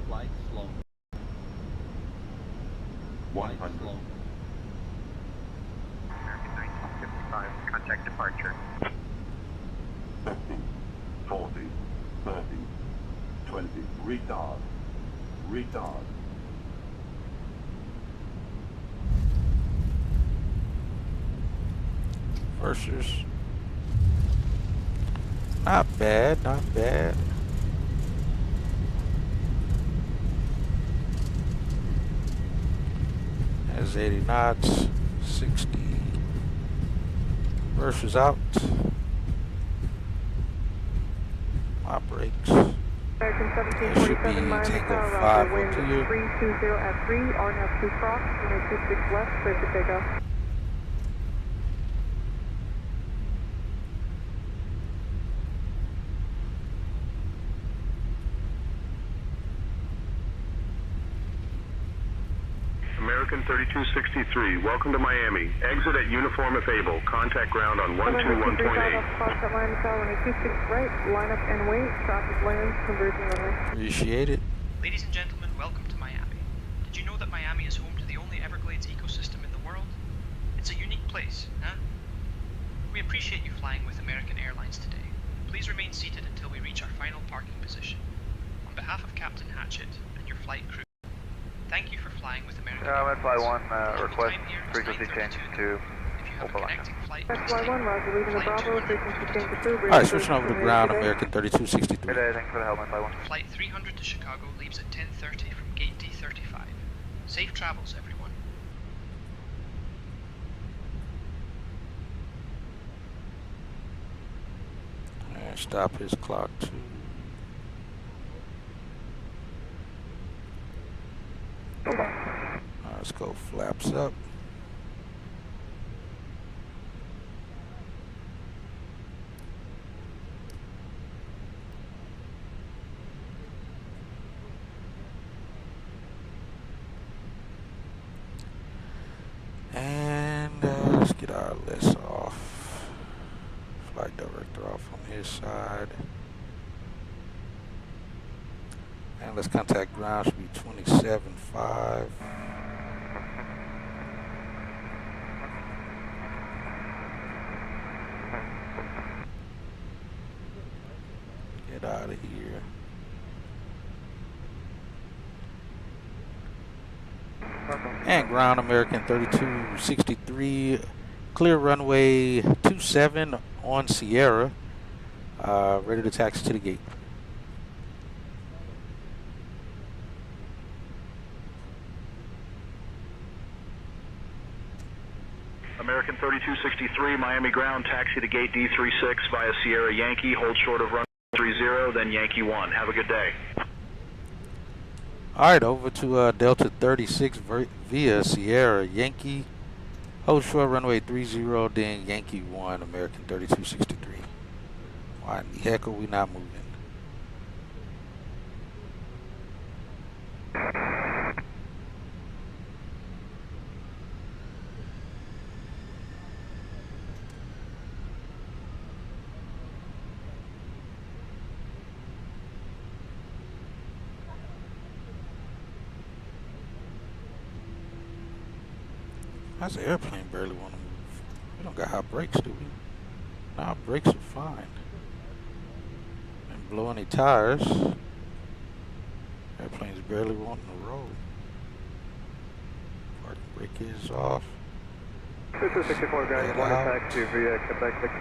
S14: Flight slow.
S7: 100.
S10: American 1955, contact departure.
S7: 50, 40, 30, 20, retard, retard.
S1: Versers. Not bad, not bad. Has 80 knots, 60. Versers out. My brakes.
S12: American
S1: It should be
S12: 1747, Miami
S1: Tango
S12: Tower,
S1: 5
S12: wind
S1: onto you.
S12: 320 at 3, RNAV 2 cross, runway 26 left, clear for takeoff.
S7: American 3263, welcome to Miami. Exit at uniform if able. Contact ground on 121.8.
S12: Contact Miami Tower, runway 26 right, line up and wait, traffic lands, converging runway.
S1: Appreciate it.
S2: Ladies and gentlemen, welcome to Miami. Did you know that Miami is home to the only Everglades ecosystem in the world? It's a unique place, huh? We appreciate you flying with American Airlines today. Please remain seated until we reach our final parking position. On behalf of Captain Hatchett and your flight crew, thank you for flying with American Airlines.
S11: Fly 1, request frequency change to
S2: Connecting flight.
S12: That's fly 1, Roger, leaving the Bravo, frequency change to True.
S1: Alright, switching over to ground, American 3263.
S11: Good day, thanks for the help, Fly 1.
S2: Flight 300 to Chicago leaves at 10:30 from gate D35. Safe travels, everyone.
S1: And stop his clock too. Let's go flaps up. And let's get our list off. Flight director off on his side. And let's contact ground, should be 27.5. Get out of here. And ground American 3263, clear runway 27 on Sierra, ready to taxi to the gate.
S14: American 3263, Miami ground, taxi to gate D36 via Sierra Yankee, hold short of runway 30, then Yankee 1. Have a good day.
S1: All right, over to Delta 36 via Sierra Yankee, hold short runway 30, then Yankee 1, American 3263. Why in the heck are we not moving? How's the airplane barely want to move? We don't got hot brakes, do we? No, our brakes are fine. And blow any tires. Airplane's barely wanting to roll. Parking brake is off.
S15: 2264 guys, one taxi via Quebec.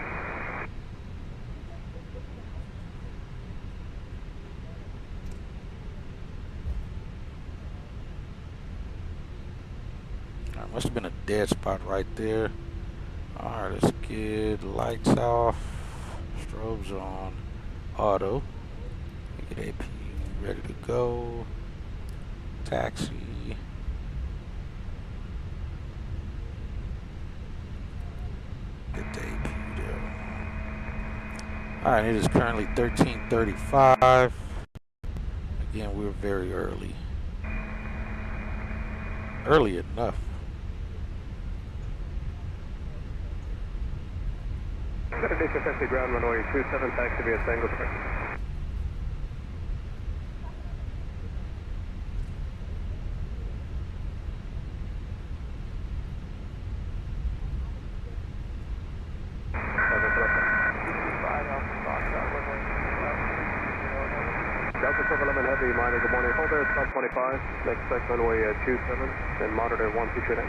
S1: Must have been a dead spot right there. Alright, let's get lights off. Strobes on auto. Get AP ready to go. Taxi. Get the AP there. Alright, it is currently 13:35. Again, we're very early. Early enough.
S15: Taxi ground runway 27, taxi via Tango Square. Delta 711 Heavy, minor, good morning. Hold there, stop 25. Expect runway 27, then monitor 1229.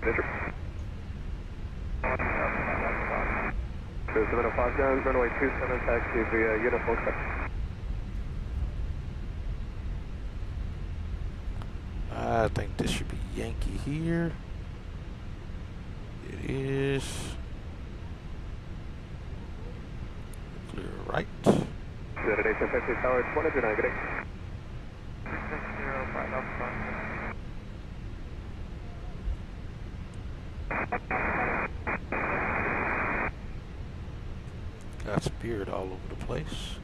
S15: District. 705 down, runway 27, taxi via Uniform Quebec.
S1: I think this should be Yankee here. It is. Clear right.
S15: Saturday, Taxi Tower 129, good day. 605
S1: Got spirit all over the place.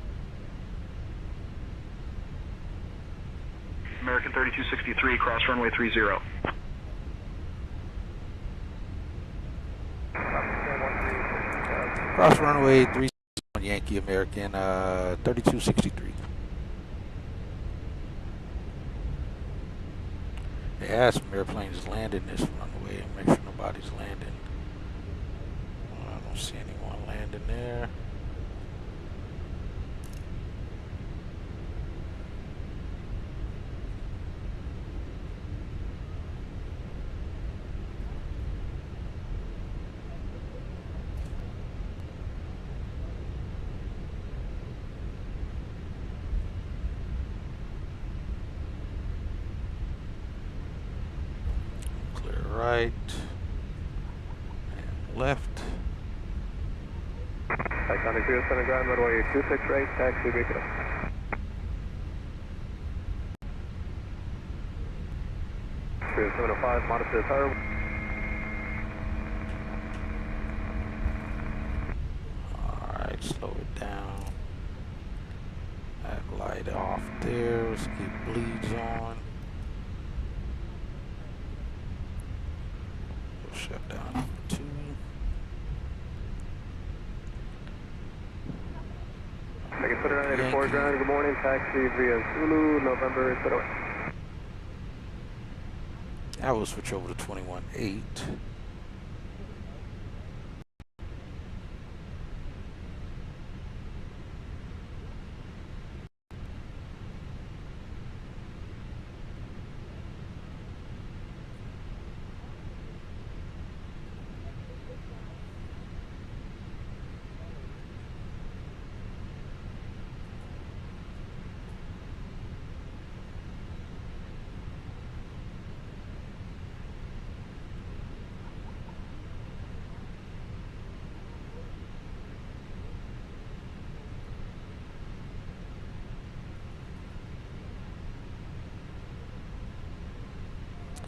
S14: American 3263, cross runway 30.
S1: Cross runway 30 on Yankee American 3263. They had some airplanes landing this runway and make sure nobody's landing. I don't see anyone landing there. Right and left.
S15: Iconic 07 ground, runway 26 right, taxi vehicle. Cruise 705, monitor the tower.
S1: Alright, slow it down. That light off there. Let's keep bleeds on. We'll shut down number 2.
S15: I can put it on 84 ground. Good morning, taxi via Zulu, November, put away.
S1: I will switch over to 21.8.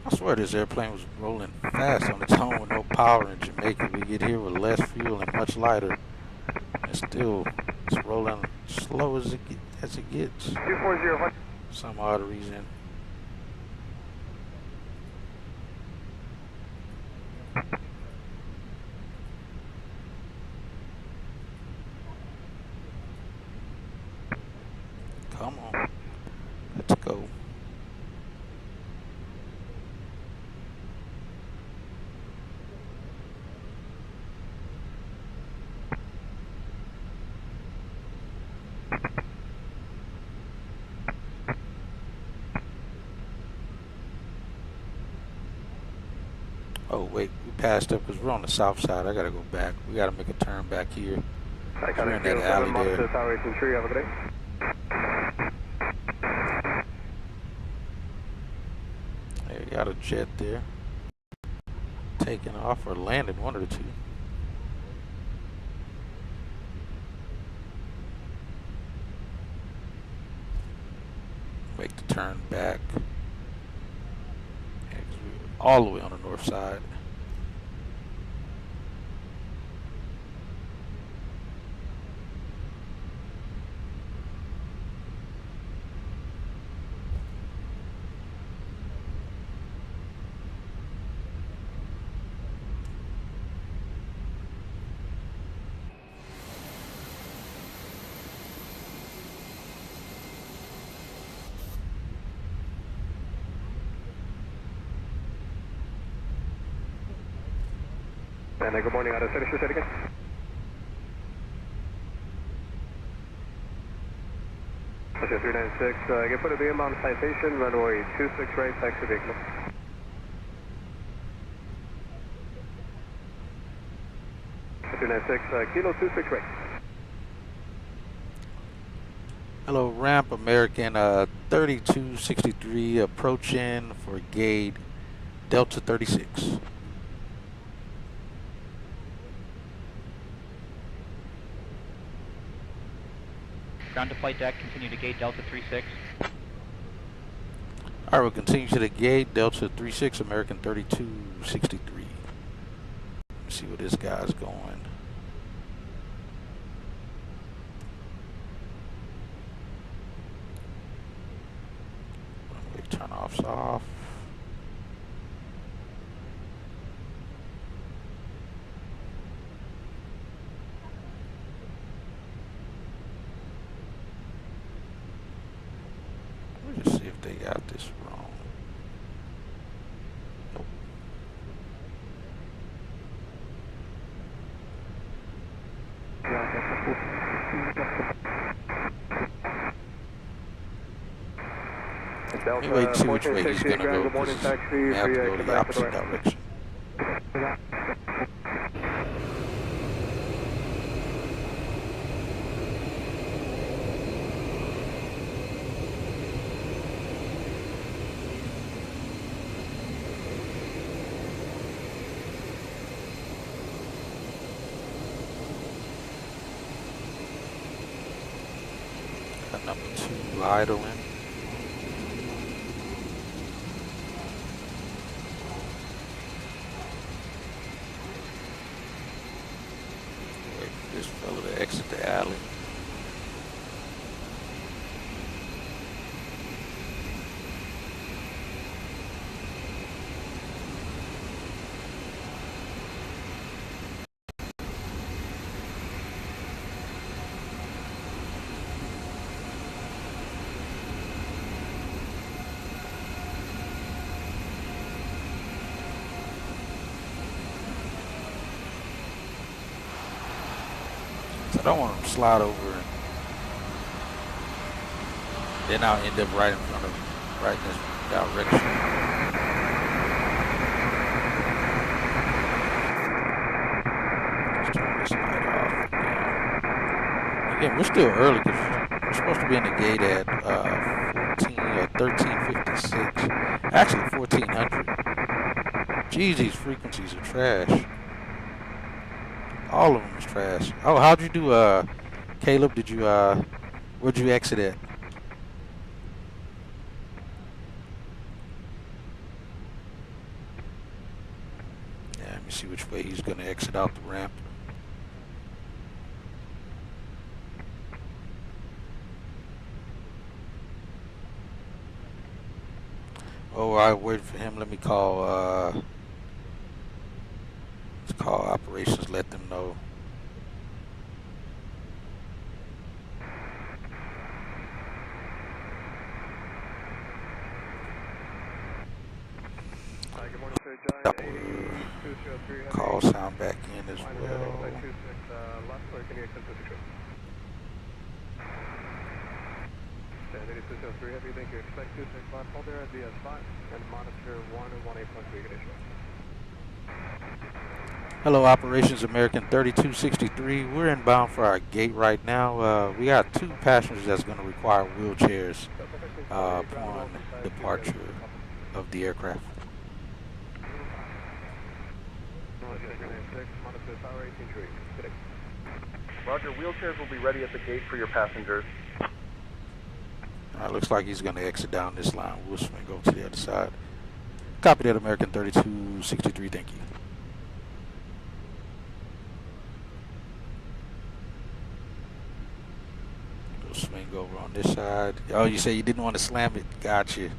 S1: I swear this airplane was rolling fast on its own with no power in Jamaica. We get here with less fuel and much lighter. And still, it's rolling slow as it gets.
S15: 240.
S1: Some odd reason. Come on. Let's go. Oh wait, we passed up because we're on the south side. I gotta go back. We gotta make a turn back here. We're in that alley there.
S15: Have a good day.
S1: There, you got a jet there. Taking off or landing, one of the two. Make the turn back. All the way on the north side.
S15: And good morning, out of finish your set again. Okay, 396, I can put a beam on citation, runway 26 right, taxi vehicle. Kilo 26 right.
S1: Hello, ramp American 3263 approaching for gate Delta 36.
S13: Ground to flight deck, continue to gate Delta 36.
S1: Alright, we'll continue to the gate Delta 36 American 3263. Let's see where this guy's going. Runway turn-offs off. Let me just see if they got this wrong. Nope. Let me wait and see which way he's going to go, because we have to go the opposite direction. Number 2 idling. Wait for this fella to exit the alley. I don't want to slide over and then I'll end up right in front of him, right in this direction. Let's turn this light off. Yeah. Again, we're still early because we're supposed to be in the gate at 1356. Actually, 1400. Geez, these frequencies are trash. All of them is trash. Oh, how'd you do, Caleb? Did you, where'd you exit at? Yeah, let me see which way he's gonna exit out the ramp. Oh, I waited for him. Let me call, let's call operations, let them know.
S15: Good morning, sir. John, 8203.
S1: Call sound back in as well.
S15: Last clear, can you accept the trip? 8203 Heavy, thank you. Expect 265, hold there at the spot and monitor 118.3 ignition.
S1: Hello, Operations American 3263. We're inbound for our gate right now. We got 2 passengers that's going to require wheelchairs upon departure of the aircraft.
S15: Roger, wheelchairs will be ready at the gate for your passengers.
S1: Looks like he's going to exit down this line. We'll swing over to the other side. Copy that, American 3263. Thank you. We'll swing over on this side. Oh, you say you didn't want to slam it. Gotcha.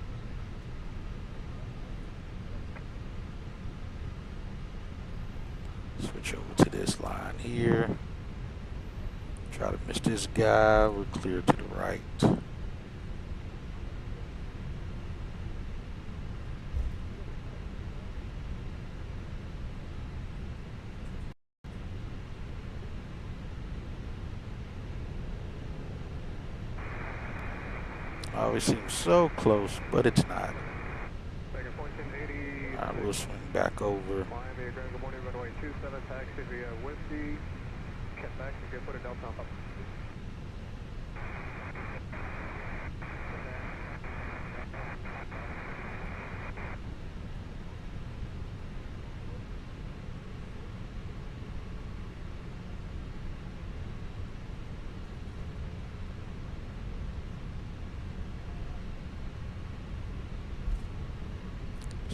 S1: Switch over to this line here. Try to miss this guy. We're clear to the right. Always seems so close, but it's not. Alright, we'll swing back over.
S15: Miami, good morning, runway 27, taxi via Whiskey. Get back, you can put a Delta up.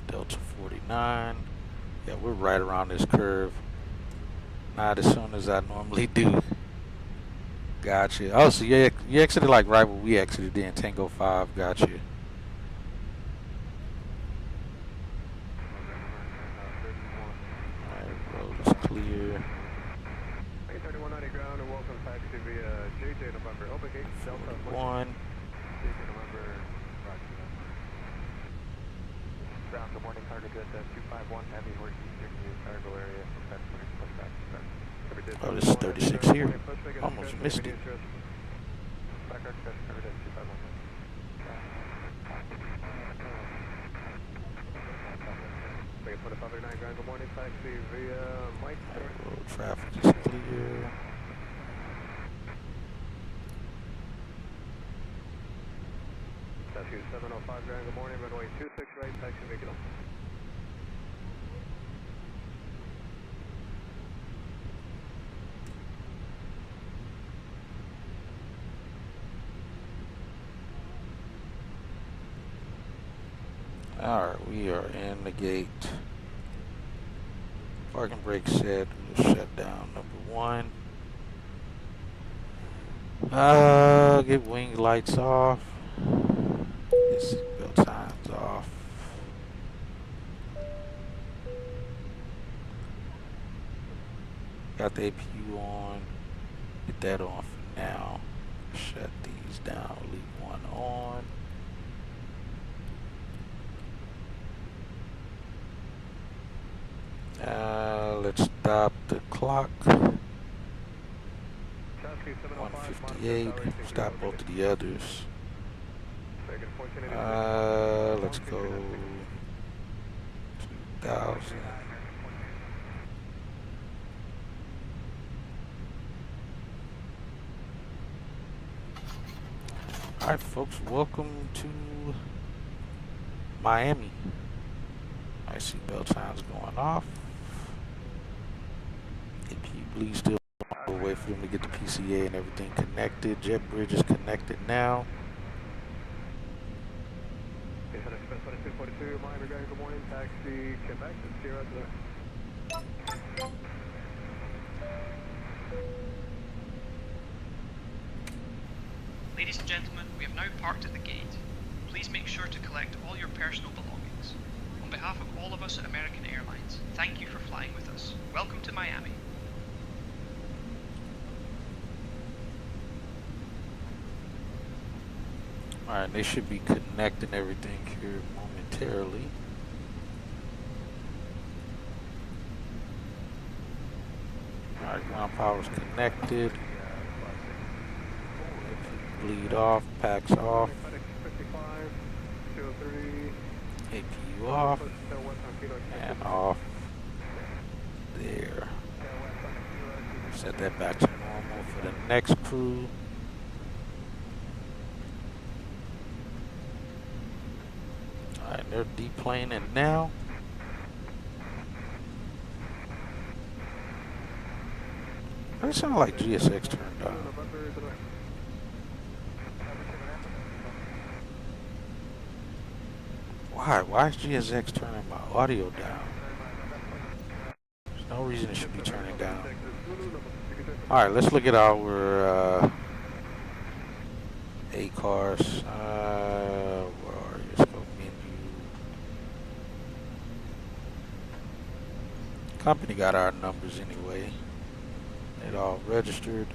S1: Delta 49. Yeah, we're right around this curve. Not as soon as I normally do. Gotcha. Oh, so you exited like right where we exited then, Tango 5. Gotcha. Alright, road is clear.
S15: 3190 ground and welcome taxi via JJ November. Open gate, Delta
S1: 1.
S15: JJ November, roger that. Ground, good morning, target at 251 heavy horse eastern to cargo area.
S1: Oh, this is 36 here. Almost missed it.
S15: Good morning, taxi via Mike.
S1: Road traffic is clear.
S15: Taxi 705 Grand, good morning, runway 26 right, taxi vehicle.
S1: Alright, we are in the gate. Parking brake set. We'll shut down number 1. Get wing lights off. Get seatbelt signs off. Got the APU on. Get that on for now. Shut these down. Leave one on. Let's stop the clock. 158. Stop both of the others. Let's go 2000. Alright folks, welcome to Miami. I see belt signs going off. APU bleed still away for them to get the PCA and everything connected. Jet bridge is connected now.
S15: Miami, good morning, taxi, Quebec, 0 to
S2: Ladies and gentlemen, we have now parked at the gate. Please make sure to collect all your personal belongings. On behalf of all of us at American Airlines, thank you for flying with us. Welcome to Miami.
S1: Alright, they should be connecting everything here momentarily. Alright, ground power's connected. Bleed off, packs off. APU off. And off. There. Set that back to normal for the next crew. Alright, they're deplaning now. They sound like GSX turned on. Why? Why is GSX turning my audio down? There's no reason it should be turning down. Alright, let's look at our ACARs. Where are you? Let's go menu. Company got our numbers anyway. It all registered.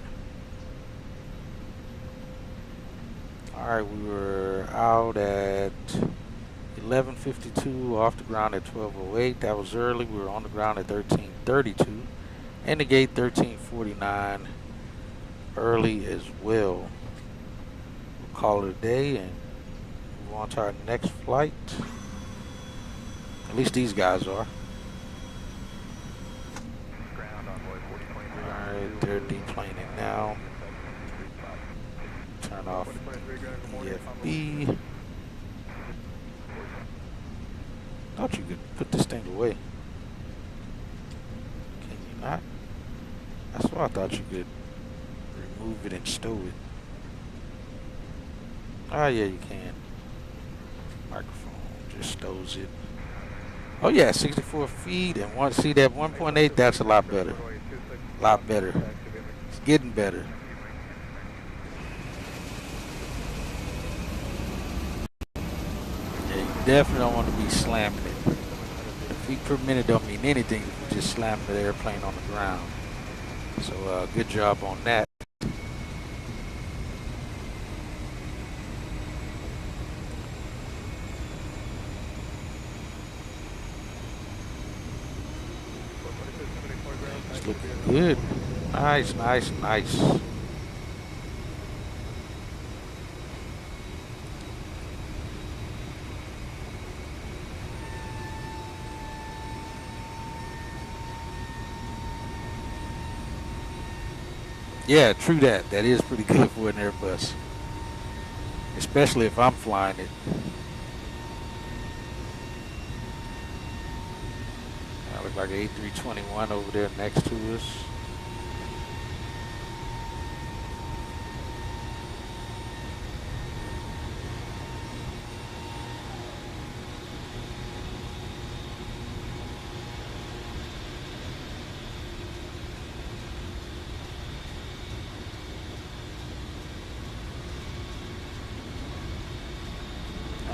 S1: Alright, we were out at 11:52, off the ground at 12:08. That was early. We were on the ground at 13:32. And the gate 13:49, early as well. We'll call it a day and move on to our next flight. At least these guys are. Alright, they're deplaning now. Turn off EFB. Thought you could put this thing away. Can you not? That's why I thought you could remove it and stow it. Ah, yeah, you can. Microphone just stows it. Oh yeah, 64 feet and one. See that 1.8? That's a lot better. A lot better. It's getting better. Yeah, you definitely don't want to be slamming it. Feet per minute don't mean anything if you just slam the airplane on the ground. So good job on that. It's looking good. Nice, nice, nice. Yeah, true that. That is pretty good for an Airbus. Especially if I'm flying it. That looks like an A321 over there next to us.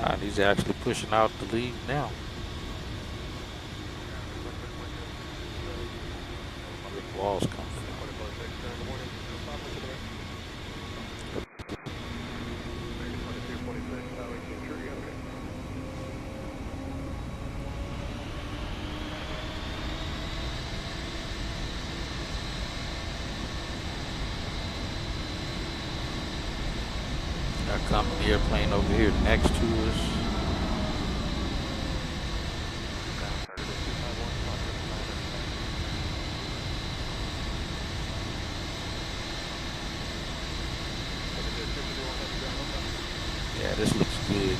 S1: And he's actually pushing out the lead now. Good walls coming. Got a company airplane over here next to us. Yeah, this looks good.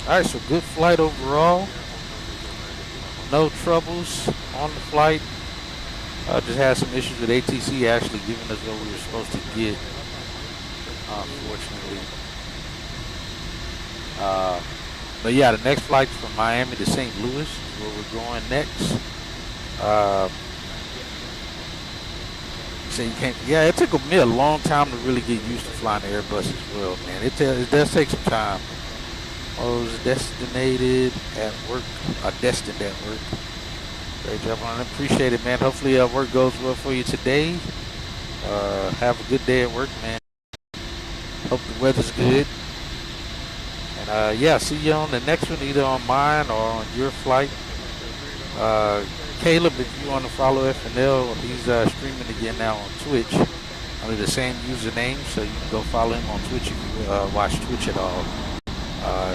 S1: All right, so good flight overall. No troubles on the flight. Just had some issues with ATC actually giving us what we were supposed to get, unfortunately. But yeah, the next flight's from Miami to St. Louis, where we're going next. So you can't. Yeah, it took me a long time to really get used to flying the Airbus as well, man. It does take some time. I was destined at work. Destined at work. Great job on it. Appreciate it, man. Hopefully work goes well for you today. Have a good day at work, man. Hope the weather's good. And yeah, see you on the next one, either on mine or on your flight. Caleb, if you want to follow FNL, he's streaming again now on Twitch under the same username, so you can go follow him on Twitch if you watch Twitch at all.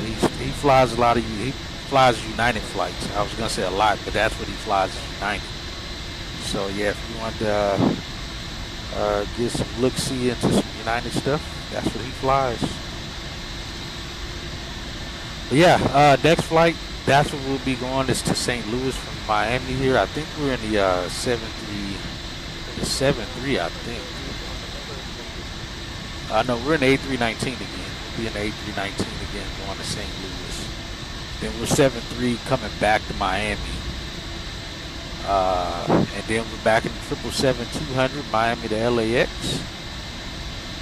S1: He flies he flies United flights. I was gonna say a lot, but that's what he flies, is United. So yeah, if you want to get some look-see into some United stuff, that's what he flies. But yeah, next flight, that's where we'll be going, is to St. Louis from Miami here. I think we're in the 7-3, I think. No, we're in the A319 again. We'll be in the A319 again going to St. Louis. Then we're 7-3 coming back to Miami. And then we're back in the 777-200, Miami to LAX.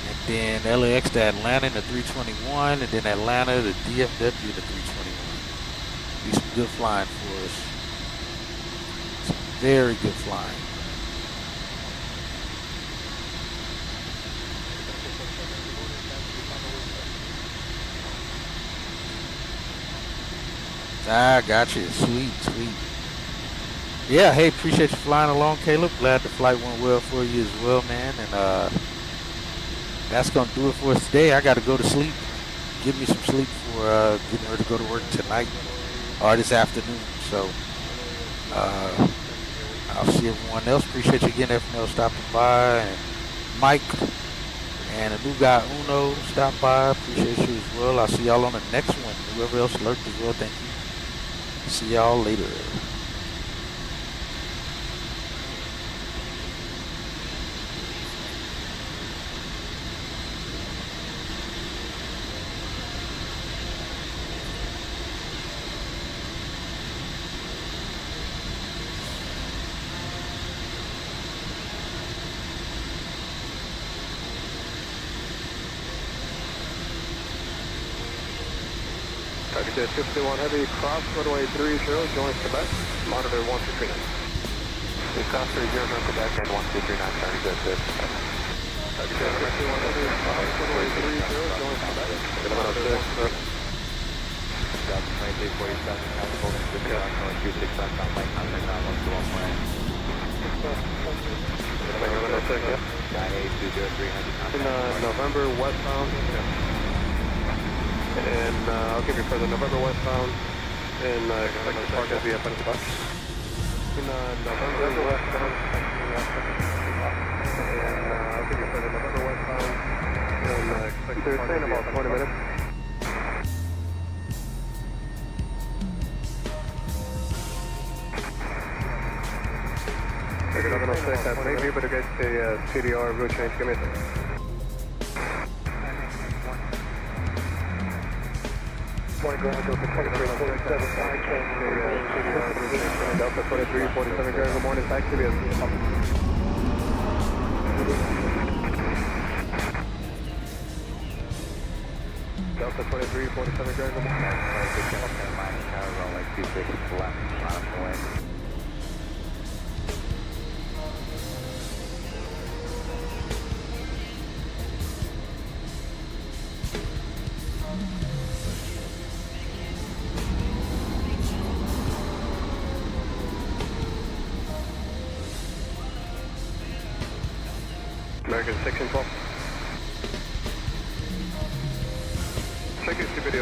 S1: And then LAX to Atlanta in the 321, and then Atlanta to DFW to 321. Be some good flying for us. Some very good flying. Ah, gotcha. Sweet, sweet. Yeah, hey, appreciate you flying along, Caleb. Glad the flight went well for you as well, man. And that's going to do it for us today. I got to go to sleep. Give me some sleep for getting ready to go to work tonight or this afternoon. So I'll see everyone else. Appreciate you again, FNL, stopping by. And Mike and a new guy, Uno, stopped by. Appreciate you as well. I'll see y'all on the next one. Whoever else lurked as well, thank you. See y'all later.
S15: Target 51 Heavy, cross runway 30, join Quebec, monitor 1239. Cross 30, join Quebec and 1239, target 51 Heavy, cross runway 30, join Quebec, 106. 2023-47, Capital, and 265, contact now, 121. In November westbound. And I'll give you further November westbound and expect to park at VFN Quebec. In November westbound, and I'll give you further November westbound and expect to stay in about 20 minutes. Figure 1106, I may be able to get a CDR route change. Give me a second. Delta 2347, good morning, taxi. Delta 2347, going to Miami Tower, runway 26 left, on the way. American 6 and 12. Check your video.